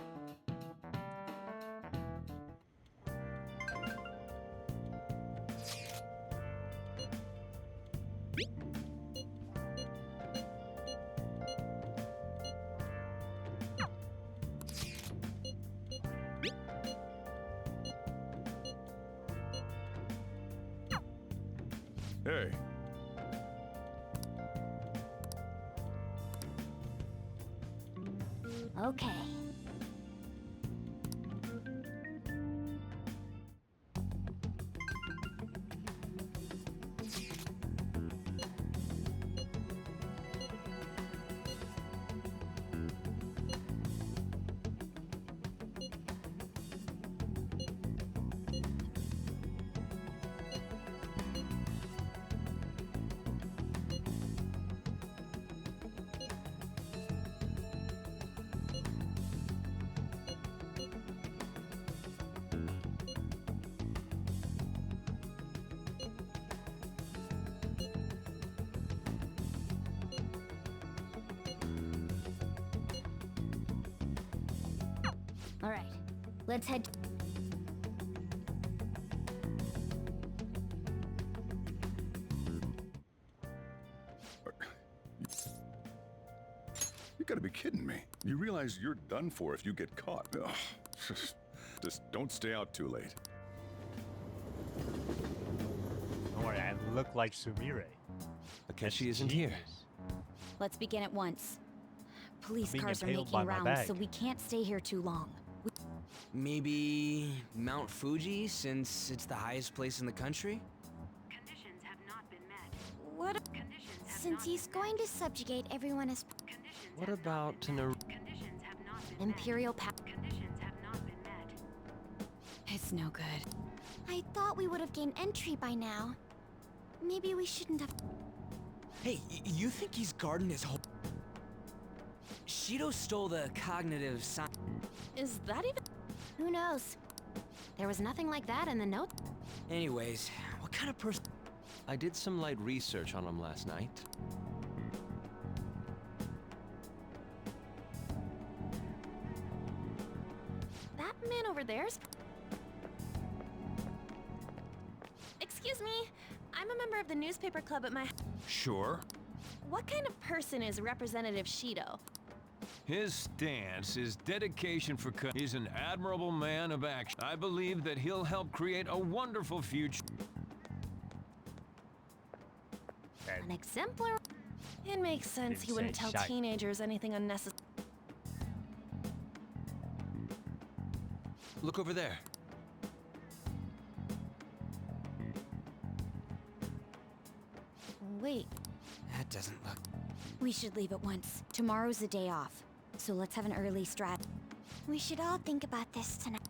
Hey. Okay. All right. Let's head. You gotta be kidding me. You realize you're done for if you get caught. Ugh. Just don't stay out too late. Don't worry, I look like Sumire. Akechi isn't here. Let's begin at once. Police Being cars are impaled making by my rounds, bag. so we can't stay here too long. Maybe Mount Fuji, since it's the highest place in the country? Conditions have not been met. What? Conditions have Since he's going to subjugate everyone as What about an Conditions have not been Imperial power. Conditions have not been met. It's no good. I thought we would have gained entry by now. Maybe we shouldn't have. Hey, you think he's guarding his whole... Shido stole the cognitive science. Is that even... Who knows? There was nothing like that in the note. Anyways, what kind of person... I did some light research on him last night. That man over there's... Excuse me, I'm a member of the newspaper club at my... Sure. What kind of person is Representative Shido? His stance, his dedication for he's an admirable man of action. I believe that he'll help create a wonderful future. An exemplar? It makes sense he wouldn't tell teenagers anything unnecessary. Look over there. Wait, That doesn't look... we should leave at once. Tomorrow's a day off, so let's have an early strat. We should all think about this tonight.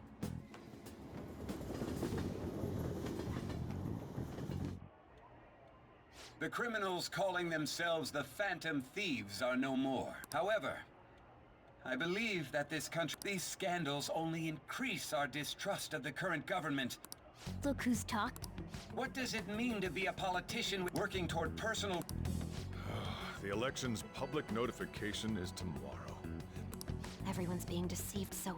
The criminals calling themselves the Phantom Thieves are no more. However, I believe that these scandals only increase our distrust of the current government. Look who's talking. What does it mean to be a politician working toward personal... The election's public notification is tomorrow. Everyone's being deceived, so...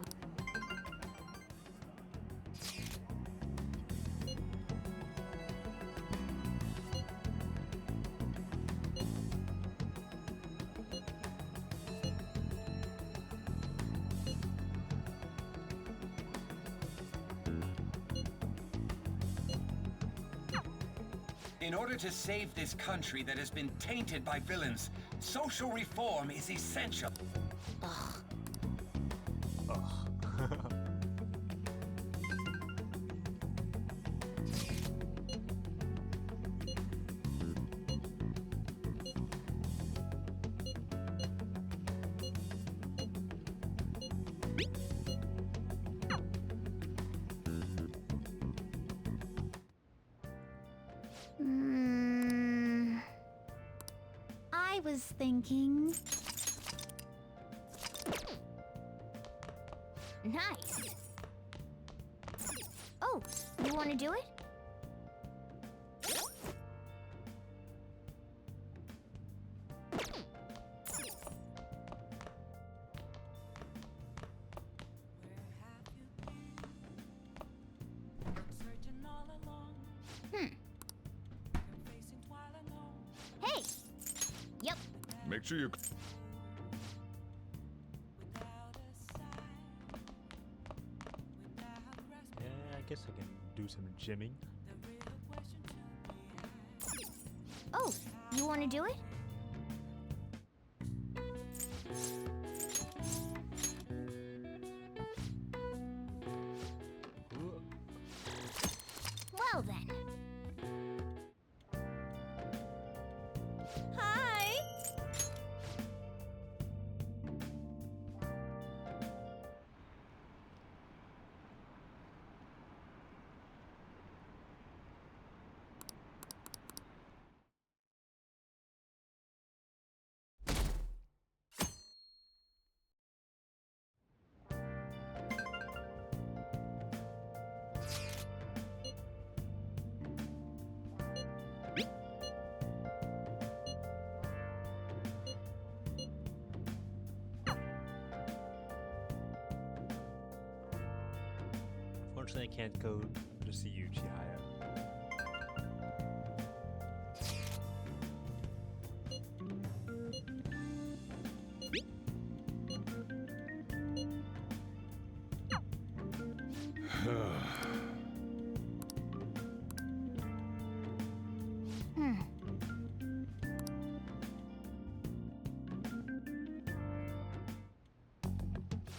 In order to save this country that has been tainted by villains, social reform is essential. Ugh. I was thinking... Nice. Oh, you want to do it? Hey! Yep. Make sure you... Yeah, I guess I can do some gymming. Oh, you want to do it? Well then. Hi! Unfortunately, I can't go to see you, Chihaya.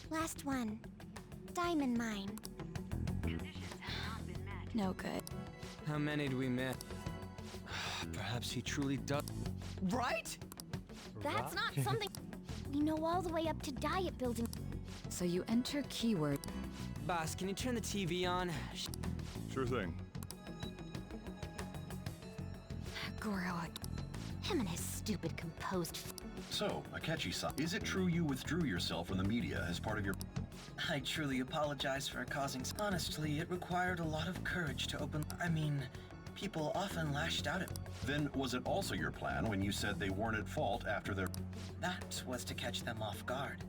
Last one. Diamond mine. No good. How many do we miss? Perhaps he truly does. Right? That's not something... We know all the way up to diet building. So you enter keyword. Boss, can you turn the TV on? Sure thing. Goro. Him and his stupid composed... So, Akechi-san, is it true you withdrew yourself from the media as part of your... I truly apologize for causing... Honestly, it required a lot of courage to open... I mean, people often lashed out at... Then was it also your plan when you said they weren't at fault after their... That was to catch them off guard.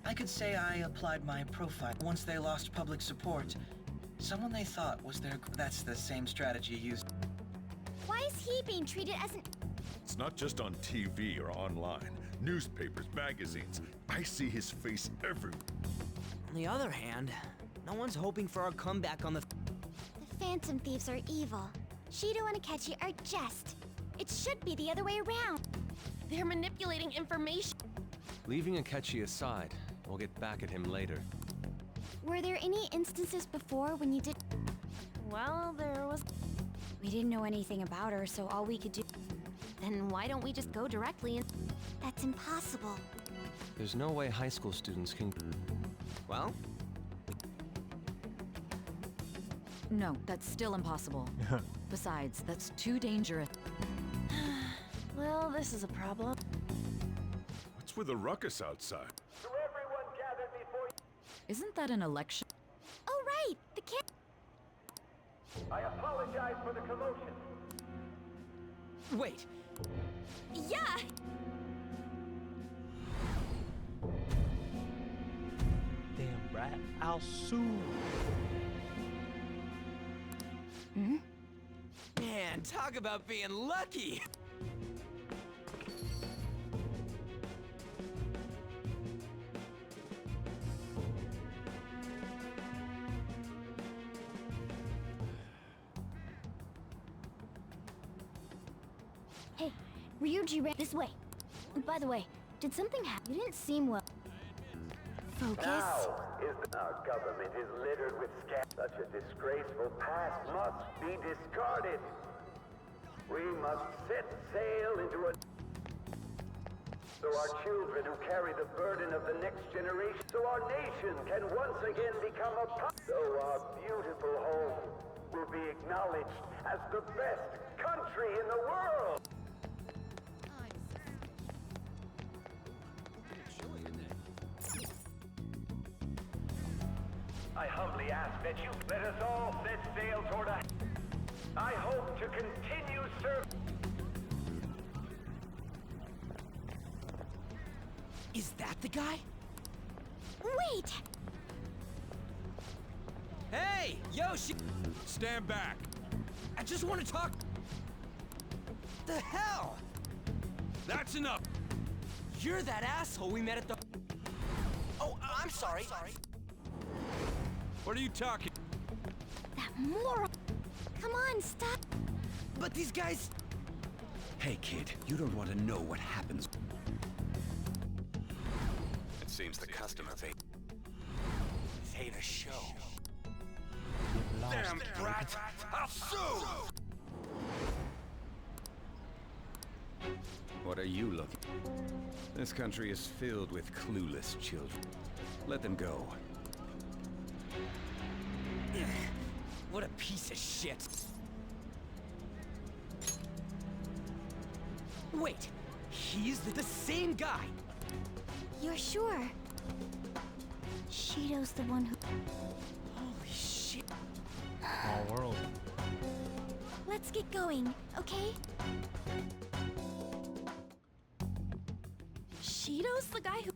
I could say I applied my profile. Once they lost public support, someone they thought was their... That's the same strategy used... Why is he being treated as an... It's not just on TV or online. Newspapers, magazines. I see his face everywhere. On the other hand, no one's hoping for our comeback on the... The Phantom Thieves are evil. Shido and Akechi are just. It should be the other way around. They're manipulating information. Leaving Akechi aside, we'll get back at him later. Were there any instances before when you did... Well, there was... We didn't know anything about her, so all we could do... Then why don't we just go directly and... That's impossible. There's no way high school students can... Well? No, that's still impossible. Besides, that's too dangerous. Well, this is a problem. What's with the ruckus outside? To everyone gathered before you... Isn't that an election? Oh, right! The kid... I apologize for the commotion. Wait. Yeah! Damn rat, I'll sue. Man, talk about being lucky! Hey, Ryuji ran this way. By the way, did something happen? You didn't seem well. Focus. Our government is littered with scams. Such a disgraceful past must be discarded. We must set sail into a... So our children who carry the burden of the next generation, so our nation can once again become a... So our beautiful home will be acknowledged as the best country in the world. I humbly ask that you let us all set sail toward a... I hope to continue serving... Is that the guy? Wait! Hey, Yoshi! Stand back. I just want to talk... The hell? That's enough. You're that asshole we met at the... Oh, I'm sorry. What are you talking? That moron! Come on, stop! But these guys... Hey, kid, you don't want to know what happens. It seems the customer base... Hate a show. Damn brat! I'll sue! What are you looking? This country is filled with clueless children. Let them go. What a piece of shit. Wait, he's the same guy. You're sure? Shido's the one who... Holy shit. Small world. Let's get going, okay? Shido's the guy who...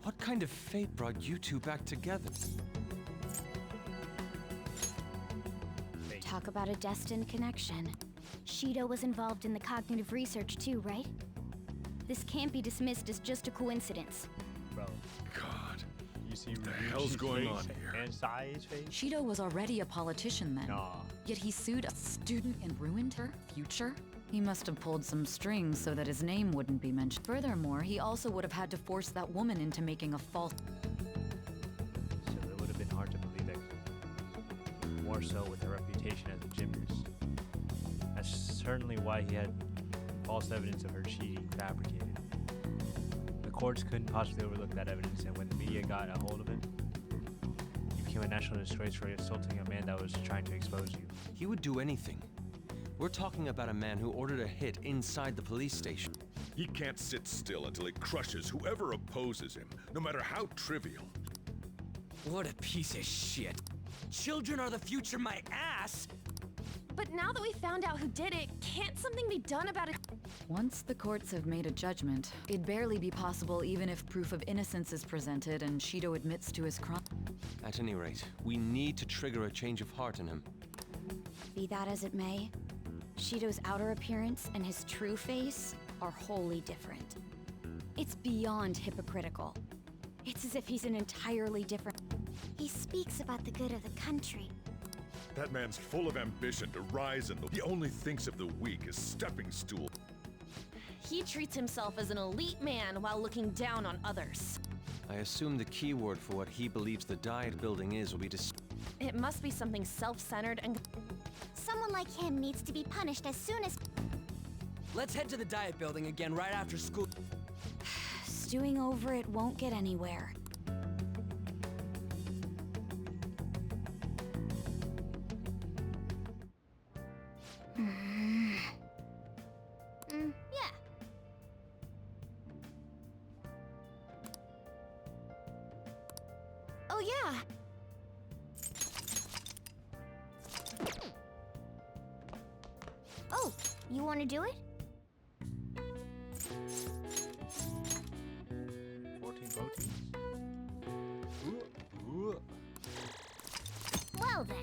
What kind of fate brought you two back together? Talk about a destined connection. Shido was involved in the cognitive research too, right? This can't be dismissed as just a coincidence. Bro. God. You see What the Ryushi's hell's going face on here? And Sai's face? Shido was already a politician then. Nah. Yet he sued a student and ruined her future? He must have pulled some strings so that his name wouldn't be mentioned. Furthermore, he also would have had to force that woman into making a false... So it would have been hard to believe that. More so with her reputation as a gymnast. That's certainly why he had false evidence of her cheating fabricated. The courts couldn't possibly overlook that evidence, and when the media got a hold of him, he became a national disgrace for assaulting a man that was trying to expose you. He would do anything. We're talking about a man who ordered a hit inside the police station. He can't sit still until he crushes whoever opposes him, no matter how trivial. What a piece of shit. Children are the future, my ass! But now that we found out who did it, can't something be done about it? Once the courts have made a judgment, it'd barely be possible even if proof of innocence is presented and Shido admits to his crime. At any rate, we need to trigger a change of heart in him. Be that as it may, Shido's outer appearance and his true face are wholly different. It's beyond hypocritical. It's as if he's an entirely different... He speaks about the good of the country. That man's full of ambition to rise in the... He only thinks of the weak as stepping stool. He treats himself as an elite man while looking down on others. I assume the key word for what he believes the diet building is will be It must be something self-centered and... Someone like him needs to be punished as soon as... Let's head to the diet building again right after school. Stewing over it won't get anywhere. Yeah. Oh, yeah. Oh, you want to do it? 14 proteins. Well then.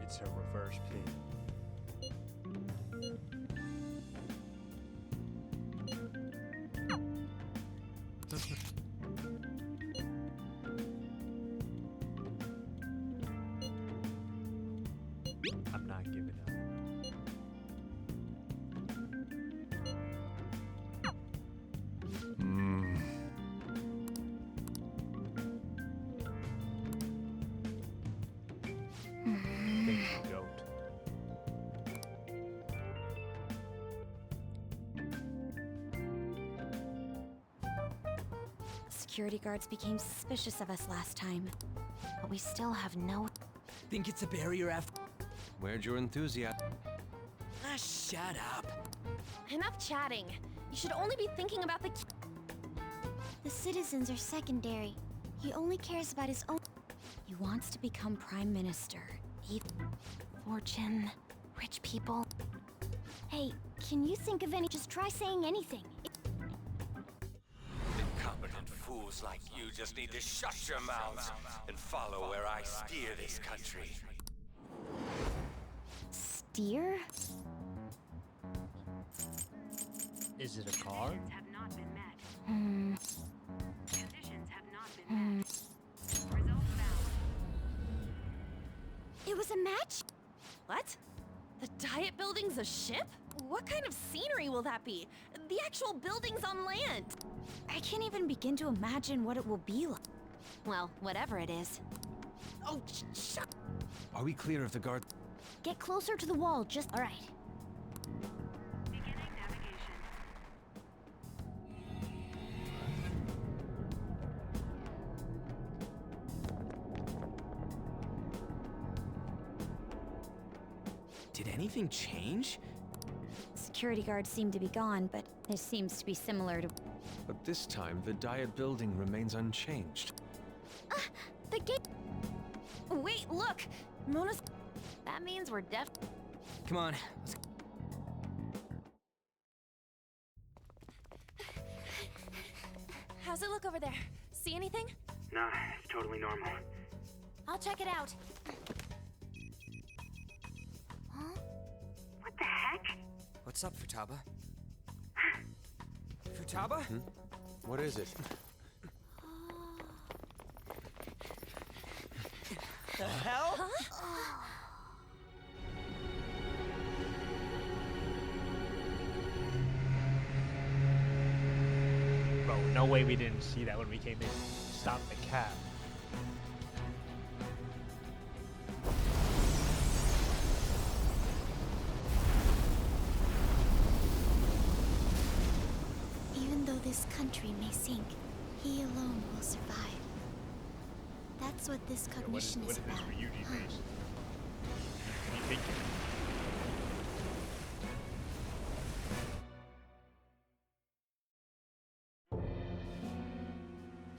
It's a reverse pig. I'm not giving up. security guards became suspicious of us last time. But we still have no... Think it's a barrier after... Where'd your enthusiasm? Ah, shut up. Enough chatting. You should only be thinking about the... The citizens are secondary. He only cares about his own... He wants to become prime minister. Fortune, rich people. Hey, can you think of any? Just try saying anything. Incompetent fools like you just need to shut your mouths and follow where I steer this country. Steer? Is it a car? Hmm. It was a match? What? The Diet Building's a ship? What kind of scenery will that be? The actual building's on land. I can't even begin to imagine what it will be like. Well, whatever it is. Oh, shut. Are we clear of the guard? Get closer to the wall, just... All right. Did anything change? Security guards seem to be gone, but this seems to be similar to... But this time, the Diet building remains unchanged. The gate... Wait, look! Mona's... That means we're def... Come on, let's... How's it look over there? See anything? Nah, it's totally normal. I'll check it out. Huh? What the heck? What's up, Futaba? Futaba? What is it? The hell? Bro, no way we didn't see that when we came in. Stop the cab. Even though this country may sink, he alone will survive. That's what this cognition is about. What is this for you, G-Face? What are you thinking?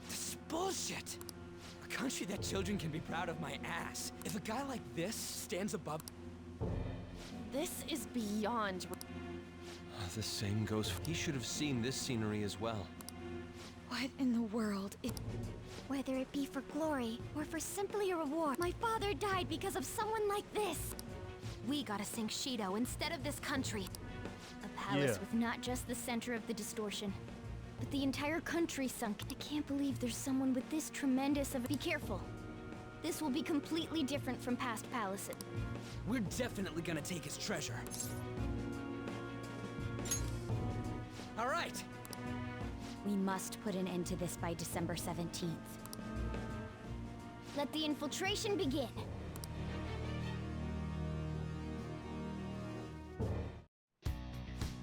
This is bullshit! A country that children can be proud of my ass. If a guy like this stands above... This is beyond... The same goes for... He should have seen this scenery as well. What in the world is... Whether it be for glory or for simply a reward, my father died because of someone like this. We gotta sink Shido instead of this country. A palace with not just the center of the distortion, but the entire country sunk. I can't believe there's someone with this tremendous of... Be careful. This will be completely different from past palaces. We're definitely gonna take his treasure. All right! We must put an end to this by December 17th. Let the infiltration begin.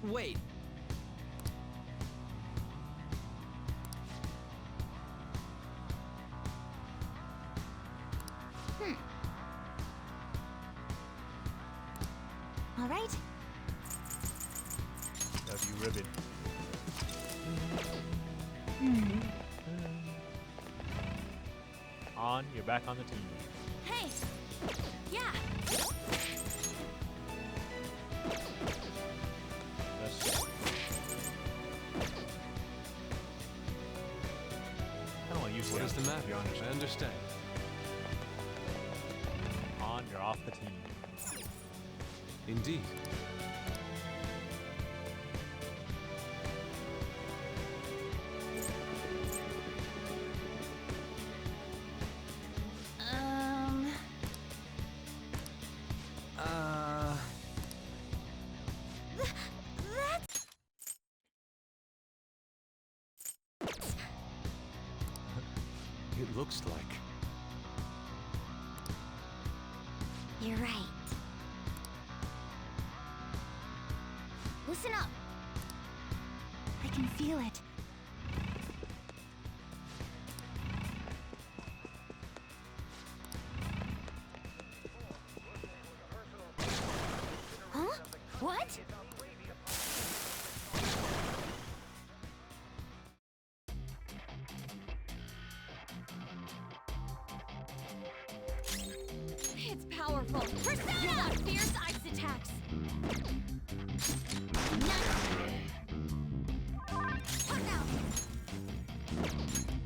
Wait. All right. W ribbon. On, you're back on the team. Hey! Yeah! That's... I don't want to use What is the map? You I understand. On, you're off the team. Indeed. It looks like. You're right. Listen up. I can feel it. What? It's powerful. Persona! You want fierce ice attacks.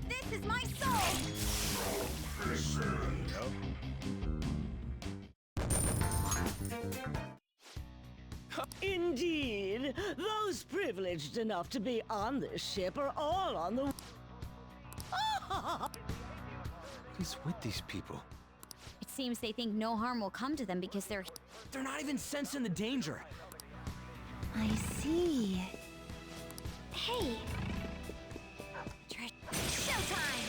This is my soul! Indeed, those privileged enough to be on this ship are all on the... What is with these people? It seems they think no harm will come to them because they're not even sensing the danger. I see. Hey! Showtime!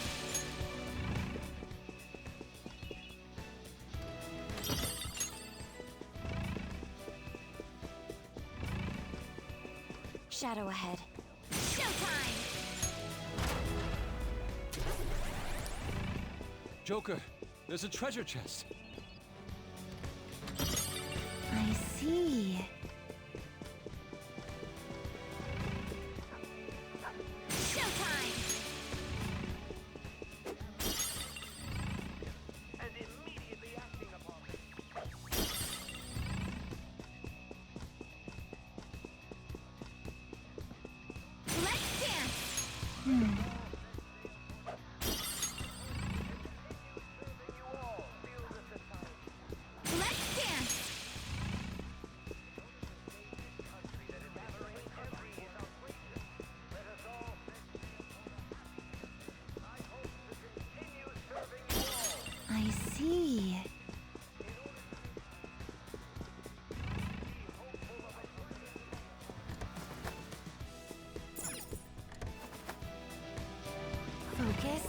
Shadow ahead. Showtime! Joker, there's a treasure chest. I see. Showtime! And immediately acting upon Let's dance! Let's dance! I see. Focus.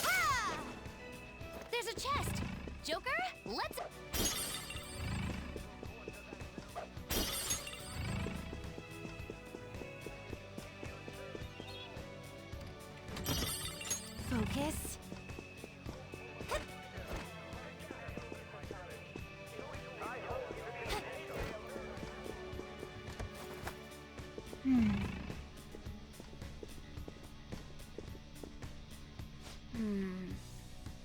Ah! There's a chest! Joker, let's... Focus.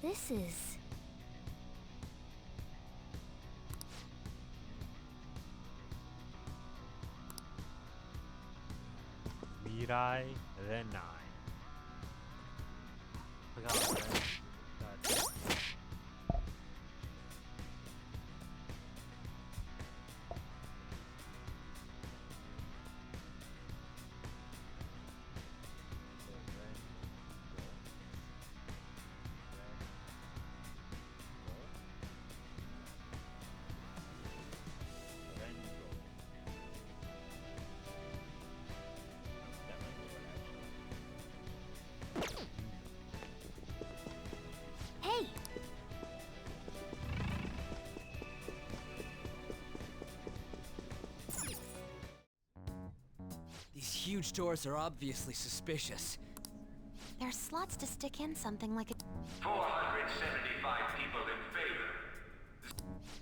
This is... Mirai Renai. Forgot what that is. Hey! These huge doors are obviously suspicious. There's slots to stick in something like a... 475 people in favor.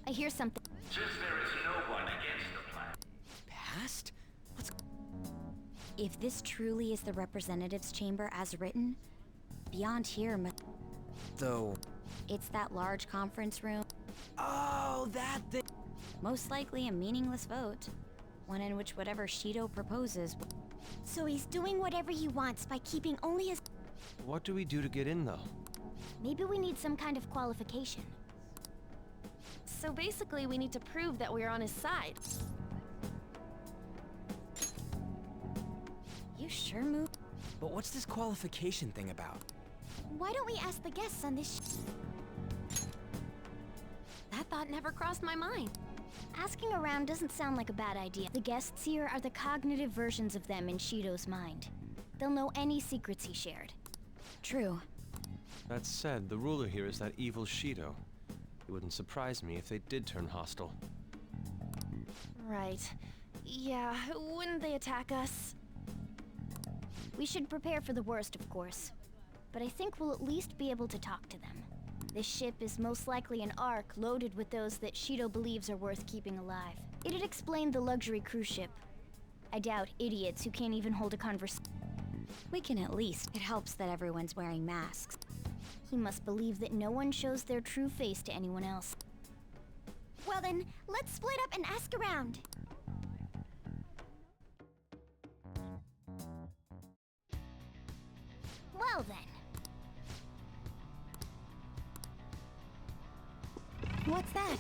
I hear something. Since there is no one against the plan. Past? If this truly is the representatives' chamber as written, beyond here Though... it's that large conference room. Oh, that thing! Most likely a meaningless vote. One in which whatever Shido proposes... So he's doing whatever he wants by keeping only his... What do we do to get in, though? Maybe we need some kind of qualification. So basically, we need to prove that we're on his side. You sure move? But what's this qualification thing about? Why don't we ask the guests on this That thought never crossed my mind. Asking around doesn't sound like a bad idea. The guests here are the cognitive versions of them in Shido's mind. They'll know any secrets he shared. True. That said, the ruler here is that evil Shido. It wouldn't surprise me if they did turn hostile. Right. Yeah, wouldn't they attack us? We should prepare for the worst, of course. But I think we'll at least be able to talk to them. This ship is most likely an Ark loaded with those that Shido believes are worth keeping alive. It'd explain the luxury cruise ship. I doubt idiots who can't even hold a conversation. We can at least. It helps that everyone's wearing masks. He must believe that no one shows their true face to anyone else. Well then, let's split up and ask around. Well then. What's that?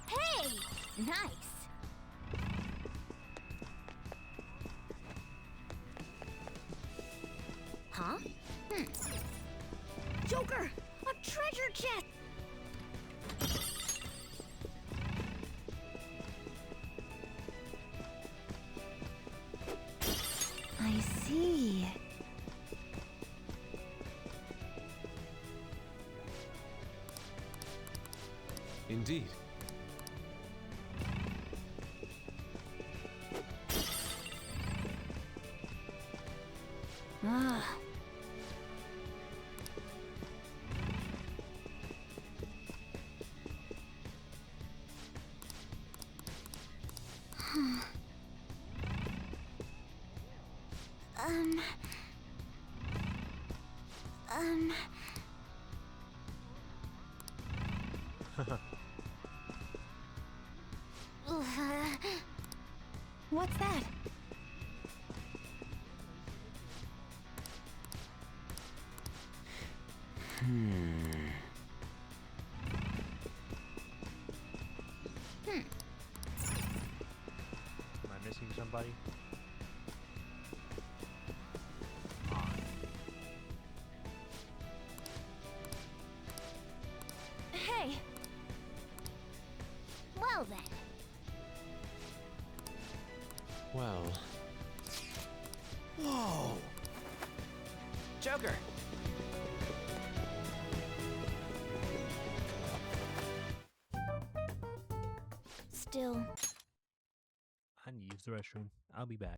Hey! Nice! Huh? Joker! A treasure chest! I see. Indeed. Ah. What's that? Am I missing somebody? Hey! Well then. Well... Whoa! Joker! Still. I need to use the restroom. I'll be back.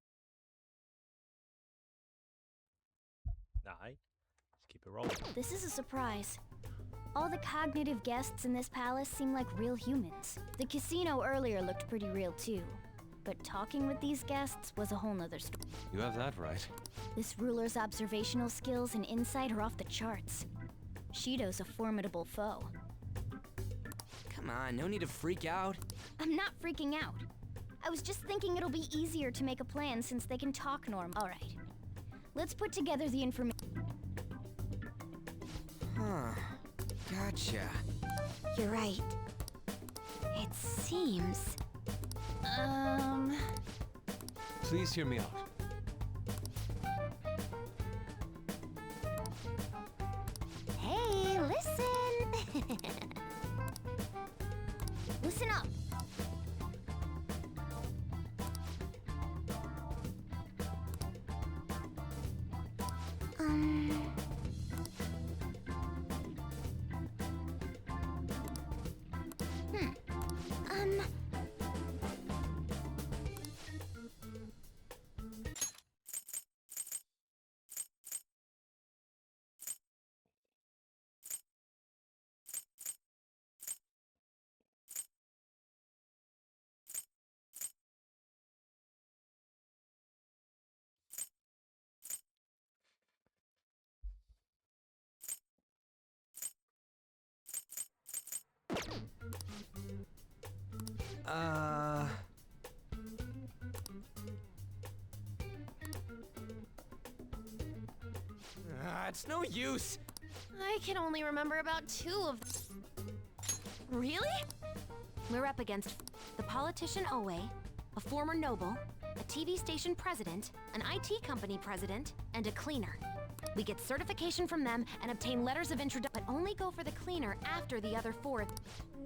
Alright. Let's keep it rolling. This is a surprise. All the cognitive guests in this palace seem like real humans. The casino earlier looked pretty real too. But talking with these guests was a whole nother story. You have that right. This ruler's observational skills and insight are off the charts. Shido's a formidable foe. Come on, no need to freak out. I'm not freaking out. I was just thinking it'll be easier to make a plan since they can talk normal. All right. Let's put together the information. Huh. Gotcha. You're right. It seems... Please hear me out. Hey, listen! Listen up! It's no use. I can only remember about 2 of them. Really? We're up against the politician Owe, a former noble, a TV station president, an IT company president, and a cleaner. We get certification from them and obtain letters of introduction, but only go for the cleaner after the other 4.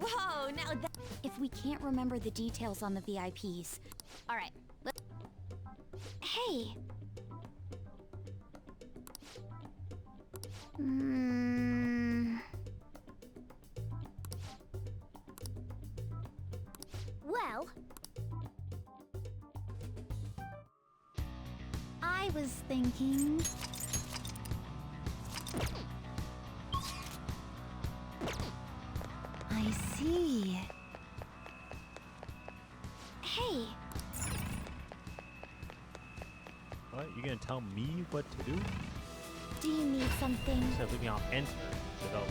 Whoa, now that... If we can't remember the details on the VIPs... Alright, let's... Hey! Well... I was thinking... I see. Hey, What? You gonna tell me what to do? do you need something? Instead of leaving out enter develop.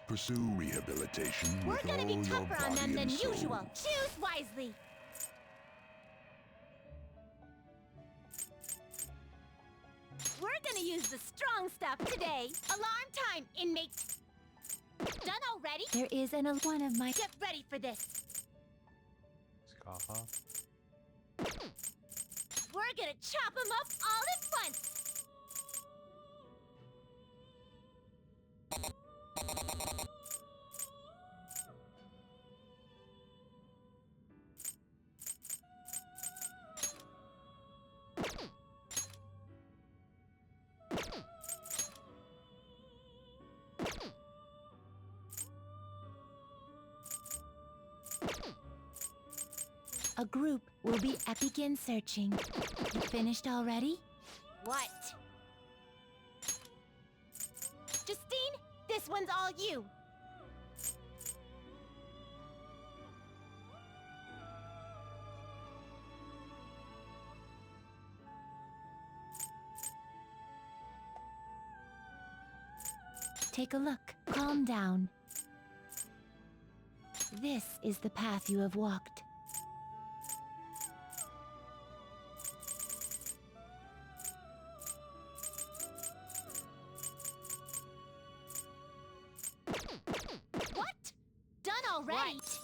Pursue rehabilitation We're with gonna all be your tougher on body them than and soul. usual. Choose wisely. We're gonna use the strong stuff today. Alarm time, inmate. Done already? There is one of my. Get ready for this. Scoff off. We're gonna chop them up all at once. A group will begin searching. You finished already? What? Justine, this one's all you. Take a look. Calm down. This is the path you have walked. What? Done already? Right.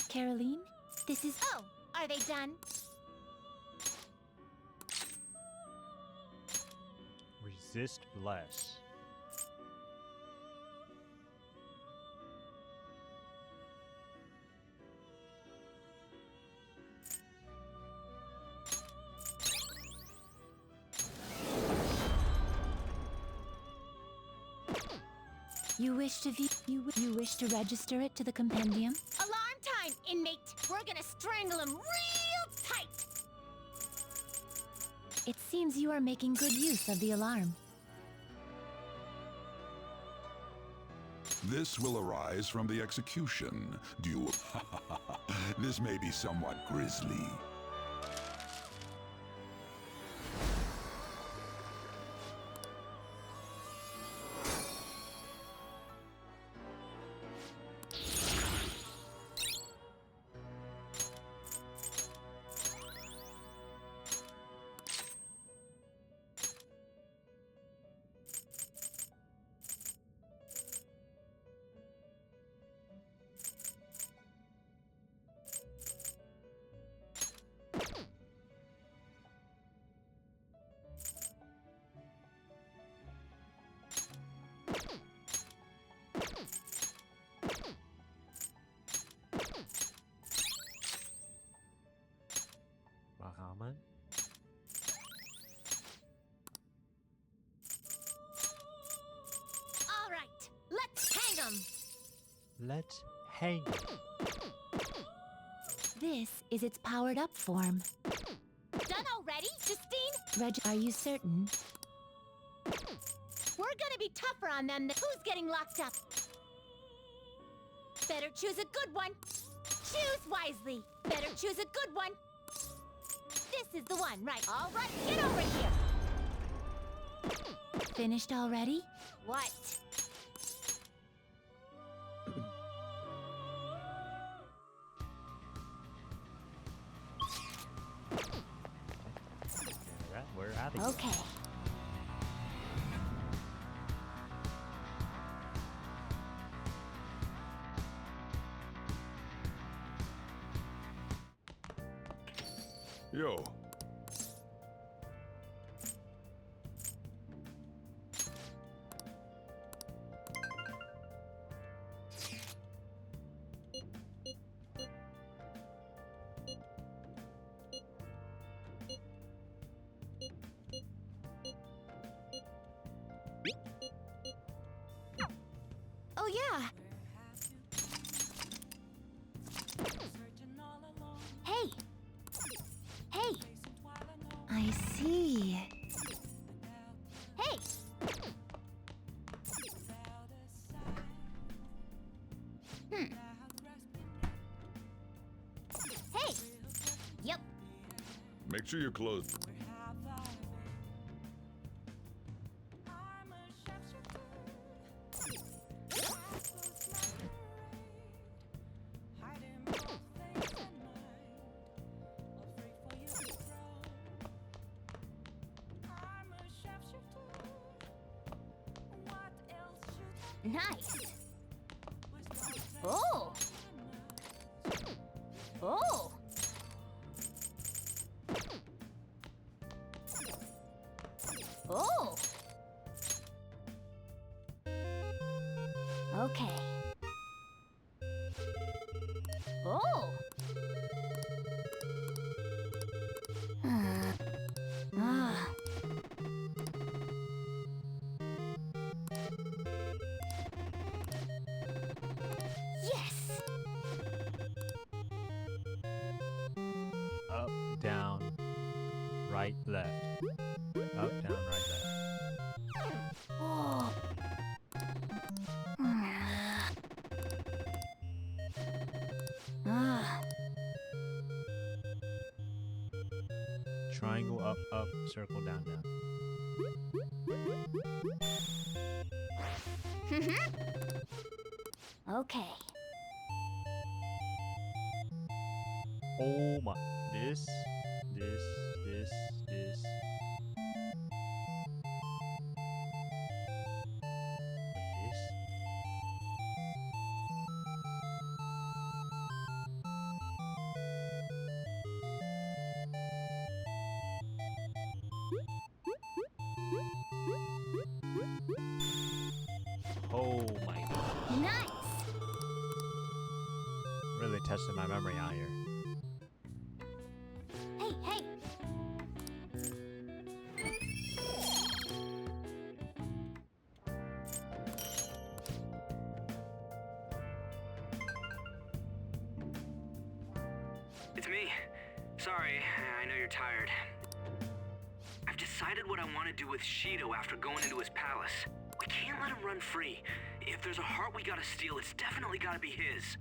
Caroline, this is. Oh, are they done? Resist bless. You wish to you wish to register it to the compendium? Alarm time, inmate. We're gonna strangle him real tight. It seems you are making good use of the alarm. This will arise from the execution. Do you... This may be somewhat grisly. Bahaman. All right, let's hang him. Let's hang. This is its powered up form. Done already, Justine? Are you certain? We're gonna be tougher on them than who's getting locked up. Better choose a good one. Choose wisely. Better choose a good one. This is the one, right? All right, get over here. Finished already? What? Alright, we're out of here. Okay. Yo. Oh yeah. Hey! Yep. Make sure you're close. Nice. Oh. Oh. Oh. Okay. Oh. Ah. Yes. Up, down, right, left. Up, down, right, left. Oh. Ah. Triangle, up, up, circle, down, down. Okay. Oh my. This. Wait, this. Oh my gosh. Nice. Really testing my memory out here. Hey, hey. It's me. Sorry, I know you're tired. I've decided what I want to do with Shido after going into his palace. We can't let him run free. If there's a heart we gotta steal, it's definitely gotta be his.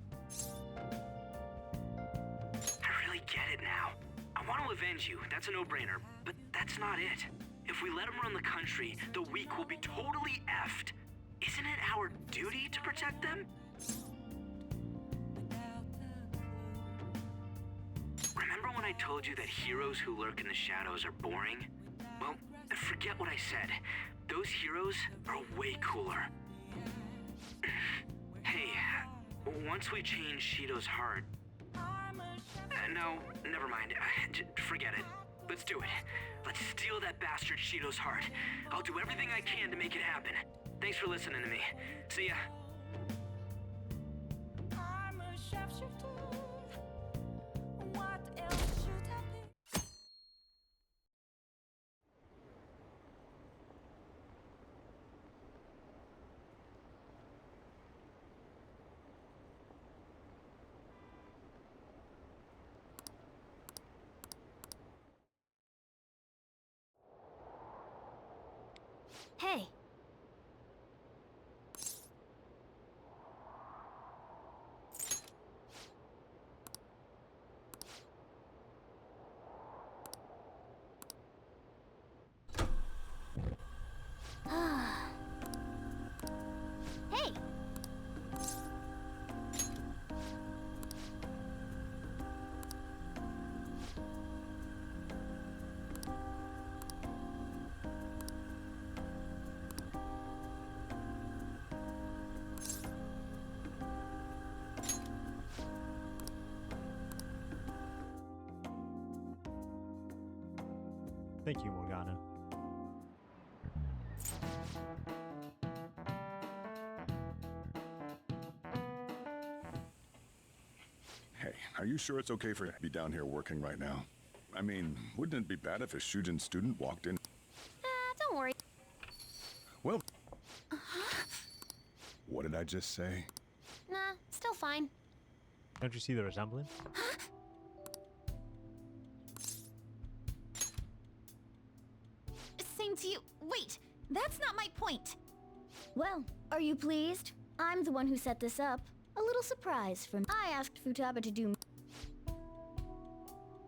I really get it now. I want to avenge you, that's a no-brainer, but that's not it. If we let him run the country, the weak will be totally effed. Isn't it our duty to protect them? Remember when I told you that heroes who lurk in the shadows are boring? Well, forget what I said. Those heroes are way cooler. Hey, once we change Shido's heart... no, never mind. Forget it. Let's do it. Let's steal that bastard Shido's heart. I'll do everything I can to make it happen. Thanks for listening to me. See ya. Hey. Hey. Thank you, Morgana. Hey, are you sure it's okay for you to be down here working right now? I mean, wouldn't it be bad if a Shujin student walked in? Don't worry. Well, what did I just say? Nah, still fine. Don't you see the resemblance? Same to you. Wait, that's not my point. Well, are you pleased? I'm the one who set this up. A little surprise from I asked Futaba to do.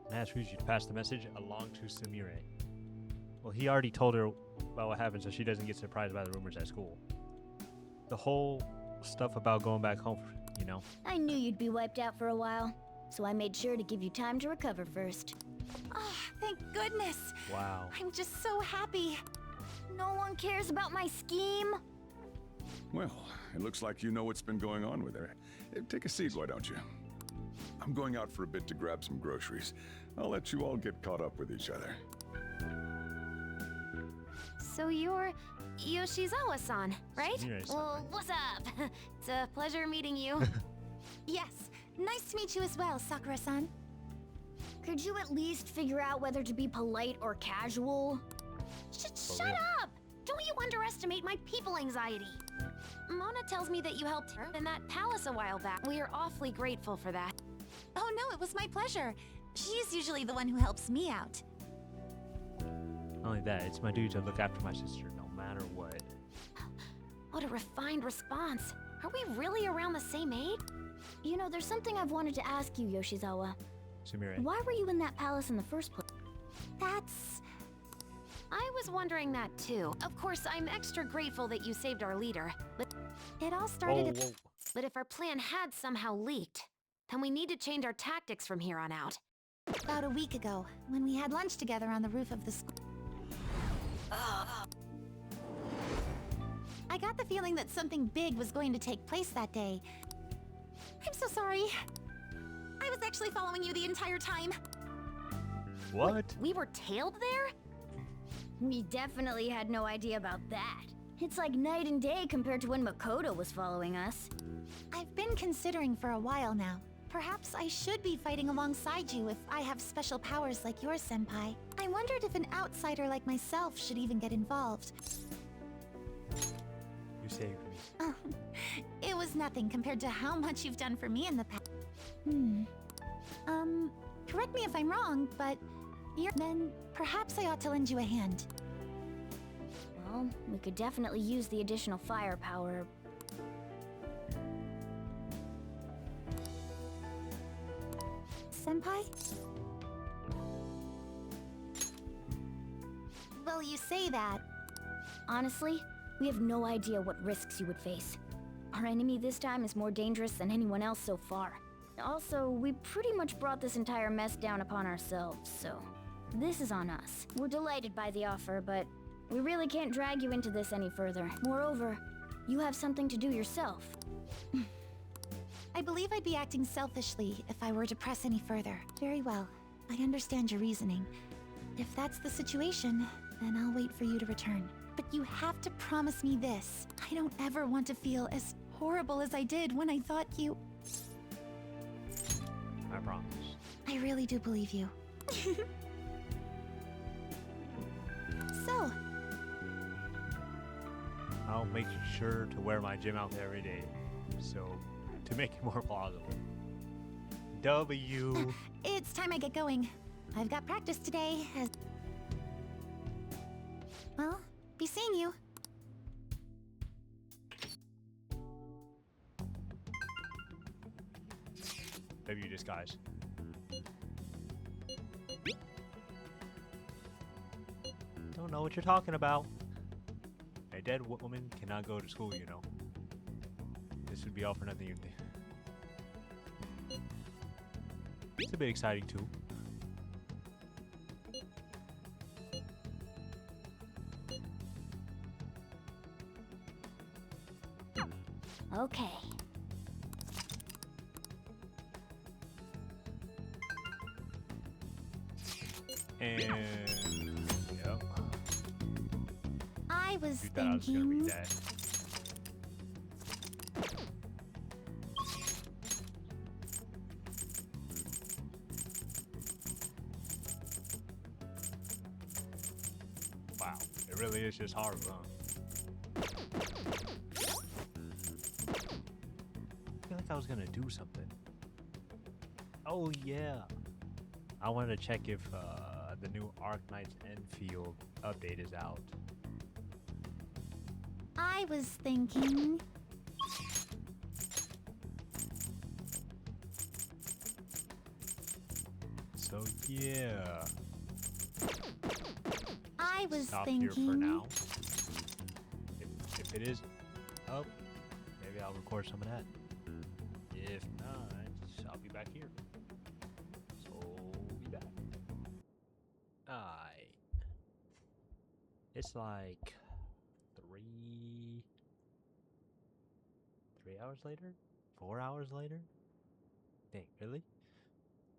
And asked Fuji to pass the message along to Sumire. Well, he already told her about what happened so she doesn't get surprised by the rumors at school. The whole stuff about going back home, you know. I knew you'd be wiped out for a while, so I made sure to give you time to recover first. Oh, thank goodness. Wow. I'm just so happy. No one cares about my scheme. Well, it looks like you know what's been going on with her. Take a seat, why don't you? I'm going out for a bit to grab some groceries. I'll let you all get caught up with each other. So you're Yoshizawa-san, right? Yes. Well, what's up? It's a pleasure meeting you. Yes, nice to meet you as well, Sakura-san. Could you at least figure out whether to be polite or casual? Shut up! Don't you underestimate my people anxiety. Mona tells me that you helped her in that palace a while back. We are awfully grateful for that. Oh no, it was my pleasure. She's usually the one who helps me out. Not only that, it's my duty to look after my sister no matter what. What a refined response. Are we really around the same age? You know, there's something I've wanted to ask you, Yoshizawa. Sumire. Why were you in that palace in the first place? I was wondering that too. Of course, I'm extra grateful that you saved our leader, but it all started Whoa. But if our plan had somehow leaked, then we need to change our tactics from here on out. About a week ago, when we had lunch together on the roof of the school. I got the feeling that something big was going to take place that day. I'm so sorry. I was actually following you the entire time. What? We were tailed there? We definitely had no idea about that. It's like night and day compared to when Makoto was following us. I've been considering for a while now. Perhaps I should be fighting alongside you if I have special powers like yours, Senpai. I wondered if an outsider like myself should even get involved. You saved me. Oh, it was nothing compared to how much you've done for me in the past. Correct me if I'm wrong, but then perhaps I ought to lend you a hand. Well, we could definitely use the additional firepower. Senpai? Well, you say that. Honestly, we have no idea what risks you would face. Our enemy this time is more dangerous than anyone else so far. Also, we pretty much brought this entire mess down upon ourselves, so this is on us. We're delighted by the offer, but we really can't drag you into this any further. Moreover, you have something to do yourself. I believe I'd be acting selfishly if I were to press any further. Very well. I understand your reasoning. If that's the situation, then I'll wait for you to return. But you have to promise me this. I don't ever want to feel as horrible as I did when I thought you... I promise. I really do believe you. So, I'll make sure to wear my gym outfit every day. So, to make it more plausible. W. it's time I get going. I've got practice today as... Well, be seeing you. W disguise. Don't know what you're talking about. A dead woman cannot go to school, you know. This would be all for nothing. It's a bit exciting too. Okay. And yep. I was You thought I was gonna thinking... read that. Wow, it really is just hard, huh? I feel like I was gonna do something. Oh yeah. I wanted to check if the new Arknight's Enfield update is out. I was thinking... So yeah. I was Stop thinking. here for now. If it is up, maybe I'll record some of that. If not, I'll be back here. So be back. Alright. It's like 3 hours later? 4 hours later? Dang, really?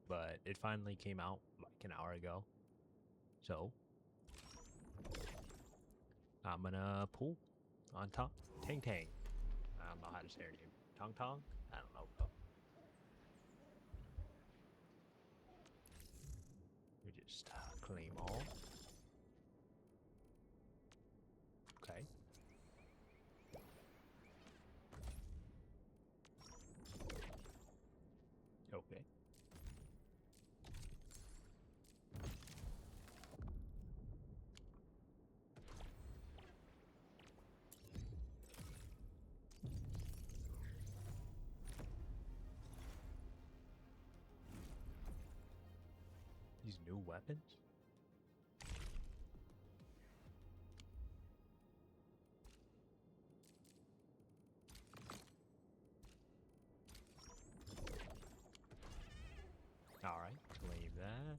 But it finally came out like an hour ago. So I'm gonna pull on TangTang. I don't know how to say her name. TangTang? I don't know. We just claim all. Okay. Okay. These new weapons? Alright, claim that.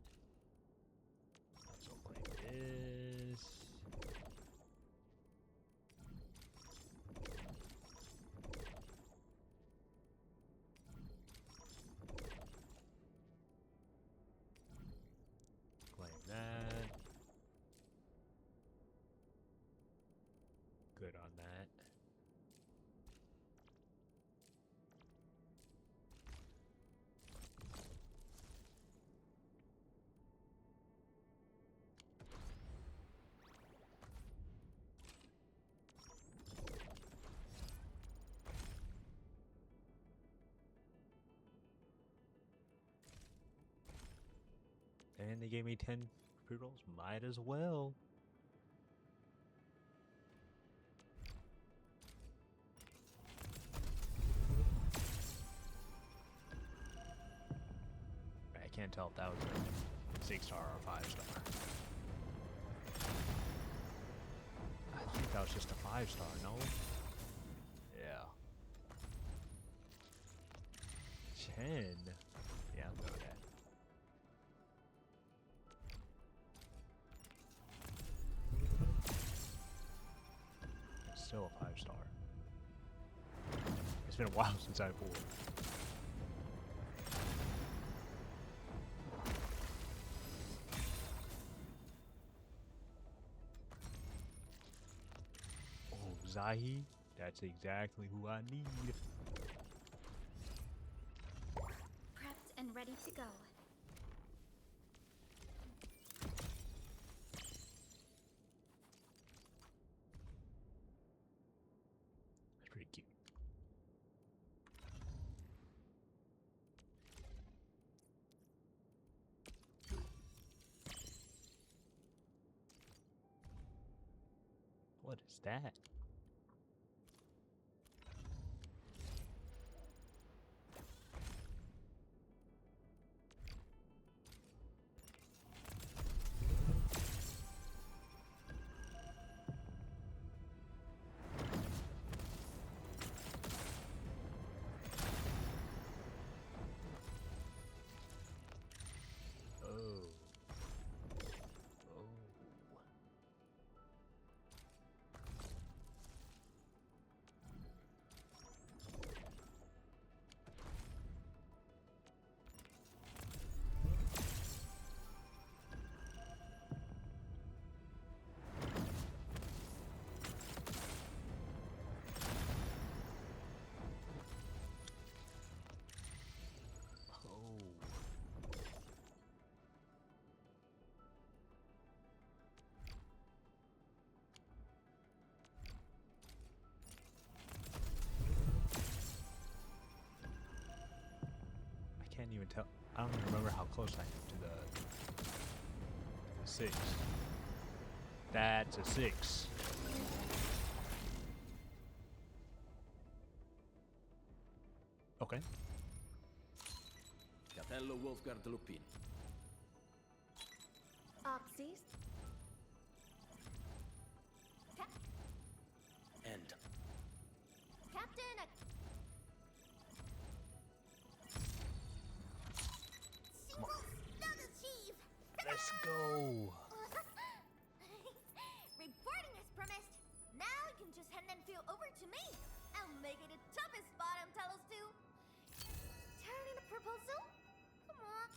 Also claim this. Claim that. Good on that. And they gave me 10 pre-rolls. Might as well. I can't tell if that was a 6-star or a 5-star. I think that was just a 5-star, no? Yeah. 10? Yeah, I'm going that. Still a 5-star. It's been a while since I pulled. Oh, Zahi, that's exactly who I need. Prepped and ready to go. That's pretty cute. What is that? Can't even tell. I don't even remember how close I am to the 6. That's a 6. Okay. Capello Wolfgard Lupin. Oxys. And Captain, Come on. achieve. Let's go. Reporting as promised. Now you can just hand and feel over to me. I'll make it the toughest bottom tell us to. Turn in a proposal? Come on.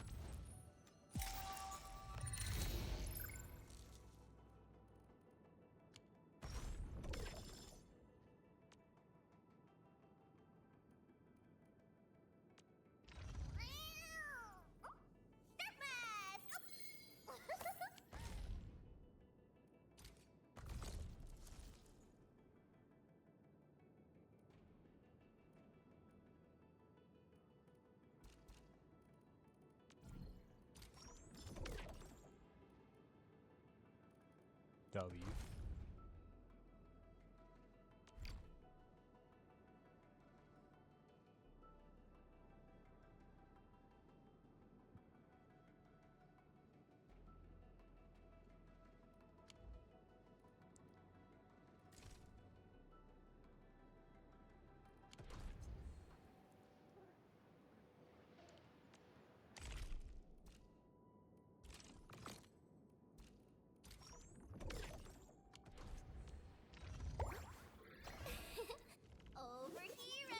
Step mask! W. Over here.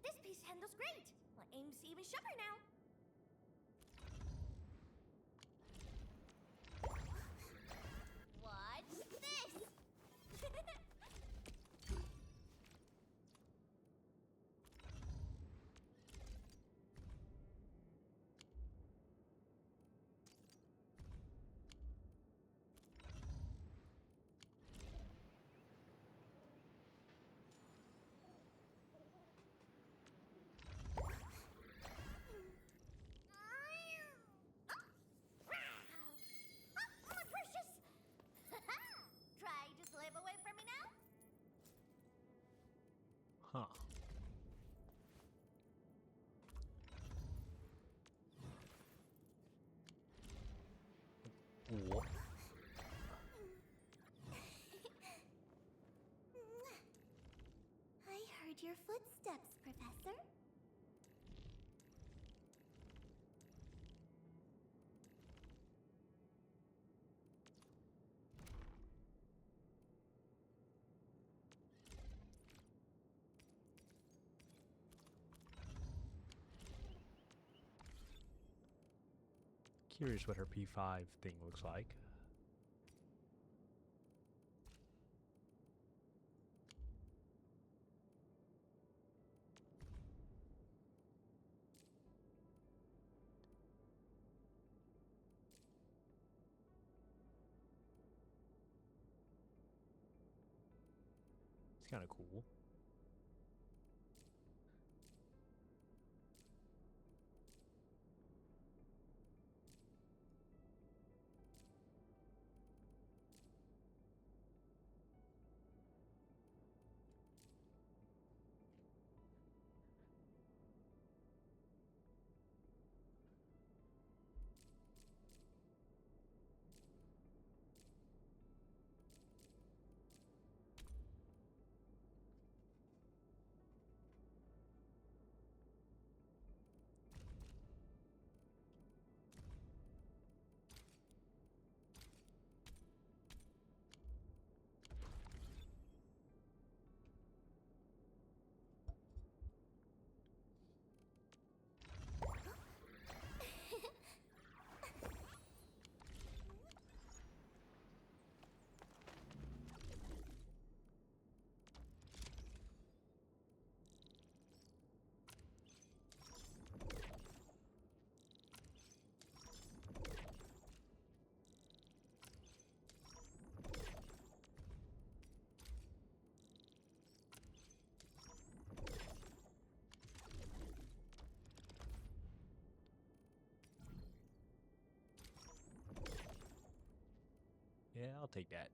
This piece handles great. My aim's even sharper now. Watch this. My precious! Try to slip away from me now? Huh. What? I heard your footsteps, Professor. Curious what her P5 thing looks like. It's kind of cool. Yeah, I'll take that.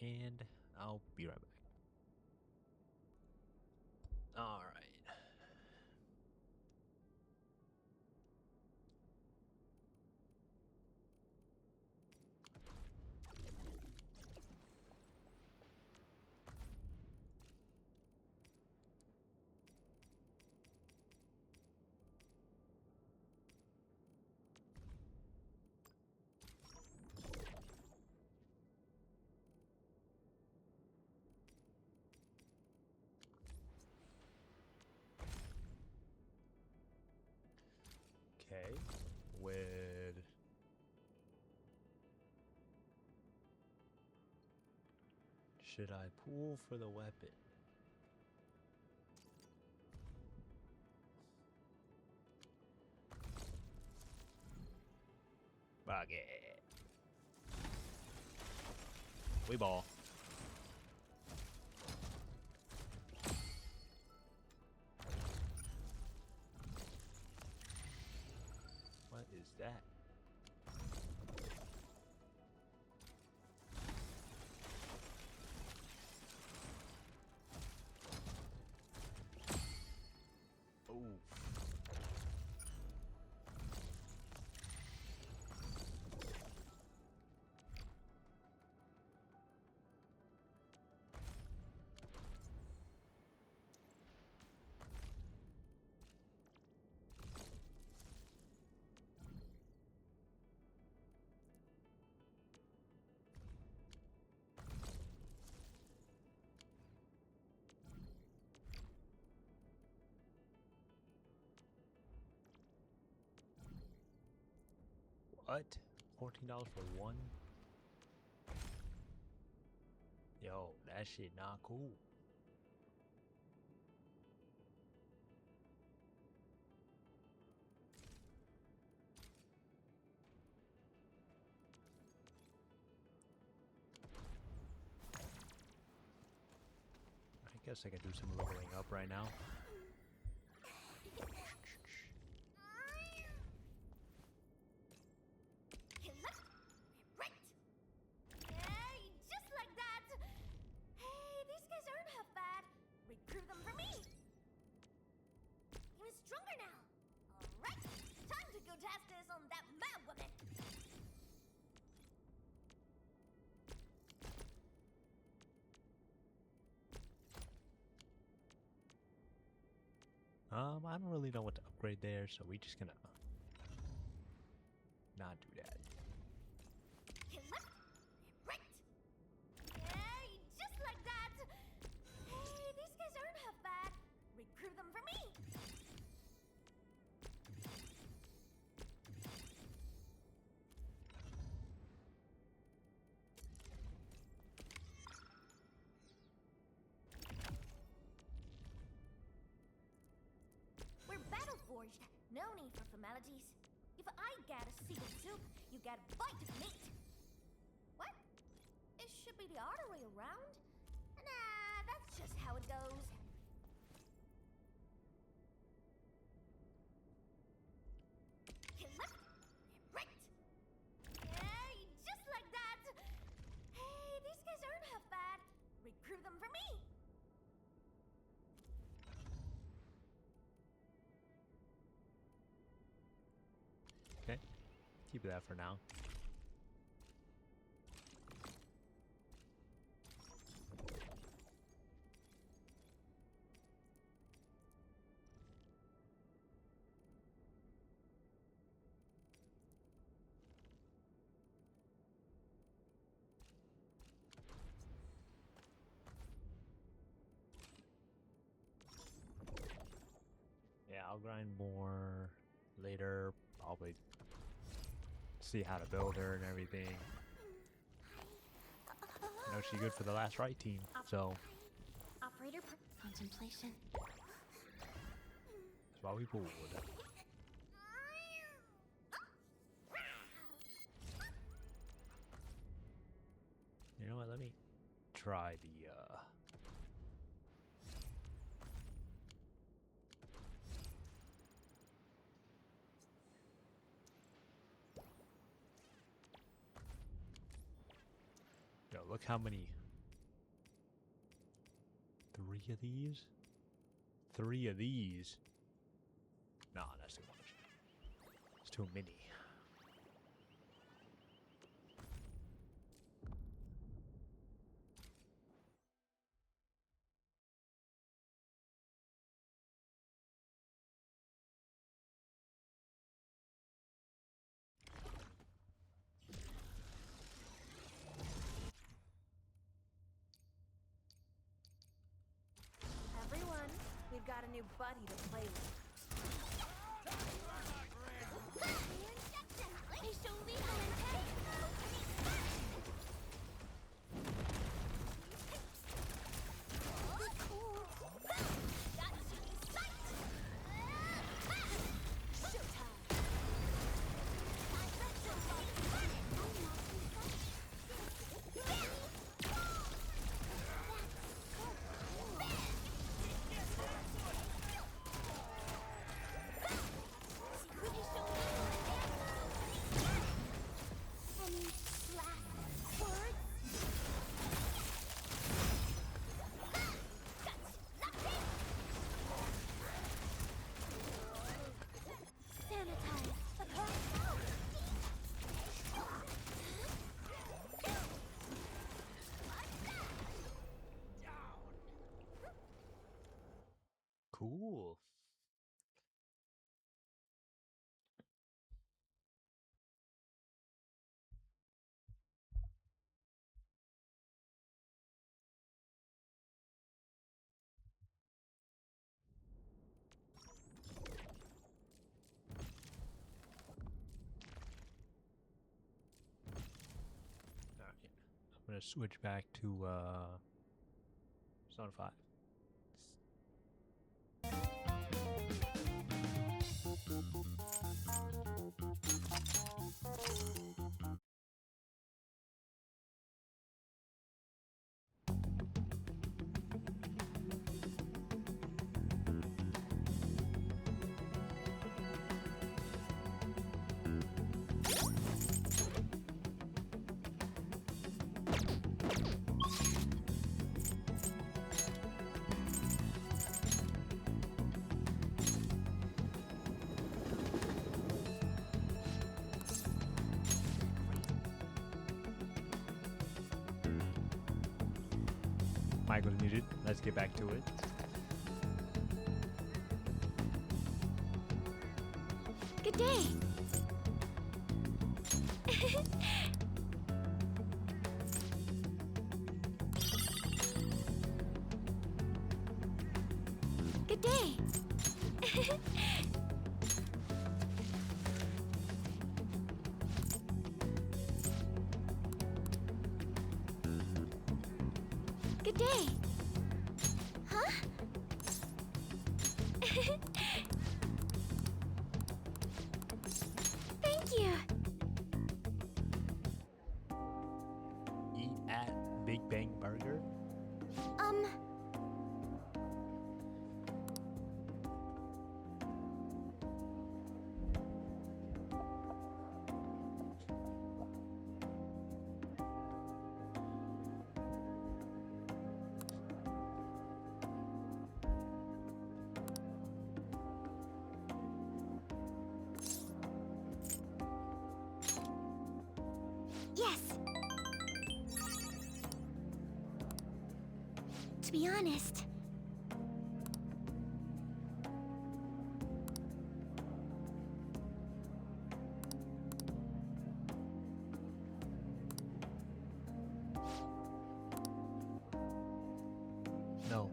And I'll be right back. All right. Okay, with should I pull for the weapon? Fuck it. We ball. What is that? Oh. What? $14 for one? Yo, that shit not cool. I guess I could do some leveling up right now. I don't really know what to upgrade there, so we just gonna not do that. Just like that! Hey, these guys aren't half bad. Recruit them for me! We're battle forged. No need for formalities. If I get a seed of soup, you get a bite of meat. What? It should be the other way around? Nah, that's just how it goes. Left, right. Hey, just like that. Hey, these guys aren't half bad. Recruit them for me. Okay, keep that for now. Yeah, I'll grind more later, probably see how to build her and everything. I know she's good for the last right team, so Operator contemplation. that's why we pulled. You know what, let me try the look how many. 3 of these? 3 of these? Nah, that's too much. It's too many. Everyone, we've got a new buddy to play with. Cool. I'm gonna switch back to Zone 5. Michael's muted. Let's get back to it. Good day. Good day. Good day. Huh? Thank you. Eat at Big Bang Burger? Yes. To be honest, No.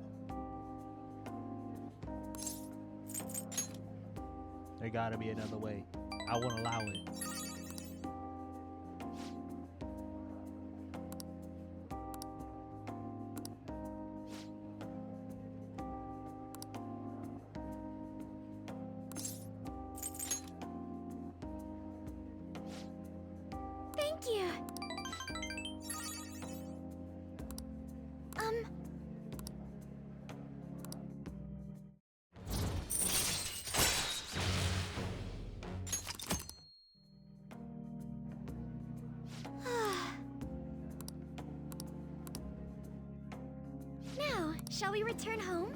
There gotta be another way. I won't allow it. thank you. Shall we return home?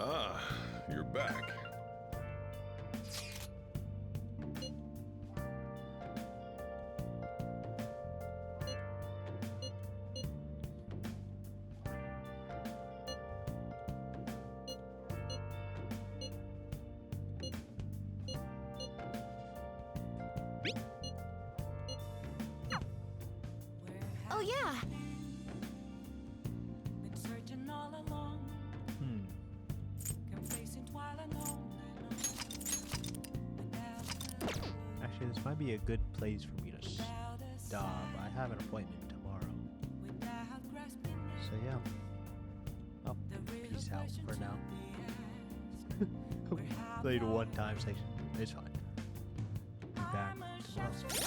Ah, you're back. Oh yeah. Actually, this might be a good place for me to stop. I have an appointment tomorrow. So yeah. Oh, peace out for now. Played one time section. It's fine. Be back tomorrow.